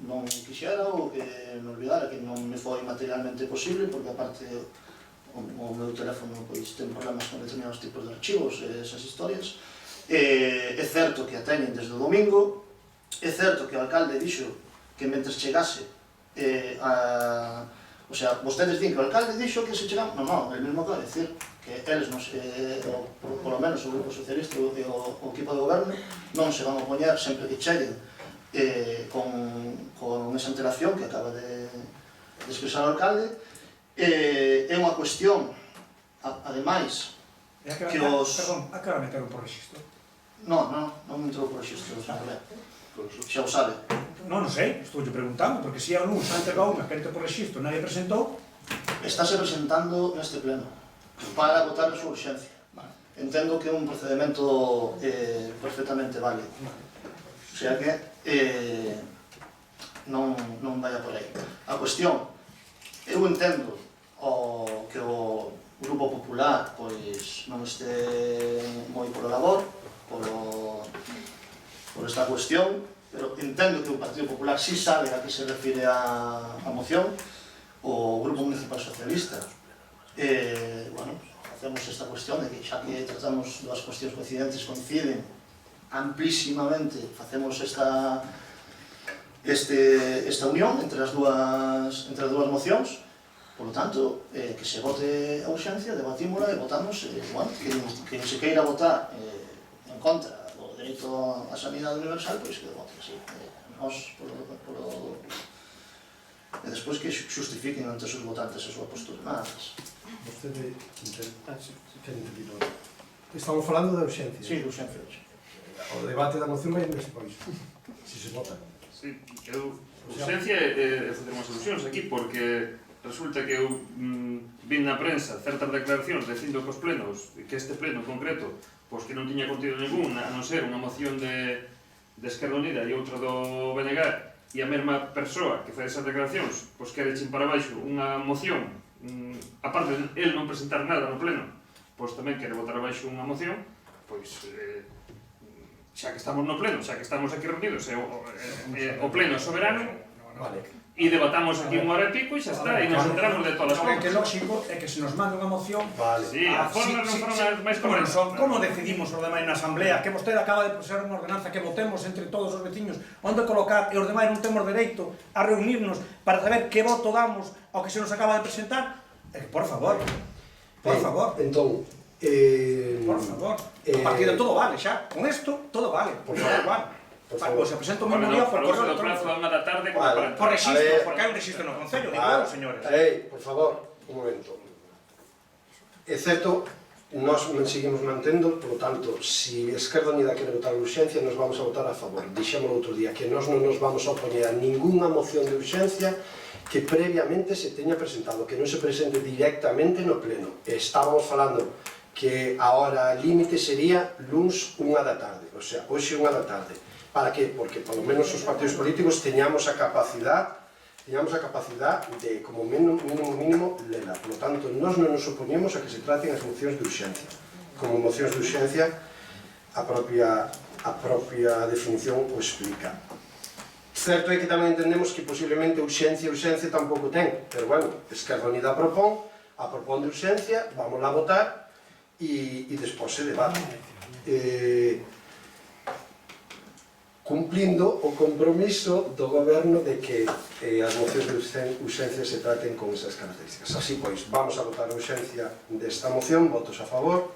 non quixera ou que me olvidara, que non me foi materialmente posible, porque aparte o meu teléfono pois, ten problemas con determinados tipos de archivos e esas historias. É certo que a teñen desde o domingo, é certo que o alcalde dixo que mentres chegase o sea, vostedes din que o alcalde dixo que se chegamos, non, el mesmo acaba de decir que eles, polo menos o Grupo Socialista e o equipo de goberno non se van a opoñer sempre que cheguen con esa antelación que acaba de expresar o alcalde. É unha cuestión, ademais, que os... Perdón, acaba de meter por rexistro? Non me entrou por rexistro, xa o sabe. Non sei, estou preguntando, porque se a luz xa entregou unha gente por rexistro, nadie presentou. Estáse presentando neste pleno para votar a súa urxencia. Entendo que é un procedimento perfectamente válido. O sea que non vaya por aí. A cuestión, eu entendo que o Grupo Popular pois non este moi polo labor por esta cuestión, pero entendo que o Partido Popular sí sabe a que se refire a moción, o Grupo Municipal Socialista. Bueno, facemos esta cuestión de que xa que tratamos dúas cuestións coincidentes coinciden amplísimamente, facemos esta unión entre as dúas mocións. Por lo tanto, que se vote a urxencia, debatímola e votamos, bueno, que se queira votar en contra do dereito á sanidade universal, pois que vote así. Nós, e despois que justifiquen ante os seus votantes a súa postura, nada máis. Vostede ten entendido. Estamos falando de urxencia. Sí, de urxencia. O debate da moción vai despois, se se vota. Sí, urxencia é facer unhas ilusións aquí, porque resulta que eu vin na prensa certas declaracións dicindo que os plenos, que este pleno en concreto, pois que non tiña contido ningún, a non ser unha moción de Esquerda Unida e outra do BNG, e a mesma persoa que fai esas declaracións pois quere chin para baixo unha moción, aparte de el non presentar nada no pleno, pois tamén quere botar abaixo unha moción, pois xa que estamos no pleno, xa que estamos aquí reunidos, o pleno é soberano, e debatamos aquí unha hora e pico e xa está, e nos enteramos de todas as cousas. O que é cousas. lógico é que se nos manda unha moción, Sí, as formas non foron as máis correctas. como decidimos os demais na asamblea, que vostede acaba de ser unha ordenanza que votemos entre todos os veciños, onde colocar, e os demais non temos dereito a reunirnos para saber que voto damos ao que se nos acaba de presentar, é que, por favor, Entón, por favor, a partir de todo vale xa, con isto todo vale, por favor, se presenta unha memoria por correo electrónico. Por da tarde, por registro, porque hai un registro no Concello, digo, señores. Por favor, un momento. É certo, nós seguimos mantendo, por lo tanto, se Esquerda Unida quere votar a urxencia, nos vamos a votar a favor. Dixémolo outro día, que nós non nos vamos a opoñer a ninguna moción de urxencia que previamente se teña presentado, que non se presente directamente no pleno. Estábamos falando que a hora límite sería luns 1 da tarde, o sea, hoxe 1 da tarde. Para que? Porque, polo menos, os partidos políticos teñamos a capacidade de, como mínimo, lela. Por lo tanto, nós non nos opoñemos a que se traten as mocións de urxencia. Como mocións de urxencia, a propia definición o explica. Certo é que tamén entendemos que posiblemente urxencia tampouco ten, pero, bueno, Esquerda Unida propón de urxencia, vamos a votar e despois se debate. Cumplindo o compromiso do goberno de que as mocións de urxencia se traten con esas características. Así pois, vamos a votar a urxencia desta moción, votos a favor.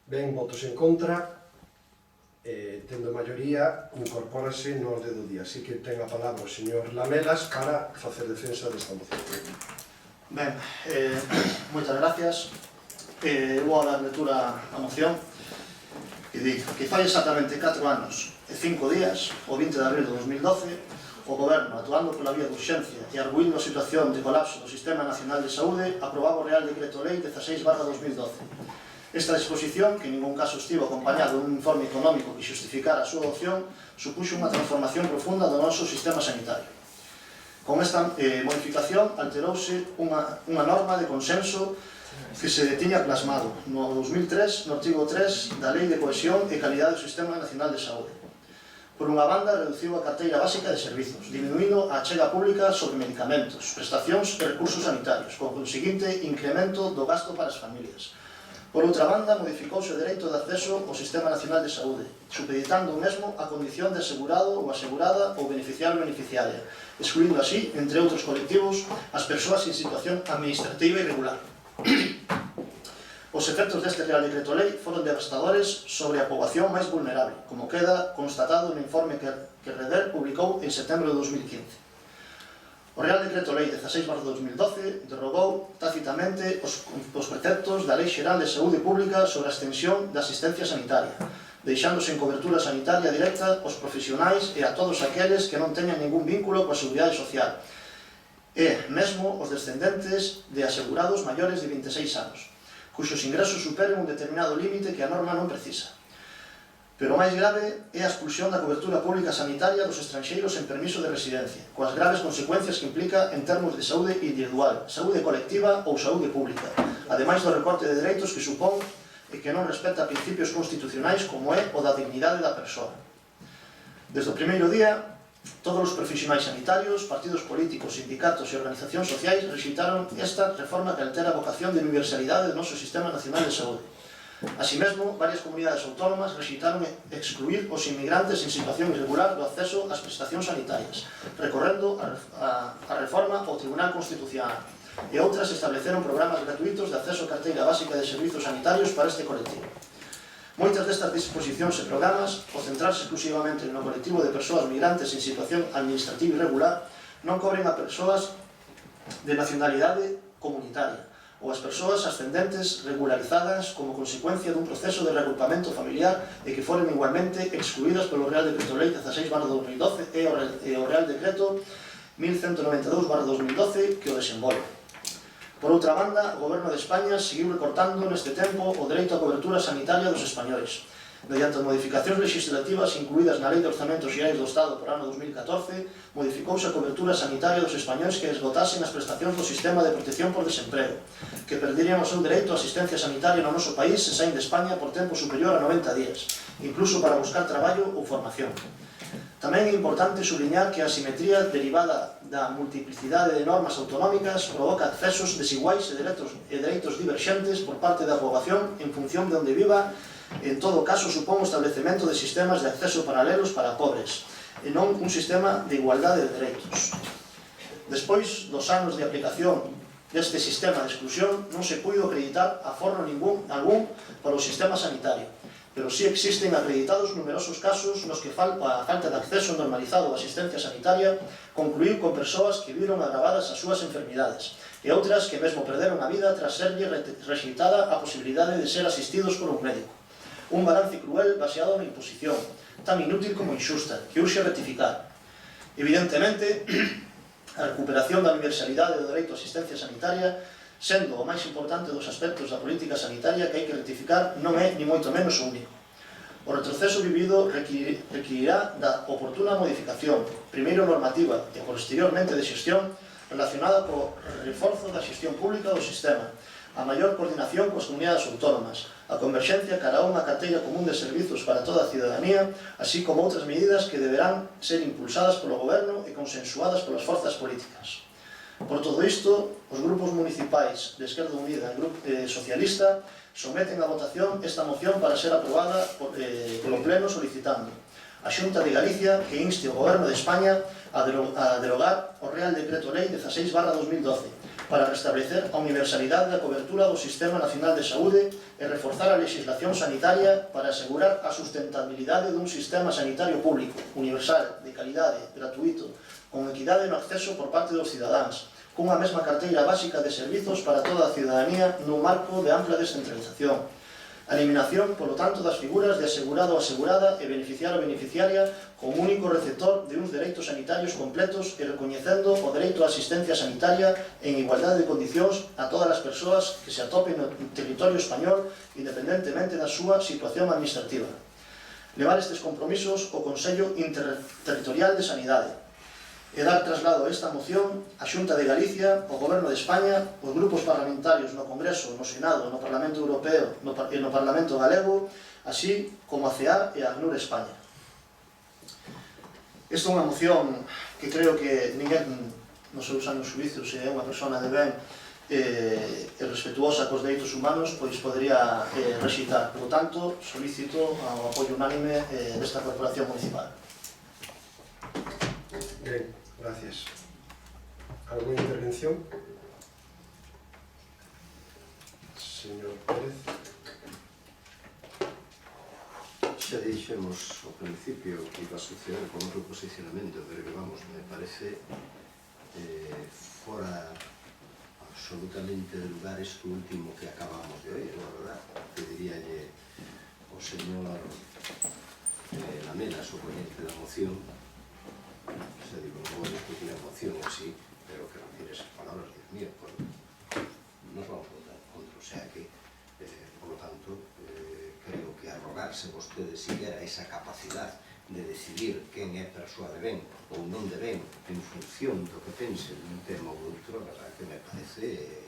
Ben, votos en contra. Tendo maioría, incorpórase no orde do día. Así que ten a palabra o señor Lamelas para facer defensa desta moción. Ben, moitas gracias. Vou a dar lectura á moción. E di que fai exactamente 4 anos e 5 días, o 20 de abril de 2012, o Goberno, actuando pola vía de urxencia e arguindo a situación de colapso do Sistema Nacional de Saúde, aprobaba o Real Decreto Lei 16/2012. Esta disposición, que en ningún caso estivo acompañado dun informe económico que justificara a súa adopción, supuxo unha transformación profunda do noso sistema sanitario. Con esta modificación alterouse unha norma de consenso que se tiña plasmado no 2003 no artigo 3 da Lei de Cohesión e Calidade do Sistema Nacional de Saúde. Por unha banda, reduciu a carteira básica de servizos, diminuindo a achega pública sobre medicamentos, prestacións e recursos sanitarios, con conseguinte incremento do gasto para as familias. Por outra banda, modificouse o dereito de acceso ao Sistema Nacional de Saúde, supeditando o mesmo a condición de asegurado ou asegurada ou beneficiario ou beneficiaria, excluindo así, entre outros colectivos, as persoas en situación administrativa irregular. Os efectos deste Real Decreto Lei foron devastadores sobre a poboación máis vulnerable, como queda constatado no informe que REDER publicou en setembro de 2015. O Real Decreto Lei 16/2012 derrogou tácitamente os preceptos da Lei Xeral de Saúde Pública sobre a extensión da asistencia sanitaria, deixando sen cobertura sanitaria directa os profesionais e a todos aqueles que non teñan ningún vínculo coa Seguridade Social, e mesmo os descendentes de asegurados maiores de 26 anos, cuxos ingresos superen un determinado límite que a norma non precisa. Pero o máis grave é a expulsión da cobertura pública sanitaria dos estranxeiros en permiso de residencia, coas graves consecuencias que implica en termos de saúde individual, saúde colectiva ou saúde pública, ademais do recorte de dereitos que supón e que non respecta principios constitucionais como é o da dignidade da persoa. Desde o primeiro día, todos os profesionais sanitarios, partidos políticos, sindicatos e organizacións sociais rexeitaron esta reforma que altera a vocación de universalidade do noso Sistema Nacional de Saúde. Así mesmo, varias comunidades autónomas rexeitaron excluir os inmigrantes en situación irregular do acceso ás prestacións sanitarias, recorrendo a reforma ao Tribunal Constitucional, e outras estableceron programas gratuitos de acceso a carteira básica de servizos sanitarios para este colectivo. Moitas destas disposicións e programas, ao centrarse exclusivamente no colectivo de persoas migrantes en situación administrativa irregular, non cobren a persoas de nacionalidade comunitaria ou as persoas ascendentes regularizadas como consecuencia dun proceso de reagrupamento familiar e que foren igualmente excluídas polo Real Decreto Lei 16/2012 e o Real Decreto 1192/2012 que o desenvolve. Por outra banda, o Goberno de España seguiu recortando neste tempo o dereito á cobertura sanitaria dos españoles, Mediante as modificacións legislativas incluídas na Lei de Orzamentos Xerais do Estado por ano 2014, modificouse a cobertura sanitaria dos españois que esgotasen as prestacións do sistema de protección por desemprego, que perderían o seu dereito a asistencia sanitaria no noso país se saen de España por tempo superior a 90 días, incluso para buscar traballo ou formación. Tamén é importante subliñar que a asimetría derivada da multiplicidade de normas autonómicas provoca accesos desiguais e dereitos diverxentes por parte da poboación en función de onde viva. En todo caso, supón o establecemento de sistemas de acceso paralelos para pobres, e non un sistema de igualdade de dereitos. Despois dos anos de aplicación deste sistema de exclusión, non se puido acreditar aforro algún para o sistema sanitario, pero sí existen acreditados numerosos casos nos que a falta de acceso normalizado á asistencia sanitaria concluíu con persoas que viron agravadas as súas enfermidades e outras que mesmo perderon a vida tras serlle rexeitada a posibilidade de ser asistidos por un médico. Un balance cruel baseado na imposición, tan inútil como injusta, que urxe rectificar. Evidentemente, a recuperación da universalidade do dereito a asistencia sanitaria, sendo o máis importante dos aspectos da política sanitaria que hai que rectificar, non é ni moito menos o único. O retroceso vivido requirirá da oportuna modificación, primeiro normativa e posteriormente de xestión, relacionada co reforzo da xestión pública do sistema, a maior coordinación coas comunidades autónomas, a converxencia cara a unha carteira común de servizos para toda a cidadanía, así como outras medidas que deberán ser impulsadas polo goberno e consensuadas polas forzas políticas. Por todo isto, os grupos municipais de Esquerda Unida e Grupo Socialista someten a votación esta moción para ser aprobada polo Pleno solicitando a Xunta de Galicia que inste o Goberno de España a derogar o Real Decreto Lei 16/2012 para restablecer a universalidade da cobertura do Sistema Nacional de Saúde e reforzar a legislación sanitaria para asegurar a sustentabilidade dun sistema sanitario público, universal, de calidade, gratuito, con equidade no acceso por parte dos cidadáns, cunha mesma carteira básica de servizos para toda a cidadanía nun marco de ampla descentralización. A eliminación, polo tanto, das figuras de asegurado ou asegurada e beneficiario ou beneficiaria como único receptor de uns dereitos sanitarios completos e recoñecendo o dereito á asistencia sanitaria en igualdade de condicións a todas as persoas que se atopen no territorio español independentemente da súa situación administrativa. Levar estes compromisos ao Consello Interterritorial de Sanidade e dar traslado a esta moción á Xunta de Galicia, ao Goberno de España, os grupos parlamentarios no Congreso, no Senado, no Parlamento Europeo e no Parlamento Galego, así como a CEAR e a ACNUR España. Esta é unha moción que creo que ninguén nos seus anos xuizos se é unha persona de ben e respetuosa cos dereitos humanos, pois podría rexeitar. Por lo tanto, solicito o apoio unánime desta corporación municipal. Bien, gracias. ¿Alguna intervención? Señor Pérez. Xa dixemos ao principio que iba a suceder con outro posicionamento, pero que vamos, me parece fora absolutamente de lugar isto último que acabamos de oír, la verdad. Pediríalle ao señor Lamela, o ponente da moción, se digo, non vou discutir a moción así, pero que retire esas palabras, Dios mío, nos vamos a votar contra, o sea que, por lo tanto, creo que arrogarse vostedes siquiera esa capacidade de decidir quen é persoa de ben ou non de ben en función do que pense un tema ou outro, a verdad que me parece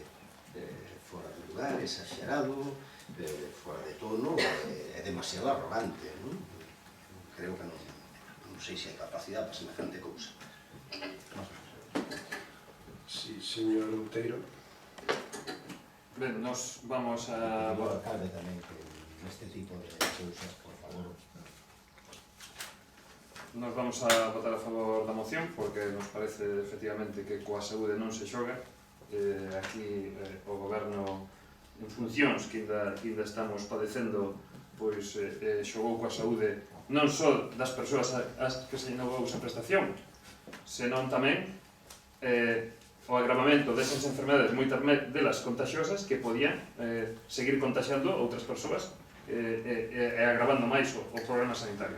fora de lugar, exagerado, fora de tono, é demasiado arrogante, non? Creo que non sei se hai capacidade para semejante cousa. Sí, señor Outeiro. Ben, nos vamos a... Agora cabe tamén que neste tipo de cousas, por favor. Nos vamos a votar a favor da moción porque nos parece efectivamente que coa saúde non se xoga. Aquí o goberno en funcións que ainda estamos padecendo pois xogou coa saúde non só das persoas as que se inovou esa prestación, senón tamén o agravamento desas enfermedades, moitas delas contaxiosas, que podían seguir contaxiando outras persoas e agravando máis o problema sanitario.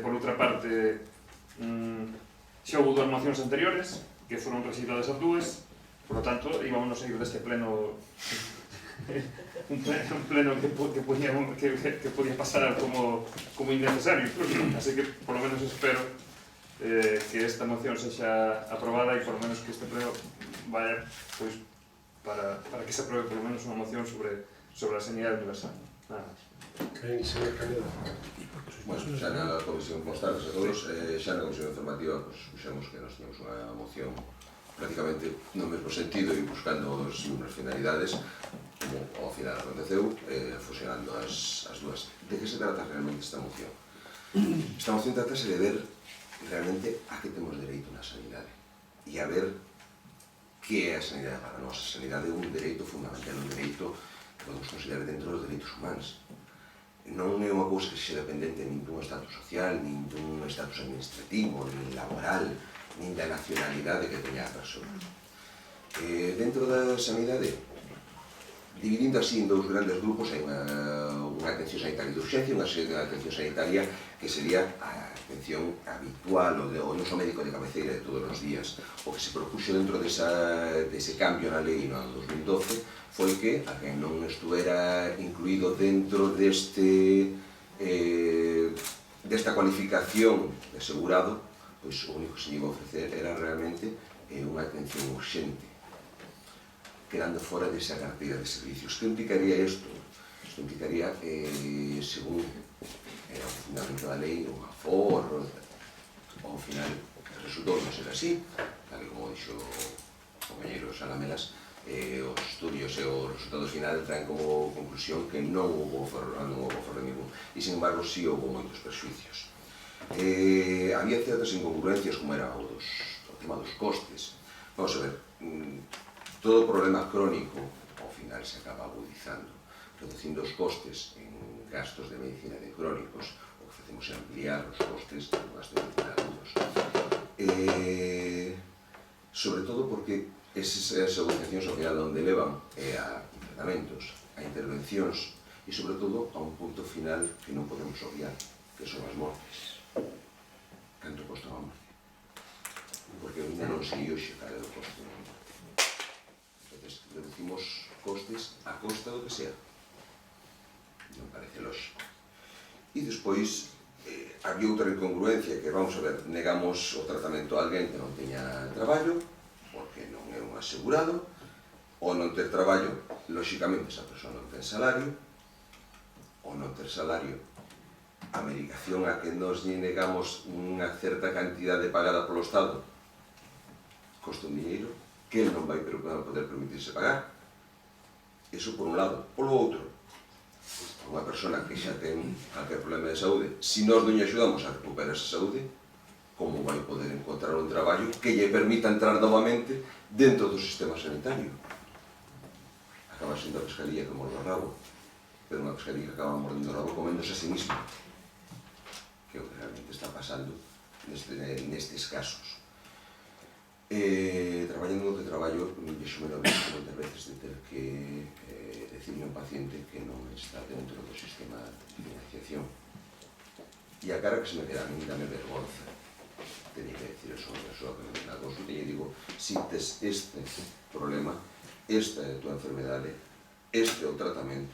Por outra parte, xa houve dúas mocións anteriores que foron rexeitadas as dúas, por lo tanto, íbamos a ir deste pleno un pleno que podía pasar como innecesario incluso, así que por lo menos espero que esta moción sexa aprobada e por lo menos que este pleno vaya pois para que se apruebe por lo menos unha moción sobre a sanidade universal. Nada máis. Señor Canedo. Bueno, xa na comisión, como están a todos, xa na comisión informativa puxemos que nos tínhamos unha moción prácticamente no mesmo sentido e buscando as mesmas finalidades, como ao final aconteceu, fusionando as dúas. De que se trata realmente esta moción? Esta moción tratase de ver realmente a que temos dereito na sanidade e a ver que é a sanidade para nós. A sanidade é un dereito fundamental, un dereito que podemos considerar dentro dos dereitos humanos. Non é unha cousa que sexa dependente nin dun estatus social, nin dun estatus administrativo, nin laboral, nin da nacionalidade que teña a persoa. Dentro da sanidade, dividindo así en dous grandes grupos, hai unha atención sanitaria de urgencia e unha atención sanitaria que sería a atención habitual, o noso médico de cabeceira de todos os días. O que se propuxo dentro dese cambio na lei no ano 2012 foi que a quen non estuvera incluído dentro desta cualificación de asegurado, pois o único que se iba a ofrecer era realmente unha atención urxente, quedando fora desa carteira de servicios. Que implicaría isto? Isto implicaría, según era o fundamento da lei, un aforro, ao final resultou non ser así, tal como dixo o compañeiro Salamelas, os estudios e os resultados finais traen como conclusión que non houve aforro ningún, e sin embargo si houve moitos perxuicios. Había certas incongruencias como era o tema dos costes. Vamos a ver, todo problema crónico ao final se acaba agudizando, reducindo os costes en gastos de medicina de crónicos. O que facemos é ampliar os costes de gastos de medicina agudos, sobre todo porque esas agudizacións ao final onde levan a tratamentos, a intervencións e sobre todo a un punto final que non podemos obviar, que son as mortes. Canto costa unha morte? Porque ainda non sei hoxe cal é o coste de unha morte. Entón, reducimos costes a costa do que sea. Non parece lógico. E despois había outra incongruencia que, vamos a ver, negamos o tratamento a alguén que non teña traballo porque non é un asegurado, ou non ter traballo, lóxicamente esa persoa non ten salario, ou non ter salario, a medicación a que nos negamos unha certa cantidade pagada polo Estado costa un diñeiro que non vai poder permitirse pagar. Iso por un lado. Polo outro, unha persona que xa ten calquer problema de saúde, se nós non lle axudamos a recuperar esa saúde, como vai poder encontrar un traballo que lle permita entrar novamente dentro do sistema sanitario? Acaba sendo a pescaría que morde o rabo, pero unha pescaría que acaba mordendo o rabo coméndose a sí misma, que é o que realmente está pasando nestes casos. Traballando no que traballo, vexome moitas veces de ter que decirle a un paciente que non está dentro do sistema de financiación. E a cara que se me queda a mí dame vergonza. Tenía que decir eso a unha persoa que me na consulta e digo, si tes este problema, esta é a tua enfermedade, este é o tratamento,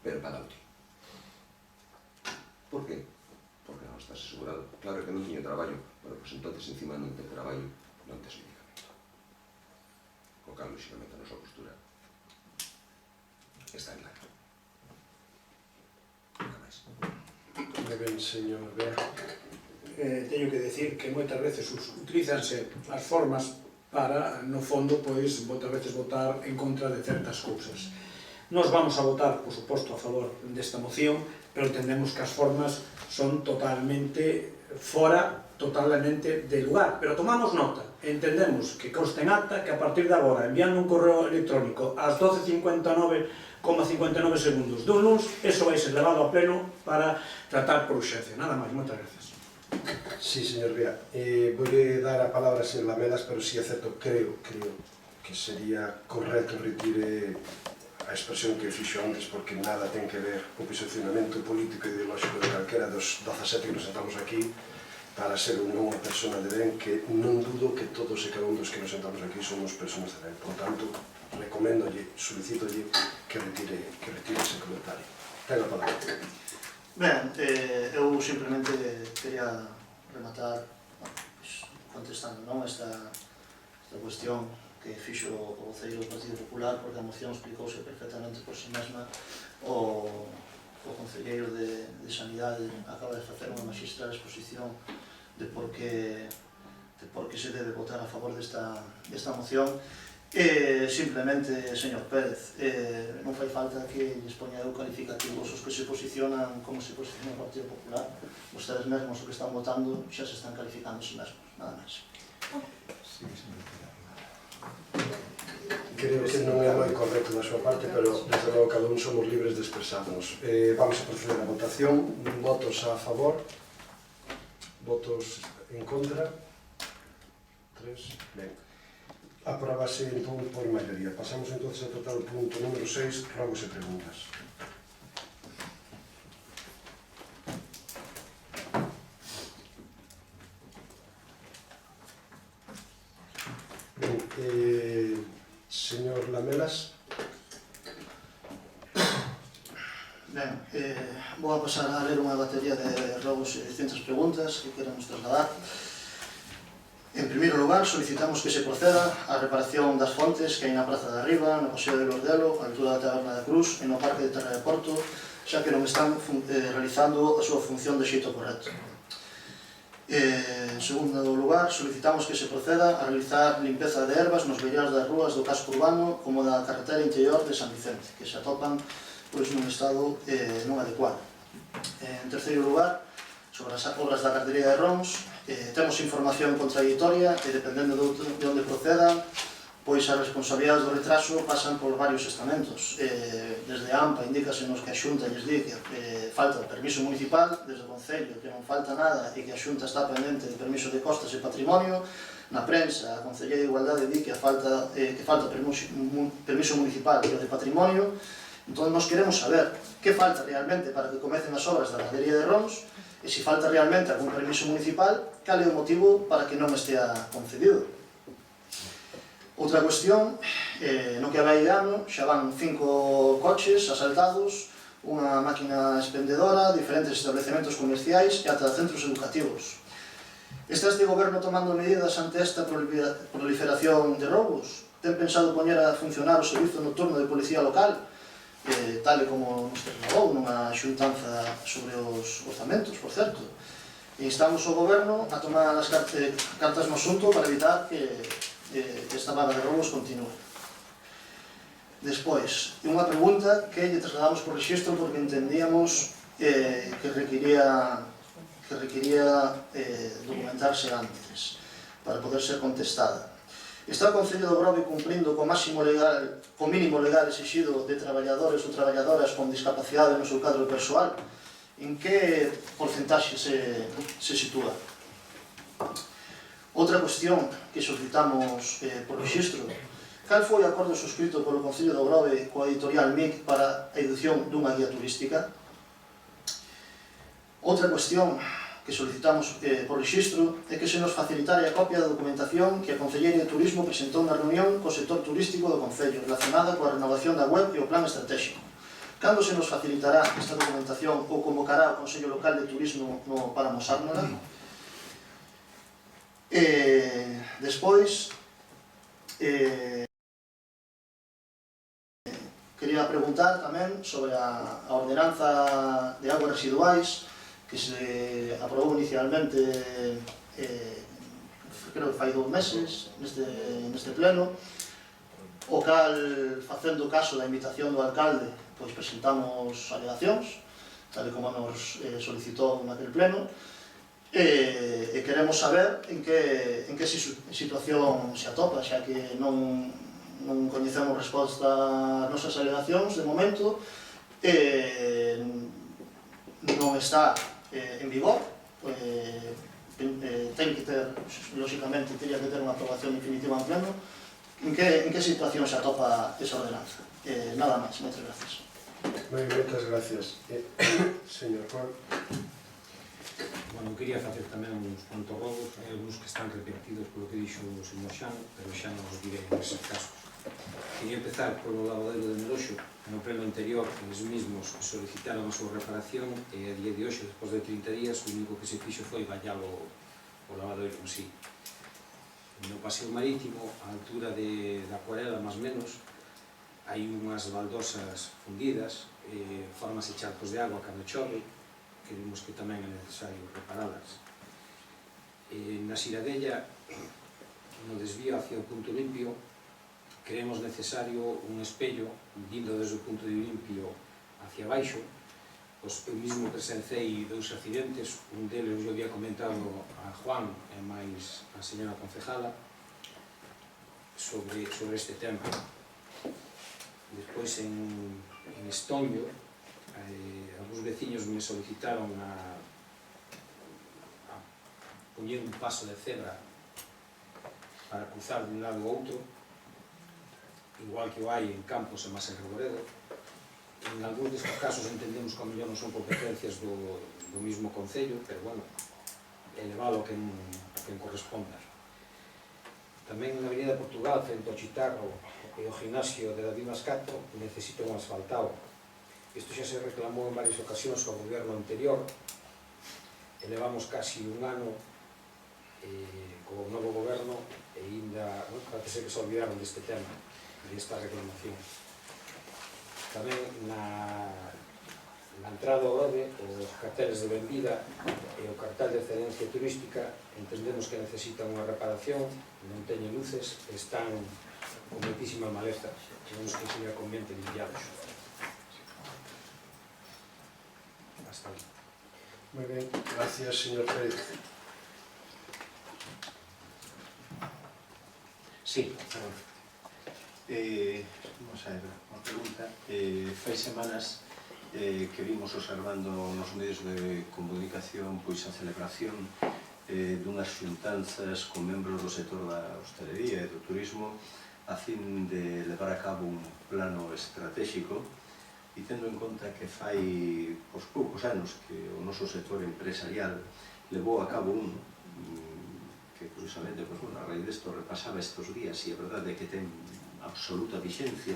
pero para o ti. Por qué? Porque non estás asegurado. Claro que non tiño traballo, pero pois entonces encima non ten traballo, non tes medicamento. Co cal, lóxicamente, a nosa postura está en claro. Nada máis. Moi ben, señor Bea. Teño que decir que moitas veces utilizanse as formas para, no fondo, pois, moitas veces votar en contra de certas cousas. Nos vamos a votar, por suposto, a favor desta moción, pero entendemos que as formas son totalmente fora, totalmente de lugar. Pero tomamos nota, entendemos que conste en acta que a partir de agora, enviando un correo electrónico ás 12:59,59 segundos dun luns, eso vai ser levado a pleno para tratar por urxencia. Nada máis, moitas gracias. Sí, señor Bea. Voy a dar a palabra a señor Lamelas, pero sí acepto, creo que sería correcto retire a expresión que fixo antes, porque nada ten que ver co posicionamento político e ideolóxico de calquera dos 17 que nos sentamos aquí, para ser unha persona de ben, que non dudo que todos e cada un dos que nos sentamos aquí somos personas de ben. Por tanto, recomendolle, solicitolle que retire ese comentario. Ten a palabra. Ben, eu simplemente quería rematar contestando esta cuestión que fixo o voceiro do Partido Popular, porque a moción explicouse perfectamente por si mesma. O concelleiro de Sanidade acaba de facer unha magistral exposición de por que se debe votar a favor desta moción. Simplemente, señor Pérez, non fai falta que lles poña eu calificativos os que se posicionan como se posiciona o Partido Popular. Vostedes mesmos o que están votando xa se están calificando a si mesmos, nada máis. Creo que non é moi correcto da súa parte, pero desde logo cada un somos libres de expresarnos. Vamos a proceder a votación. Votos a favor, votos en contra. 3. Ben. Aprobase entón por maioría. Pasamos entonces a tratar o punto número 6, rogos e preguntas. Ben, señor Lamelas. Ben, vou a pasar a ler unha batería de rogos e distintas preguntas que queremos trasladar. En primeiro lugar, solicitamos que se proceda á reparación das fontes que hai na Praza de Arriba, no Paseo de Lordelo, a altura da Taberna da Cruz e no Parque de Terra de Porto, xa que non están realizando a súa función de xeito correcto. En segundo lugar, solicitamos que se proceda a realizar limpeza de ervas nos beirados das rúas do casco urbano como da carretera interior de San Vicente, que se atopan nun estado non adecuado. En terceiro lugar, sobre as obras da cartería de Rons, temos información contradictoria e dependendo de onde procedan, pois as responsabilidades do retraso pasan por varios estamentos. Desde a AMPA indícasenos que a Xunta lles di que falta o permiso municipal, desde o Concello que non falta nada e que a Xunta está pendente de permiso de costas e patrimonio. Na prensa, a Concellería de Igualdade di que falta permiso municipal e o de patrimonio. Entón, nós queremos saber que falta realmente para que comecen as obras da gradería de Rons e se falta realmente algún permiso municipal, cal é o motivo para que non estea concedido. Outra cuestión, no que vai de ano, xa van 5 coches asaltados, unha máquina expendedora, diferentes establecementos comerciais e ata centros educativos. Está este goberno tomando medidas ante esta proliferación de roubos? Ten pensado poñer a funcionar o servizo nocturno de policía local, tal e como nos trasladou nunha xuntanza sobre os orzamentos, por certo? E instamos o goberno a tomar as cartas no asunto para evitar que esta vaga de roubos continúe. Despois, unha pregunta que lle trasladamos por rexistro porque entendíamos que requiría documentarse antes para poder ser contestada. Está o Concello de Grove cumprindo co mínimo legal exixido de traballadores ou traballadoras con discapacidade no seu cadro persoal? En que porcentaxe se sitúa? Outra cuestión que solicitamos por rexistro: cal foi o acordo suscrito polo Concello de Grove coa editorial MIC para a edición dunha guía turística? Outra cuestión que solicitamos por rexistro é que se nos facilitare a copia da documentación que a Concellería de Turismo presentou na reunión co sector turístico do Concello relacionada coa renovación da web e o plan estratégico. Cando se nos facilitará esta documentación ou convocará o Consello Local de Turismo para amosárnola? Despois, quería preguntar tamén sobre a ordenanza de aguas residuais que se aprobou inicialmente, creo que fai 2 meses, neste pleno, o cal, facendo caso da invitación do alcalde, pois presentamos alegacións, tal como nos solicitou naquele pleno, e queremos saber en que situación se atopa, xa que non coñecemos resposta ás nosas alegacións de momento, non está en vigor, ten que ter, lógicamente, teria que ter unha aprobación definitiva en pleno. En que situación se atopa esa ordenanza? Nada máis, moitas gracias. Moitas gracias. Señor Juan. Bueno, quería facer tamén uns cuantos robos, hai algúns que están repetidos polo que dixo o señor Xan, pero xa non os direi en eses casos. Quería empezar polo lavadero de Meloxo. No pleno anterior, eles mesmos solicitaron a súa reparación e a día de hoxe, despois de 30 días, o único que se fixo foi vallalo o lavadero en sí. No paseo marítimo, a altura da Acuarela, máis menos, hai unhas baldosas fundidas, formase charcos de agua cando chove, que vimos que tamén é necesario reparalas. Na Xiradella, no desvío hacia o punto limpio, creemos necesario un espello vindo desde o punto de limpio hacia baixo. Eu mesmo presencei 2 accidentes, un deles eu había comentado a Juan e máis a señora concejala sobre este tema. Despois en Estoño, algúns veciños me solicitaron a poñer un paso de cebra para cruzar de un lado ao outro, igual que o hai en Campos e máis en Reboredo. En algúns destes casos entendemos que a mellor non son competencias do mismo concello, pero bueno, elevalo a quen corresponda. Tamén na Avenida Portugal, frente ao Chitarro e ao gimnasio de David Mascato, necesita un asfaltado. Isto xa se reclamou en varias ocasións ao goberno anterior, e levamos casi un ano co novo goberno e ainda parece que se olvidaron deste tema, desta reclamación. Tamén na entrada ao Ode, os carteles de benvida e o cartel de excedencia turística entendemos que necesitan unha reparación, non teñen luces, están con moitísima maleza, tenemos que sería conveniente limpiados. Hasta aquí. Muy bien, gracias, señor Pérez. Sí, vamos a ver, unha pregunta. Fai semanas que vimos observando nos medios de comunicación pois a celebración dunhas xuntanzas con membros do sector da hostelería e do turismo a fin de levar a cabo un plano estratégico e tendo en conta que fai poucos anos que o noso sector empresarial levou a cabo un que curiosamente, a raíz desto repasaba estes días e a verdade é que ten absoluta vixencia,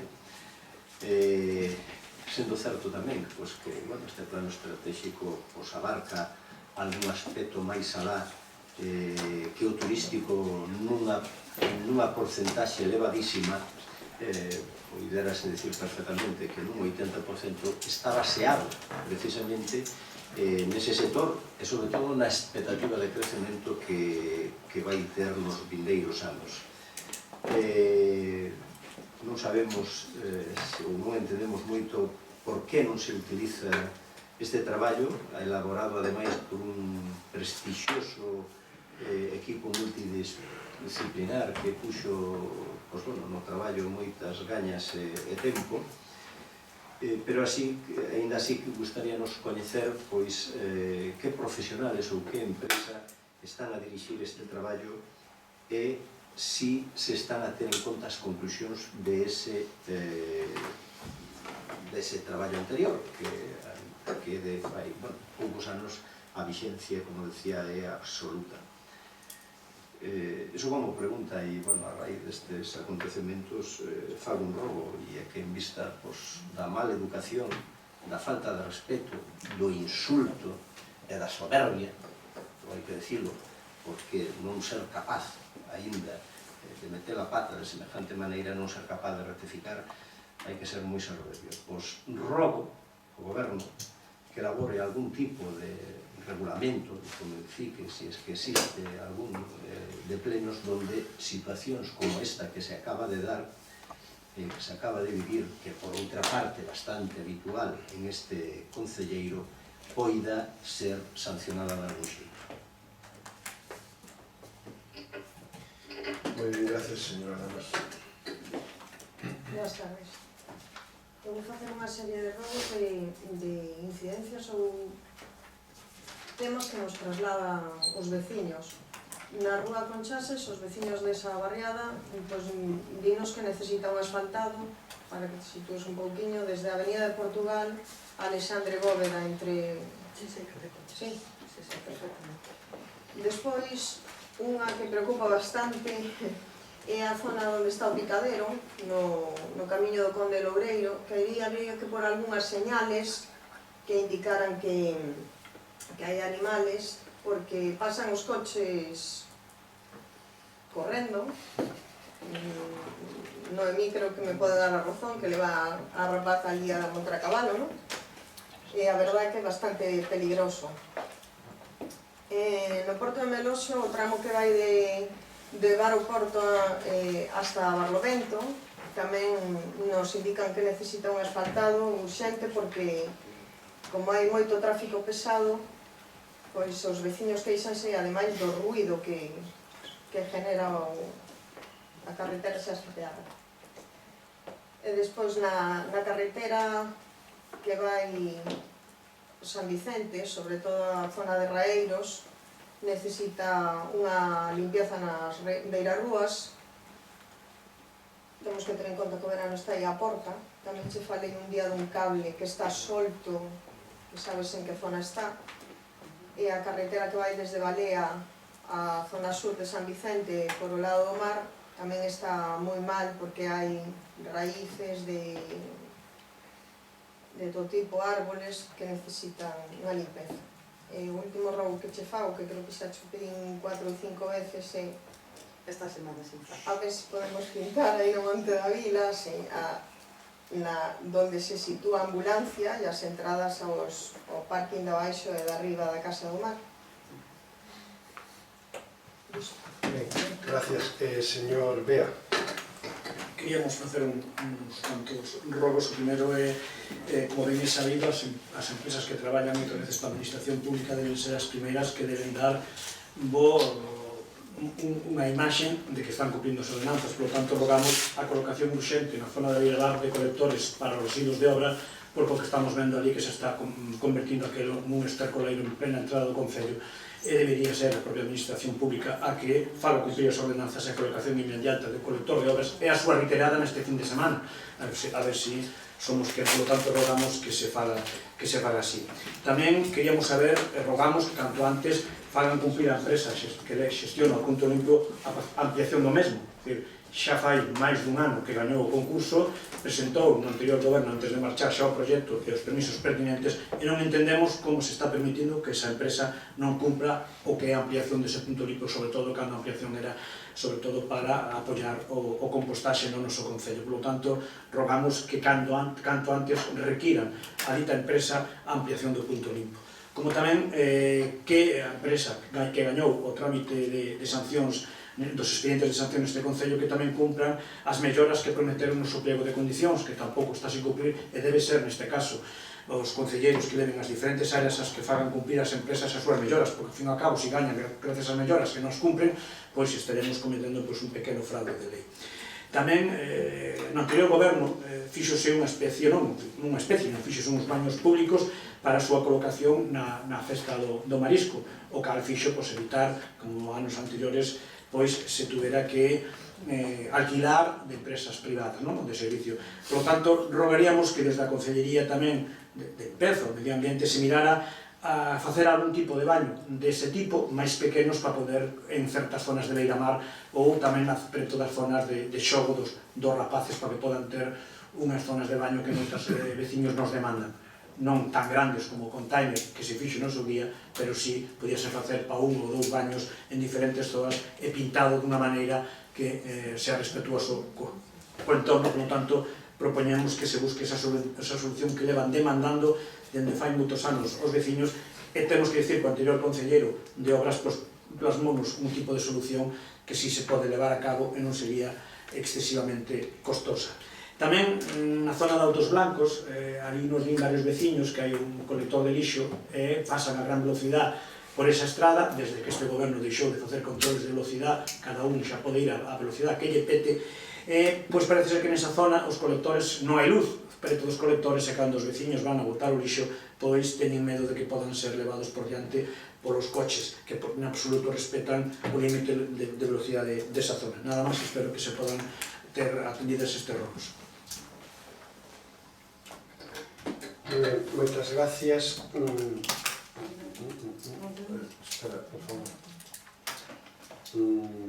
sendo certo tamén que este plano estratégico abarca algún aspecto máis alá que o turístico nunha porcentaxe elevadísima, poderase decir perfectamente que nun 80% está baseado precisamente nese sector e sobre todo na expectativa de crecemento que vai ter nos vindeiros anos. Non sabemos ou non entendemos moito por que non se utiliza este traballo, elaborado ademais por un prestixioso equipo multidisciplinar que puxo no traballo moitas gañas e tempo, pero ainda así que gustaríanos coñecer que profesionales ou que empresa están a dirixir este traballo e si se están a ter en conta as conclusións dese traballo anterior, que de fai poucos anos a vixencia, como decía, é absoluta. Iso como pregunta e, a raíz destes acontecementos fago un robo e é que en vista da mala educación, da falta de respeto, do insulto e da soberbia, hai que decirlo, porque non ser capaz aínda de meter a pata de semejante maneira, non ser capaz de rectificar, hai que ser moi soberbio. Rogo ao goberno que elabore algún tipo de regulamento, como decir, que si es que existe algún de plenos donde situacións como esta que se acaba de dar, que se acaba de vivir, que por outra parte bastante habitual en este concelleiro, poida ser sancionada de algún xeito. Muy bien, gracias, señora Damas. Boas tardes. Eu vou facer unha serie de robos de incidencias ou temas que nos trasladan os veciños. Na Rúa Conchases, os veciños desa barriada dinos que necesita un asfaltado para que te sitúes un pouquiño desde a Avenida de Portugal a Alexandre Bóveda entre... Sí, sí, perfectamente. Despois, unha que preocupa bastante é a zona onde está o picadero, no camiño do Conde de Loureiro, que aí habría que por algunhas señales que indicaran que hai animales, porque pasan os coches correndo. Noemí creo que me pode dar a razón, que leva a rapaza ali a montar a cabalo, non? E a verdade é que é bastante peligroso. No Porto de Meloxo, o tramo que vai de Bar ao Porto hasta Barlovento, tamén nos indican que necesita un asfaltado urxente porque, como hai moito tráfico pesado, pois os veciños queixanse, ademais do ruído que genera a carretera xa estropeada. E despois na carretera que vai San Vicente, sobre todo a zona de Raeiros, necesita unha limpieza nas beirarrúas. Temos que ter en conta que o verano está aí á porta. Tamén che falei un día dun cable que está solto, que sabes en que zona está. E a carretera que vai desde Balea a zona sur de San Vicente por o lado do mar tamén está moi mal porque hai raíces de todo tipo, árboles que necesitan unha limpeza. E o último rogo que che fago, que creo que xa che pedín 4 ou 5 veces, é esta semana, sí. A ver se podemos pintar aí no Monte da Vila, donde se sitúa a ambulancia e as entradas ao parking de abaixo e de arriba da Casa do Mar. Ben, gracias. Señor Bea. Queríamos facer uns cantos rogos. O primeiro é, como ben é sabido, as empresas que traballan moitas veces para a administración pública deben ser as primeiras que deben dar unha imaxe de que están cumplindo as ordenanzas. Por lo tanto, rogamos a colocación urxente na zona de Vilar de colectores para os residuos de obra, porque o que estamos vendo ali que se está convertindo aquilo nun estercoleiro en plena entrada do Concello, e debería ser a propia administración pública a que faga cumprir as ordenanzas e a colocación inmediata do colector de obras e a súa reiterada neste fin de semana, a ver si somos que, por lo tanto, rogamos que se faga así. Tamén queríamos saber, rogamos que canto antes fagan cumprir a empresa que xestiona o Punto Limpo a ampliación do mesmo. Xa fai máis dun ano que gañou o concurso, presentou no anterior goberno antes de marchar xa o proxecto e os permisos pertinentes, e non entendemos como se está permitindo que esa empresa non cumpra o que é a ampliación dese punto limpo, sobre todo cando a ampliación era sobre todo para apoiar o compostaxe no noso concello. Por lo tanto, rogamos que canto antes requiran a dita empresa a ampliación do punto limpo. Como tamén que a empresa que gañou o trámite de sancións dos expedientes de sanción neste Concello que tamén cumpran as melloras que prometeron no seu pliego de condicións, que tampouco está sin cumprir, e debe ser neste caso os concelleiros que deben as diferentes áreas as que fagan cumprir as empresas as súas melloras, porque ao fin e ao cabo, se gañan gracias ás melloras que nos cumpren, pois estaremos cometendo un pequeno fraude de lei. Tamén, no anterior goberno, fíxose unha especie, fíxose uns baños públicos para a súa colocación na festa do marisco, o cal fixo evitar, como anos anteriores, pois se tuvera que alquilar de empresas privadas, de servicio. Por lo tanto, rogaríamos que desde a Concellería tamén de Pezo, Medio Ambiente, se mirara a facer algún tipo de baño dese tipo, máis pequenos, para poder en certas zonas de beiramar ou tamén preto das zonas de xogo dos rapaces, para que podan ter unhas zonas de baño que moitos veciños nos demandan. Non tan grandes como o container que se fixo no seu día, pero sí podíase facer para 1 ou 2 baños en diferentes zonas e pintado dunha maneira que sea respetuoso co entorno. Por lo tanto, propoñemos que se busque esa solución que levan demandando dende fai moitos anos os veciños, e temos que dicir que o anterior concelleiro de obras plasmounos un tipo de solución que si se pode levar a cabo e non sería excesivamente costosa. Tamén na zona de Autos Blancos, ali nos din varios veciños que hai un colector de lixo e pasan a gran velocidade por esa estrada. Desde que este goberno deixou de facer controles de velocidade, cada un xa pode ir a velocidade que lle pete, pois parece ser que nesa zona os colectores non hai luz preto dos colectores, e cando os veciños van a botar o lixo, pois teñen medo de que podan ser levados por diante polos coches que en absoluto respetan o límite de velocidade desa zona. Nada máis, espero que se podan ter atendidas estes rogos. Moitas gracias. Sara, por favor.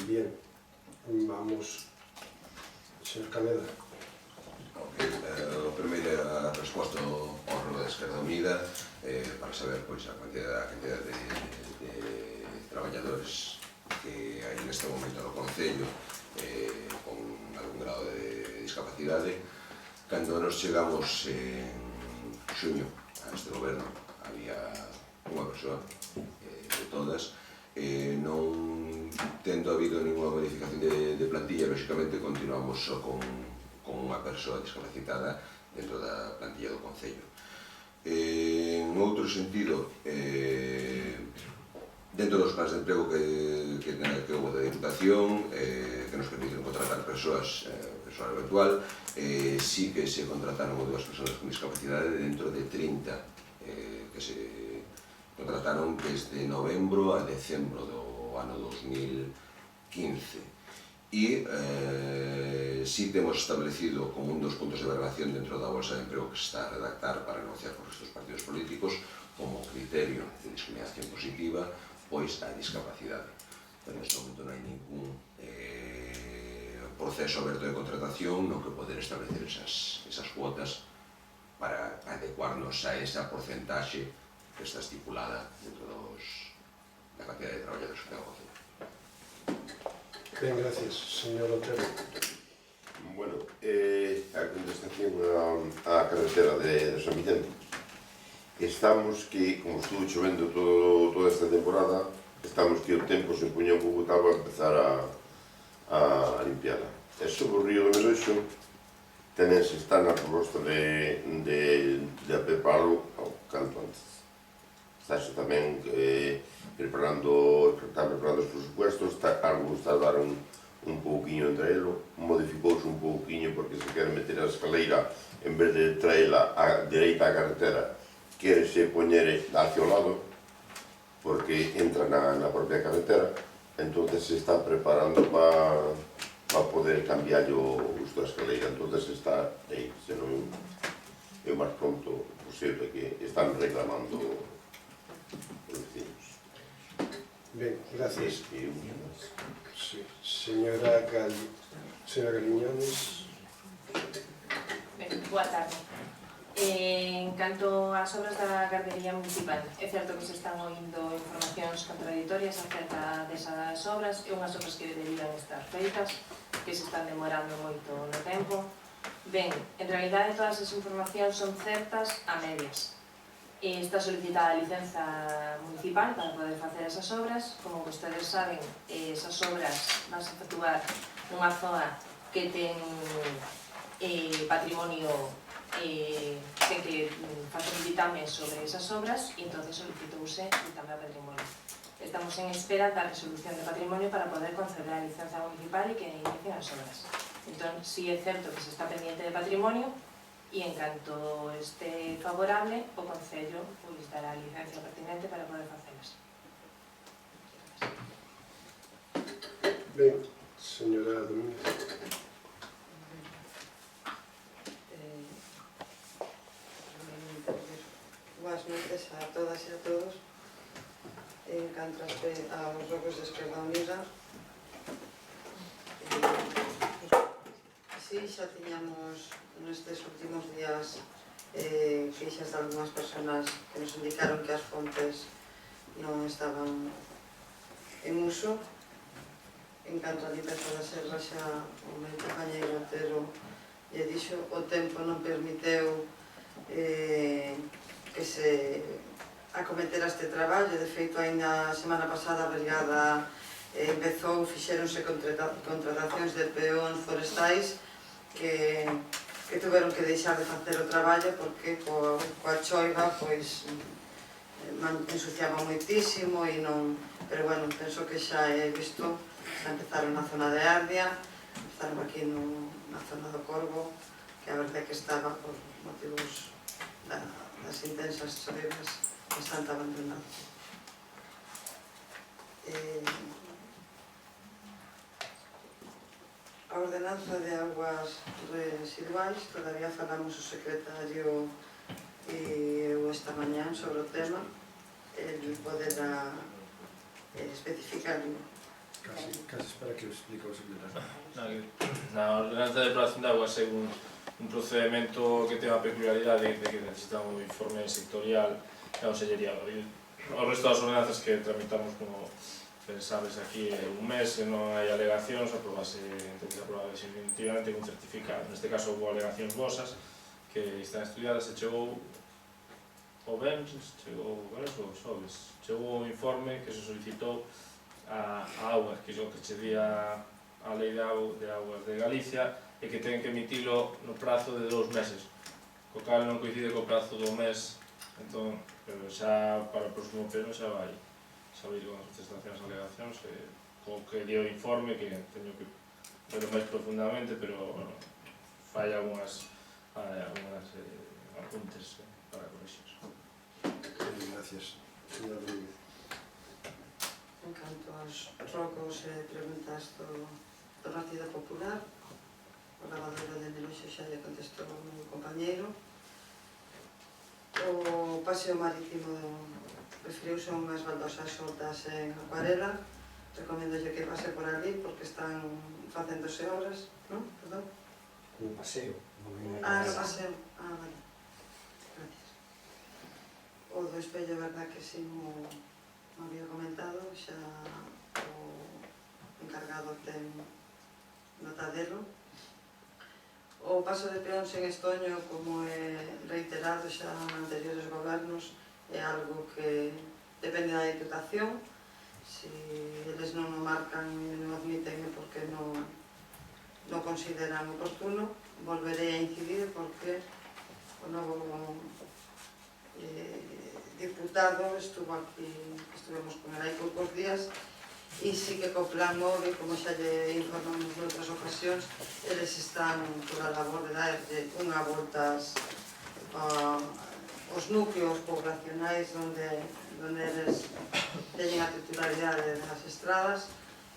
Bien, vamos. Señor Caleda. O primeiro era a resposta ao órgano da Esquerda Unida para saber a cantidad de traballadores que hai neste momento no Concello con algún grado de discapacidade. Cando nos chegamos en xuño a este goberno había unha persoa de todas, non tendo habido ninguna modificación de plantilla, lógicamente continuamos só con unha persoa discapacitada dentro da plantilla do Concello. En outro sentido, dentro dos plans de emprego que houve da Diputación, que nos permiten contratar persoas, persoal eventual, sí que se contrataron dúas persoas con discapacidade dentro de 30 que se contrataron desde novembro a decembro do ano 2015. E sí temos establecido como un dos puntos de valoración dentro da bolsa de emprego que se está a redactar para negociar con estes partidos políticos como criterio de discriminación positiva pois a discapacidade. Pero neste momento non hai ningún proceso aberto de contratación no que poder establecer esas cuotas para adecuarnos a esa porcentaxe que está estipulada dentro da cantidad de traballadores que ten o Concello. Ben, gracias. Señor Otero. Bueno, a contestación á carretera de San Vicente. Estamos que, como estuvo chovendo toda esta temporada, estamos que o tempo se puña un pouco tal para empezar a limpiarla. E sobre o río do Meroxo, tamén se está na proposta de preparalo ao canto antes. Está tamén preparando os presupuestos, algo tardaron un pouquiño en traelo, modificouse un pouquiño porque se quere meter a escaleira, en vez de traela a dereita á carretera, quere se poñer hacia o lado, porque entra na propia carretera, entonces se está preparando para poder cambiar o uso da escaleira, entonces está aí, senón é o máis pronto posible que están reclamando os vecinos. Ben, gracias. Sí. Señora Galiñones. Ben, boa tarde. En canto ás obras da Gardería Municipal, é certo que se están oindo informacións contradictorias acerca desas obras e unhas obras que deberían estar feitas, que se están demorando moito no tempo. Ben, en realidade todas as informacións son certas a medias. Está solicitada a licenza municipal para poder facer esas obras. Como vostedes saben, esas obras van a efectuar nunha zona que ten patrimonio, ten que facer un ditame sobre esas obras e entón solicitouse ditame a patrimonio. Estamos en espera da resolución de patrimonio para poder conceder a licenza municipal e que inicien as obras. Entón, si é certo que se está pendiente de patrimonio, e en canto este favorable, o Concello dará a licencia pertinente para poder facelas. Ben, señora Domínguez. Boas noches a todas e a todos. En canto aos grupos de Esquerda Unida, sí, xa tiñamos nestes últimos días queixas de algunhas persoas que nos indicaron que as fontes non estaban en uso. En canto a limpeza da serra, xa o meu compañeiro Otero lle dixo, o tempo non permiteu que se acometera este traballo. De feito, ainda a semana pasada a brigada empezou, fixéronse contratacións de peóns forestais que tuveron que deixar de facer o traballo porque coa choiva ensuciaba moitísimo e non... Pero bueno, penso que xa é visto, xa empezaron na zona de Ardia, empezaron aquí na zona do Corvo, que a verdade que estaba por motivos das intensas choivas bastante abandonado. A ordenanza de aguas residuais, todavía falamos o secretario e eu esta mañán sobre o tema. El poderá especificarlo. Casi espera que o explique o secretario. Na ordenanza de depuración de augas é un procedimento que ten a peculiaridade de que necesita un informe sectorial da Consellería. O resto das ordenanzas que tramitamos, como pensades aquí, un mes, se non hai alegacións, aprobase, entende aprobada definitivamente un certificado. Neste caso, houve alegacións vosas que están estudiadas e chegou o venres, chegou un informe que se solicitou a augas, que é o que che di a Lei de Augas de Galicia, e que ten que emitilo no prazo de 2 meses, co cal non coincide co prazo do mes, entón, pero xa para o próximo pleno xa vai ir con as contestacións e alegacións, co que dio o informe, que teño que ver máis profundamente, pero fai algunhas apuntes para corrixir. Gracias, señor Rodríguez. En canto aos rocos e preguntas do Partido Popular, o lavadoiro de Meluxo xa lle contestou o meu compañeiro. O paseo marítimo referiuse a unhas baldosas soltas en acuarela. Recomendolle que pase por ali porque están facéndose obras, non? Perdón? Un paseo. No paseo. Vale. Gracias. O do espello, verdad que si mo había comentado, xa o encargado ten notadelo. O paso de peóns en Estoño, como é reiterado xa en anteriores gobernos, é algo que depende da Diputación. Se eles non o marcan e non o admiten é porque non consideran oportuno. Volverei a incidir porque o novo diputado estuvemos con ele hai poucos días, e sí que co plan móvil, como xa lle informamos noutras ocasións, eles están por a labor de darlle unha voltas aos núcleos poblacionais onde eles teñen a titularidade das estradas,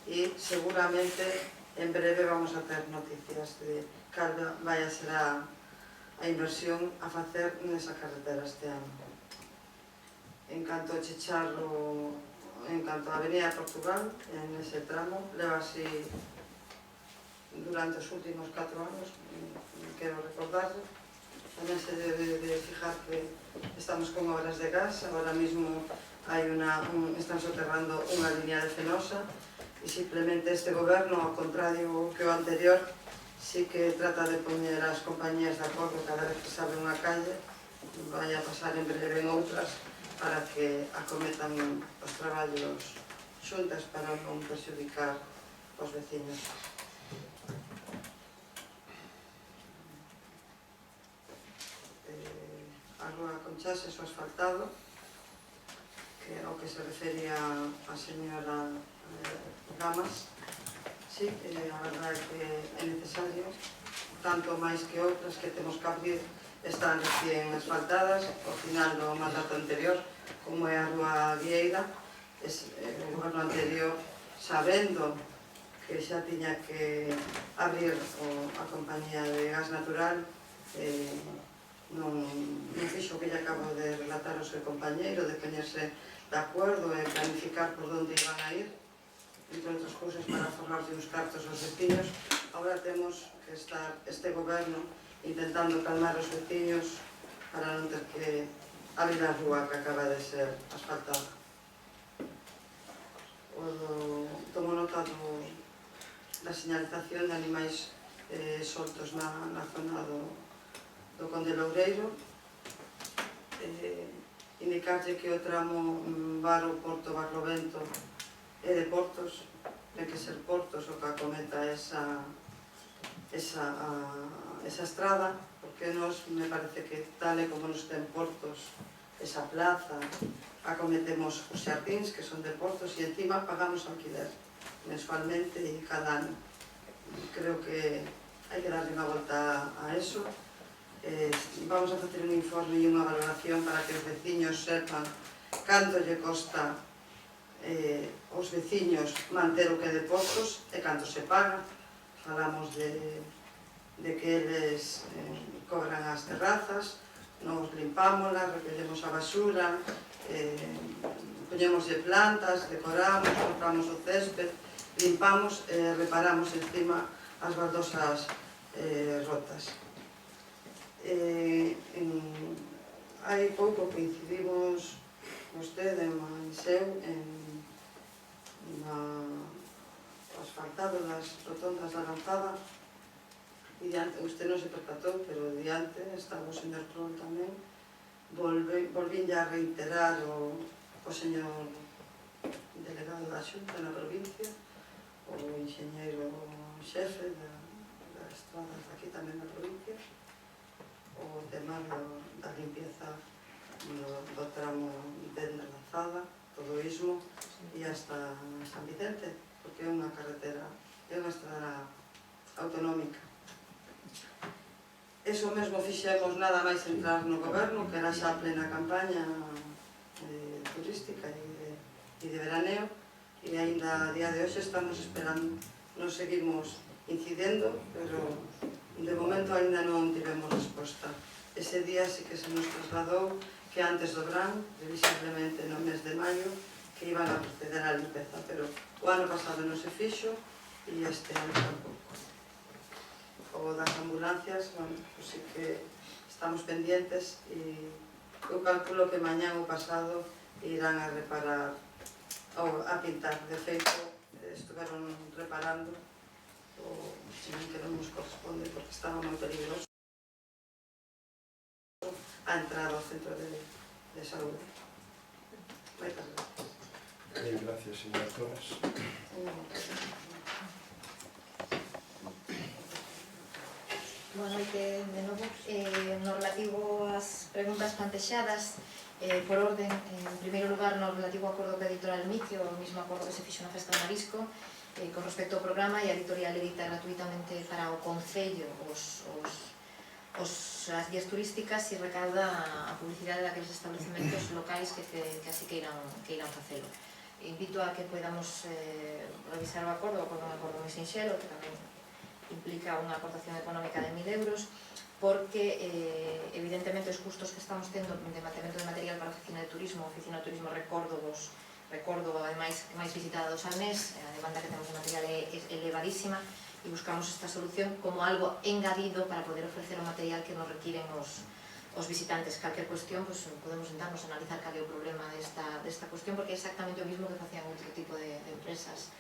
e seguramente en breve vamos a ter noticias de cal vai a ser a inversión a facer nesa carretera este ano. En canto ao Chicharro, en canto á Avenida Portugal, en ese tramo, leva así durante os últimos 4 anos, quero recordarlo. Tamén se debe de fijar que estamos con obras de gas, agora mesmo están soterrando unha línea de Fenosa, e simplemente este goberno, ao contrario que o anterior, sí que trata de poñer as compañías de acordo cada vez que se abre unha calle, vai a pasar en breve en outras, para que acometan os traballos xuntas para non perxudicar os veciños. A rúa Conchases, o asfaltado, que ao que se refería a señora Gamas, sí, a verdade é que é necesario, tanto máis que outras que temos que abrir, están recién asfaltadas ao final do mandato anterior, como é a rúa Vieira. O goberno anterior, sabendo que xa tiña que abrir a compañía de gas natural, non fixo o que lle acabo de relatar ao seu compañeiro, de poñerse de acordo e planificar por onde iban a ir, entre outras cousas para forrarse uns cartos aos veciños. Agora temos que estar este goberno intentando calmar os veciños para non ter que abrir a rúa que acaba de ser asfaltada. Tomo nota da señalización de animais soltos na zona do Conde Loureiro. Indicarlle que o tramo Varo-Porto-Barlovento é de portos, ten que ser portos o que acometa esa estrada, porque me parece que tal e como nos ten portos esa plaza, acometemos os xardíns que son de portos e encima pagamos alquiler mensualmente e cada ano. Creo que hai que darle unha volta a eso. Vamos a facer un informe e unha valoración para que os veciños sepan canto lle costa aos veciños manter o que é de portos e canto se paga. Falamos de que eles cobran as terrazas, nos limpámolas, recollemos a basura, poñemoslle plantas, decoramos, compramos o césped, limpamos e reparamos encima as baldosas rotas. Hai pouco que incidimos vostede, máis eu, no asfaltado das rotondas da Lanzada, e diante, usted non se percatou, pero diante estaba o señor Clon tamén, volvín a reiterar o señor delegado da Xunta na provincia, o enxeñeiro xefe das estradas aquí tamén na provincia, o tema da limpieza do tramo de Lanzada, todo o ismo e hasta San Vicente, porque é unha carretera, é unha estrada autonómica. Eso mesmo fixemos nada máis entrar no goberno, que era xa plena campaña turística e de veraneo, e ainda a día de hoxe estamos esperando, nos seguimos incidendo, pero de momento ainda non tivemos resposta. Ese día sí que se nos trasladou que antes do verán, previsiblemente no mes de maio, que iban a proceder á limpeza, pero o ano pasado non se fixo e este ano tampouco. O das ambulancias, bueno, pues sí que estamos pendientes e eu calculo que mañá ou pasado irán a reparar ou a pintar. De feito, estuveron reparando o que non nos corresponde porque estaba moi peligroso a entrada ao centro de saúde. Moitas gracias. Bien, gracias, señora Torres. Boa noite de novo. No relativo ás preguntas plantexadas, por orden, en primeiro lugar, no relativo ao acordo editorial Micio, o mismo acordo que se fixo na Festa do Marisco, con respecto ao programa, e a editorial edita gratuitamente para o Concello as guías turísticas e recauda a publicidade daqueles establecementos locais que así queiran facelo. Invito a que podamos revisar o acordo con un acordo moi sinxelo, que tamén implica unha aportación económica de 1.000 euros, porque evidentemente os custos que estamos tendo de mantemento de material para a oficina de turismo, recordo ademais máis visitados al mes, a demanda que temos de material é elevadísima, e buscamos esta solución como algo engadido para poder ofrecer o material que nos requiren os visitantes. Calquer cuestión, podemos sentarnos a analizar cal é o problema desta cuestión, porque é exactamente o mismo que facían outro tipo de empresas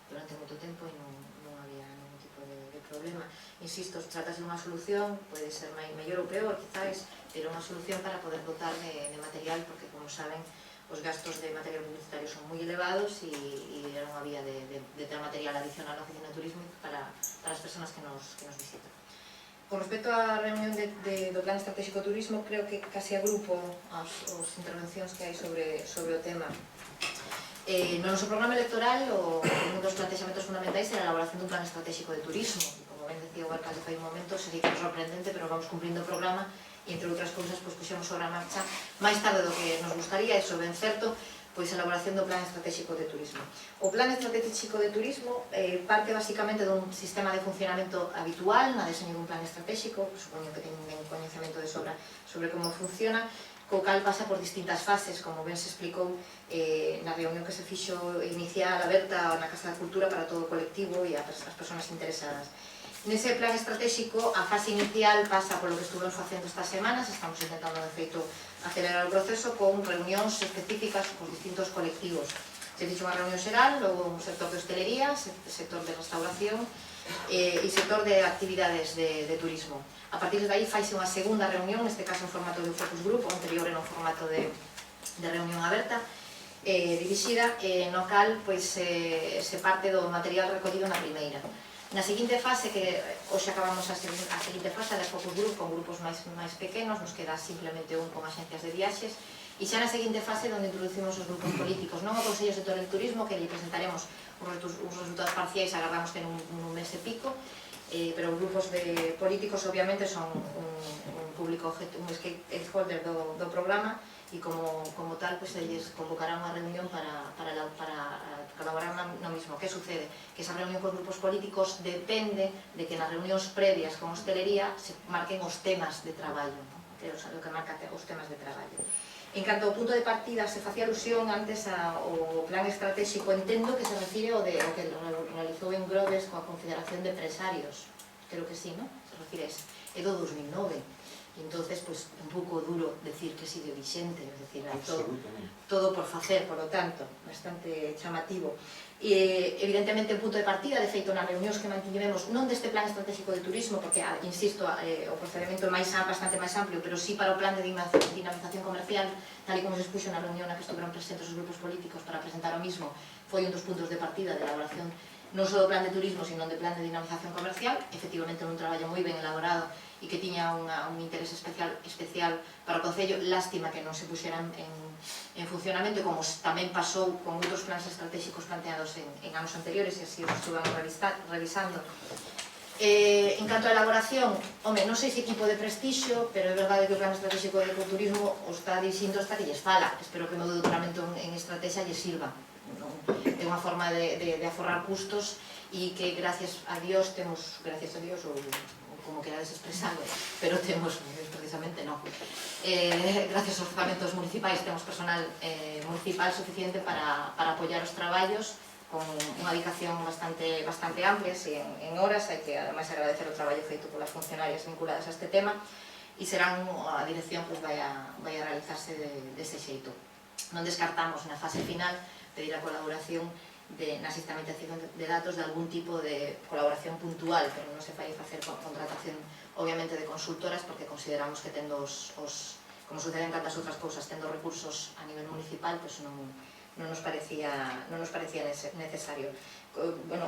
durante moito tempo e non había ningún tipo de problema. Insisto, tratase de unha solución, pode ser mellor ou peor, quizáis, pero unha solución para poder dotar de material, porque, como saben, os gastos de material publicitario son moi elevados e era unha vía de ter material adicional na oficina de turismo para as persoas que nos visitan. Con respecto á reunión do Plan Estratégico de Turismo, creo que casi agrupo as intervencións que hai sobre o tema. No noso programa electoral, un dos plantexamentos fundamentais era a elaboración dun Plan Estratégico de Turismo. Como ben decía o alcalde fai un momento, sería sorprendente, pero vamos cumprindo o programa e, entre outras cousas, puxemos sobre a marcha máis tarde do que nos gustaría, iso ben certo, pois a elaboración do Plan Estratégico de Turismo. O Plan Estratégico de Turismo parte basicamente dun sistema de funcionamento habitual na deseño dun plan estratégico, supoño que teñen coñecemento de sobra sobre como funciona, co cal pasa por distintas fases, como ben se explicou na reunión que se fixo inicial aberta na Casa da Cultura para todo o colectivo e as persoas interesadas. Nese plan estratégico, a fase inicial pasa polo que estuvemos facendo estas semanas, estamos intentando, de feito, acelerar o proceso con reunións específicas con distintos colectivos. Se fixo unha reunión xeral, logo un sector de hostelería, sector de restauración e sector de actividades de turismo. A partir de aí faise unha segunda reunión, neste caso en formato de focus group, o anterior en un formato de reunión aberta, dirixida, no cal se parte do material recollido na primeira. Na seguinte fase, que hoxe acabamos a seguinte fase de focus group con grupos máis pequenos, nos queda simplemente un con axencias de viaxes, e xa na seguinte fase onde introducimos os grupos políticos, non o Consello Sector del Turismo, que lle presentaremos os resultados parciais, agardamos que nun mes e pico, pero os grupos políticos obviamente son un público un stakeholder do programa, e como tal, eles convocarán unha reunión para colaborar no mismo. Que sucede? Que esa reunión con grupos políticos depende de que nas reunións previas con hostelería se marquen os temas de traballo, que é o que marca os temas de traballo. En canto ao punto de partida, se facía alusión antes ao plan estratégico, entendo que se refire ao que realizou en Groves coa Confederación de Empresarios, creo que sí, non? Se refire a ese, é do 2009, e entonces, pues, un pouco duro decir que sigue vixente, es decir, todo por facer, por lo tanto, bastante chamativo. E, evidentemente, un punto de partida, de feito, nas reunións que mantivemos, non deste plan estratégico de turismo, porque, insisto, o procedimento é bastante máis amplio, pero sí para o plan de dinamización comercial, tal e como se expuxo na reunión na que estuveron presentes os grupos políticos para presentar o mismo, foi un dos puntos de partida de elaboración non só do plan de turismo, sino do plan de dinamización comercial, efectivamente un traballo moi ben elaborado e que tiña un interés especial para o Concello. Lástima que non se puxeran en funcionamento, como tamén pasou con outros plans estratégicos planteados en anos anteriores, e así os estuvamos revisando. En canto a elaboración, home, non sei se equipo de prestixio, pero é verdade que o plan estratégico de ecoturismo o está dicindo hasta que lles fala. Espero que o meu doutoramento en estrategia lles sirva. É unha forma de aforrar custos e que, gracias a Dios, ou como querades expresarlo, pero temos, precisamente non, gracias aos orzamentos municipais temos personal municipal suficiente para apoiar os traballos con unha dedicación bastante amplia, en horas. Hai que, ademais, agradecer o traballo feito polas funcionarias vinculadas a este tema, e serán, a dirección vai a realizarse deste xeito. Non descartamos na fase final pedir a colaboración na sistematización de datos de algún tipo de colaboración puntual, pero non se fai facer contratación, obviamente, de consultoras, porque consideramos que tendo como sucede en tantas outras cousas, tendo recursos a nivel municipal, pues non nos parecía necesario.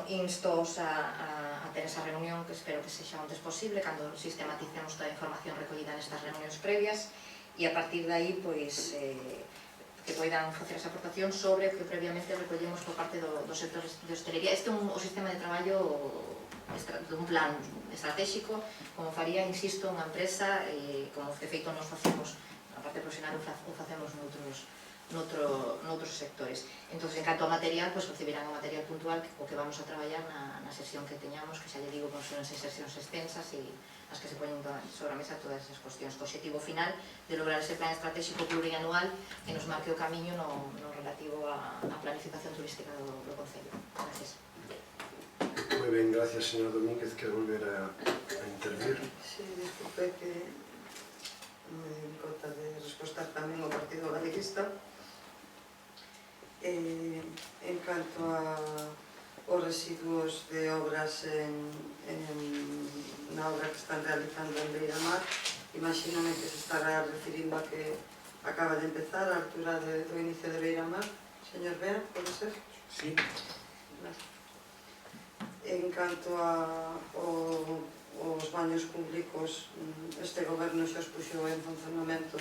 Instos a ter esa reunión, que espero que sexa o antes posible, cando sistematicemos toda a información recollida nestas reunións previas, e a partir de aí, pois, que poidan facer esa aportación sobre o que previamente recollemos por parte do sector de hostelería. Este é o sistema de traballo dun plan estratégico, como faría, insisto, unha empresa, como de feito nos facemos, a parte profesional o facemos noutros sectores. Entón, en canto ao material, recibirán o material puntual o que vamos a traballar na sesión que teñamos, que xa lle digo, son sesións extensas e as que se poñen sobre a mesa todas esas cuestións, co objetivo final de lograr ese plan estratégico plurianual que nos marque o camiño no relativo á planificación turística do Concello. Gracias. Moi ben, gracias, señor Domínguez. Quer volver a intervir? Sí, disculpe que me di conta de respostar tamén ao Partido Galeguista. En canto aos residuos de obras na obra que están realizando en Beiramar, imagínome que se estará referindo a que acaba de empezar a altura do inicio de Beiramar. Señor Bea, pode ser? Sí. En canto aos baños públicos, este goberno xa os puxo en funcionamento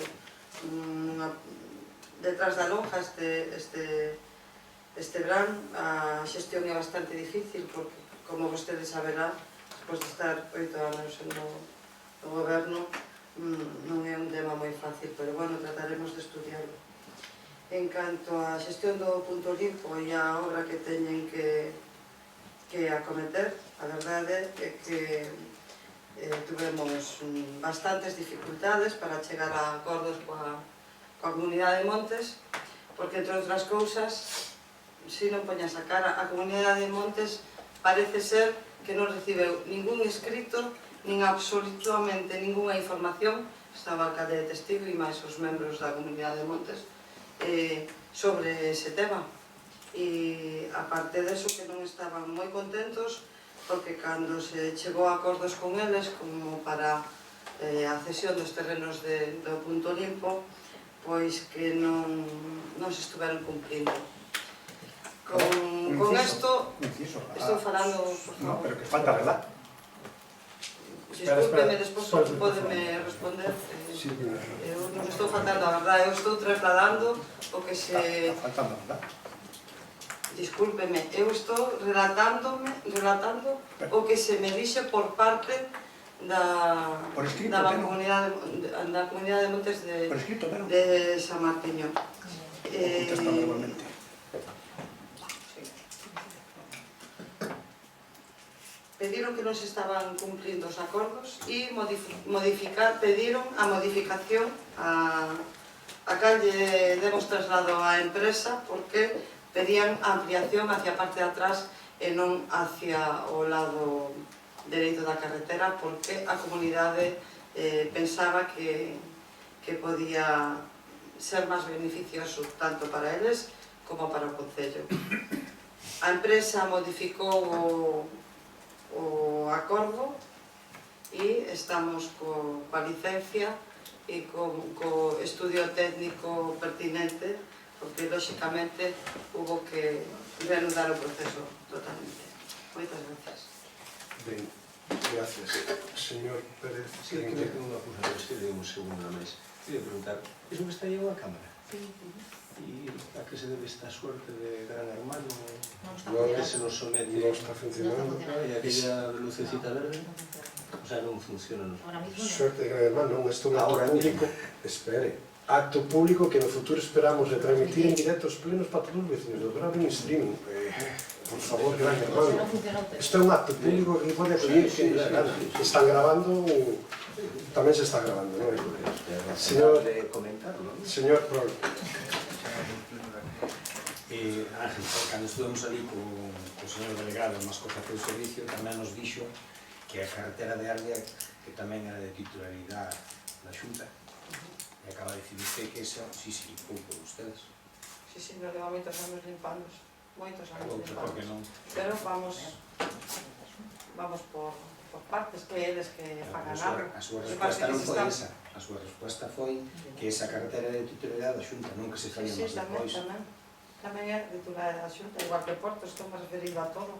detrás da lonja este verán. A xestión é bastante difícil porque, como vostede saberá, despois de estar 8 anos no goberno, non é un tema moi fácil, pero, bueno, trataremos de estudiarlo. En canto á xestión do punto limpo e a obra que teñen que acometer, a verdade é que tuvemos bastantes dificultades para chegar a acordos coa Comunidade de Montes, porque, entre outras cousas, se non poñas a cara, a Comunidade de Montes parece ser que non recibeu ningún escrito, nin absolutamente ninguna información, estaba a alcalde de testigo e máis os membros da Comunidade de Montes, sobre ese tema. E, aparte deso, que non estaban moi contentos, porque cando se chegou a acordos con eles, como para a cesión dos terrenos do punto limpo, pois que non se estuveron cumplindo. Con isto, estou falando, por favor. No, pero que falta, verdad? Discúlpeme, despois podeme responder. Eu non estou faltando a verdade, eu estou trasladando o que se... Está faltando a verdad. Discúlpeme, eu estou relatando o que se me dixe por parte da Comunidade de Montes de San Martiño. Pediron que non se estaban cumplindo os acordos e pediron a modificación a cal lle demos traslado á empresa porque pedían ampliación hacia a parte de atrás e non hacia o lado dereito da carretera porque a comunidade pensaba que podía ser máis beneficioso tanto para eles como para o Concello. A empresa modificou o acordo e estamos coa licencia e co estudio técnico pertinente porque, lóxicamente, hubo que reanudar o proceso totalmente. Moitas gracias. Ben, gracias. Señor Pérez. Sí, que me tengo unha cousa, de un segundo máis. Queria preguntar, iso que está llevo a cámara? Sí. E a que se debe esta suerte de gran hermano? Que se nos somete? Non está funcionando. E aquella lucecita verde? O sea, non funciona. Suerte de gran hermano, non estou en acto público. Espere. Acto público que no futuro esperamos retransmitir en directos plenos para todos os vecinos do grado en streaming. Por favor, gran hermano. Isto é un acto público que pode acudir quien dé gana. Están grabando, tamén se está grabando, non hai problema. Señor Prol. Ángel, cando estuvemos ali co señor delegado máis co jefe do servicio, tamén nos dixo que a carretera de Arbia, que tamén era de titularidade da Xunta, e acaba de dicir usted que esa, sí, foi por ustedes. Sí, nos leva moitos anos limpandos, moitos anos limpandos. Non? Pero vamos por partes, que eles que fagan algo. A súa resposta non foi esa. A súa resposta foi que esa carretera era de titularidade da Xunta, non que se faía máis depois. Tamén é de titularidade da Xunta, igual que Porto, estou máis referido a todo,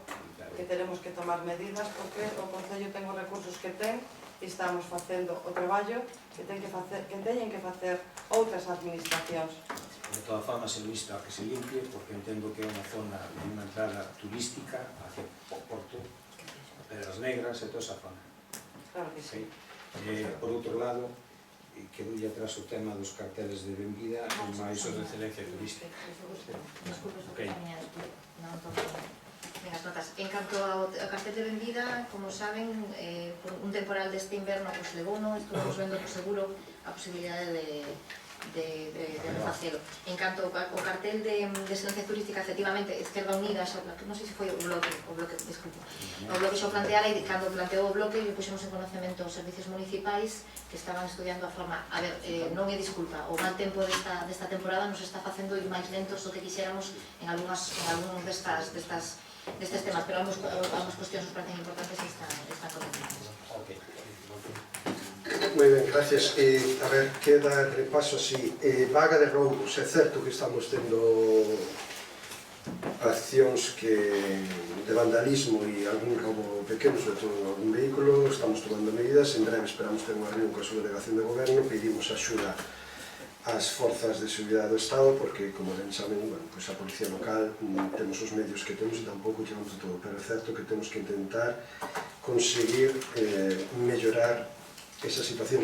que tenemos que tomar medidas porque o Concello ten os recursos que ten e estamos facendo o traballo que teñen que facer outras administracións. De toda forma, se vista que se limpie, porque entendo que é unha zona de unha entrada turística hacia o Porto, Pedras Negras e toda esa zona. Claro que sí. Por outro lado, quedoulle atrás o tema dos carteles de benvida e máis os de excelencia turística. As notas. En canto ao cartel de benvida, como saben, por un temporal deste inverno levou, estuvemos vendo por seguro a posibilidade de refacelo. En canto ao cartel de excelencia turística, efectivamente, Izquierda Unida, non sei se foi o bloque, disculpe, o bloque xa planteara e cando planteou o bloque, puxemos en conocemento os servicios municipais que estaban estudiando a forma, a ver, non é disculpa, o mal tempo desta temporada nos está facendo ir máis lentos do que quixéramos en algúns destes temas, pero ambas cuestións nos parecen importantes e están conectadas. Moi ben, gracias. A ver, queda repaso así. Vaga de roubos, é certo que estamos tendo accións de vandalismo e algún roubo pequeno, sobre todo en algún vehículo. Estamos tomando medidas, en breve esperamos ter unha reunión coa subdelegación de goberno, pedimos axuda ás forzas de seguridade do Estado, porque, como ben saben, a policía local temos os medios que temos e tampouco llevamos de todo, pero é certo que temos que intentar conseguir mellorar esa situación.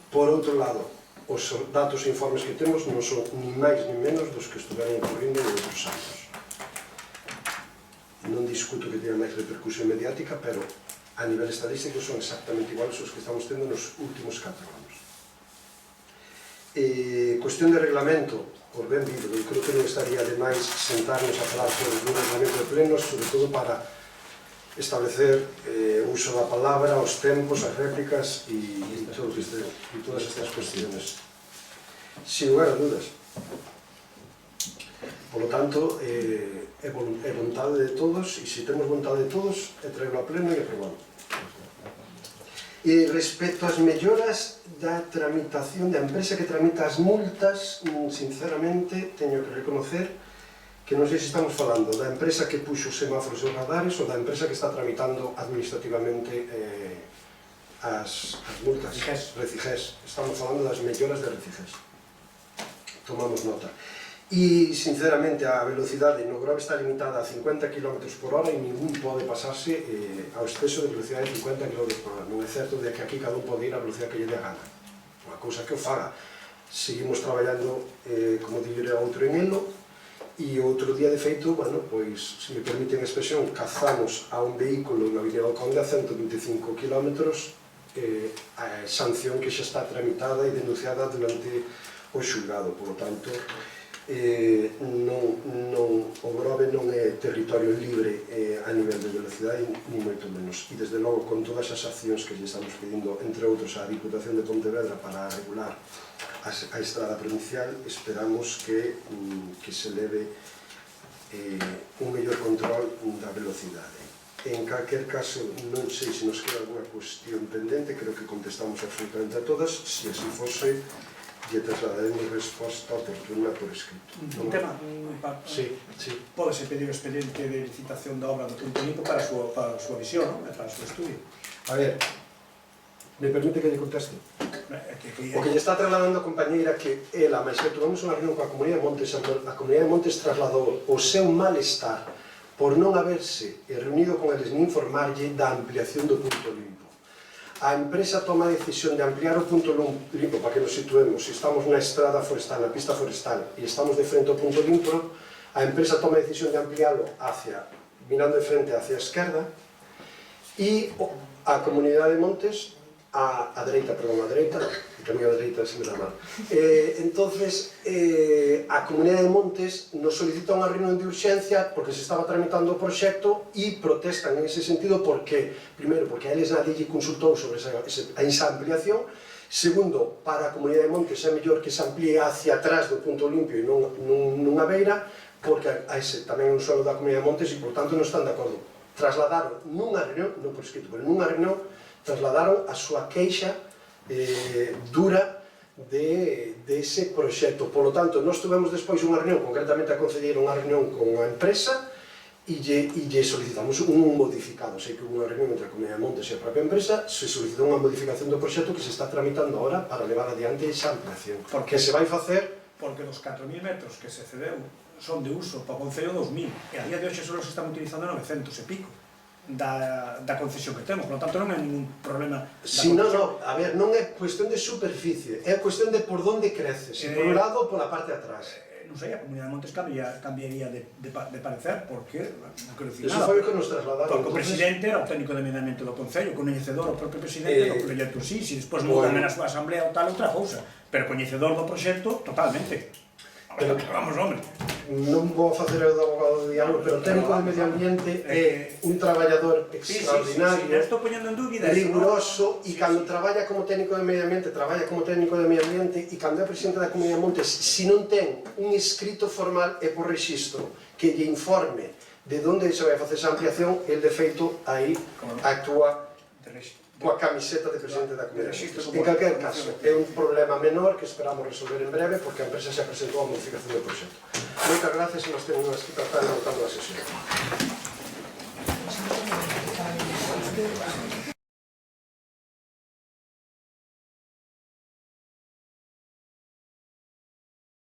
Por outro lado, os datos e informes que temos non son ni máis ni menos dos que estuveron ocorrendo en outros anos. Non discuto que teña máis repercusión mediática, pero a nivel estadístico son exactamente iguales os que estamos tendo nos últimos 4 anos. Cuestión de reglamento, por ben vido, eu creo que non estaría de máis sentarnos a falar sobre un reglamento de plenos, sobre todo para establecer o uso da palabra, os tempos, as réplicas e todas estas cuestiones. Sin lugar a dudas. Por lo tanto, é vontade de todos, e se temos vontade de todos, é traerlo a pleno e aprobado. E respecto ás melloras da tramitación da empresa que tramita as multas, sinceramente, teño que reconocer que non sei se estamos falando da empresa que puxo os semáforos e os radares ou da empresa que está tramitando administrativamente as multas. Recigés. Estamos falando das melloras de Recigés. Tomamos nota. E, sinceramente, a velocidade no grave está limitada a 50 km por hora e ningún pode pasarse ao exceso de velocidade de 50 km por hora. Non é certo de que aquí cada un pode ir a velocidade que lle dé a gana. Unha cousa que o faga. Seguimos traballando, como dirá outro en elo, e outro día, de feito, bueno, pois, se me permiten a expresión, cazamos a un vehículo na Avenida do Conde a 125 km, a sanción que xa está tramitada e denunciada durante o xulgado, por lo tanto, o Grove non é territorio libre a nivel de velocidade, ni moito menos. E, desde logo, con todas as accións que lle estamos pedindo, entre outros, á Diputación de Pontevedra para regular a estrada provincial, esperamos que se leve un mellor control da velocidade. En calquer caso, non sei se nos queda alguna cuestión pendente, creo que contestamos absolutamente a todas. Se así fose, lle trasladaremos resposta oportuna por escrito. Un tema, sí. Pódese pedir o expediente de licitación da obra do punto limpo para a súa visión, para o seu estudio. A ver, me permite que lle conteste? O que lle está trasladando a compañeira que ela, máis que tuvemos unha reunión coa Comunidade de Montes, a Comunidade de Montes trasladou o seu malestar por non haberse reunido con eles ni informarlle da ampliación do punto limpo. A empresa toma a decisión de ampliar o punto limpo, para que nos situemos, se estamos na estrada forestal, na pista forestal, e estamos de frente ao punto limpo, a empresa toma a decisión de ampliálo mirando de frente hacia a esquerda, e a Comunidade de Montes, a dereita, que a miña dereita se me dá mal. Entonces, a Comunidade de Montes nos solicita unha reunión de urxencia porque se estaba tramitando o proxecto e protestan en ese sentido porque, primeiro, porque a eles nadie lle consultou sobre esa ampliación. Segundo, para a Comunidade de Montes é mellor que se amplíe hacia atrás do punto limpio e non nunha beira, porque tamén é un suelo da Comunidade de Montes e, por tanto, non están de acordo. Trasladaron nunha reunión, non por escrito, pero nunha reunión, trasladaron a súa queixa dura dese proxecto. Por lo tanto, nós tuvemos despois unha reunión, concretamente a concelleira, unha reunión con a empresa e lle solicitamos un modificado. Sei que hubo unha reunión entre a Comunidade de Montes e a propia empresa, se solicitou unha modificación do proxecto que se está tramitando ahora para levar adiante esa ampliación. Que se vai facer... Porque dos 4.000 metros que se cedeu son de uso para o Concello 2.000 e a día de hoxe só se están utilizando 900 e pico da concesión que temos, por lo tanto non é ningún problema. Si, non, a ver, non é cuestión de superficie, é cuestión de por onde crece, se por un lado ou pola parte de atrás. Non sei, a Comunidade de Montes cambiaría de parecer, porque non quero dicir nada. Eso foi o que nos trasladaron. Porque o presidente era o técnico de medio ambiente do Concello, coñecedor o propio presidente do proxecto, sí, se despois mudan na súa asamblea ou tal, outra cousa, pero coñecedor do proxecto, totalmente. Vamos, hombre. Non vou facer o de abogado do diablo, pero o técnico de medio ambiente é un traballador extraordinario, riguroso, e cando traballa como técnico de medio ambiente, e cando é presidente da Comunidade de Montes, se non ten un escrito formal e por rexistro que lle informe de onde se vai facer esa ampliación, el de feito aí actúa coa camiseta de presidente da Comunidade de Montes. En calquer caso, é un problema menor que esperamos resolver en breve porque a empresa xa presentou a modificación do proxecto. Moitas gracias e nos temos que tratar de anotar a sesión.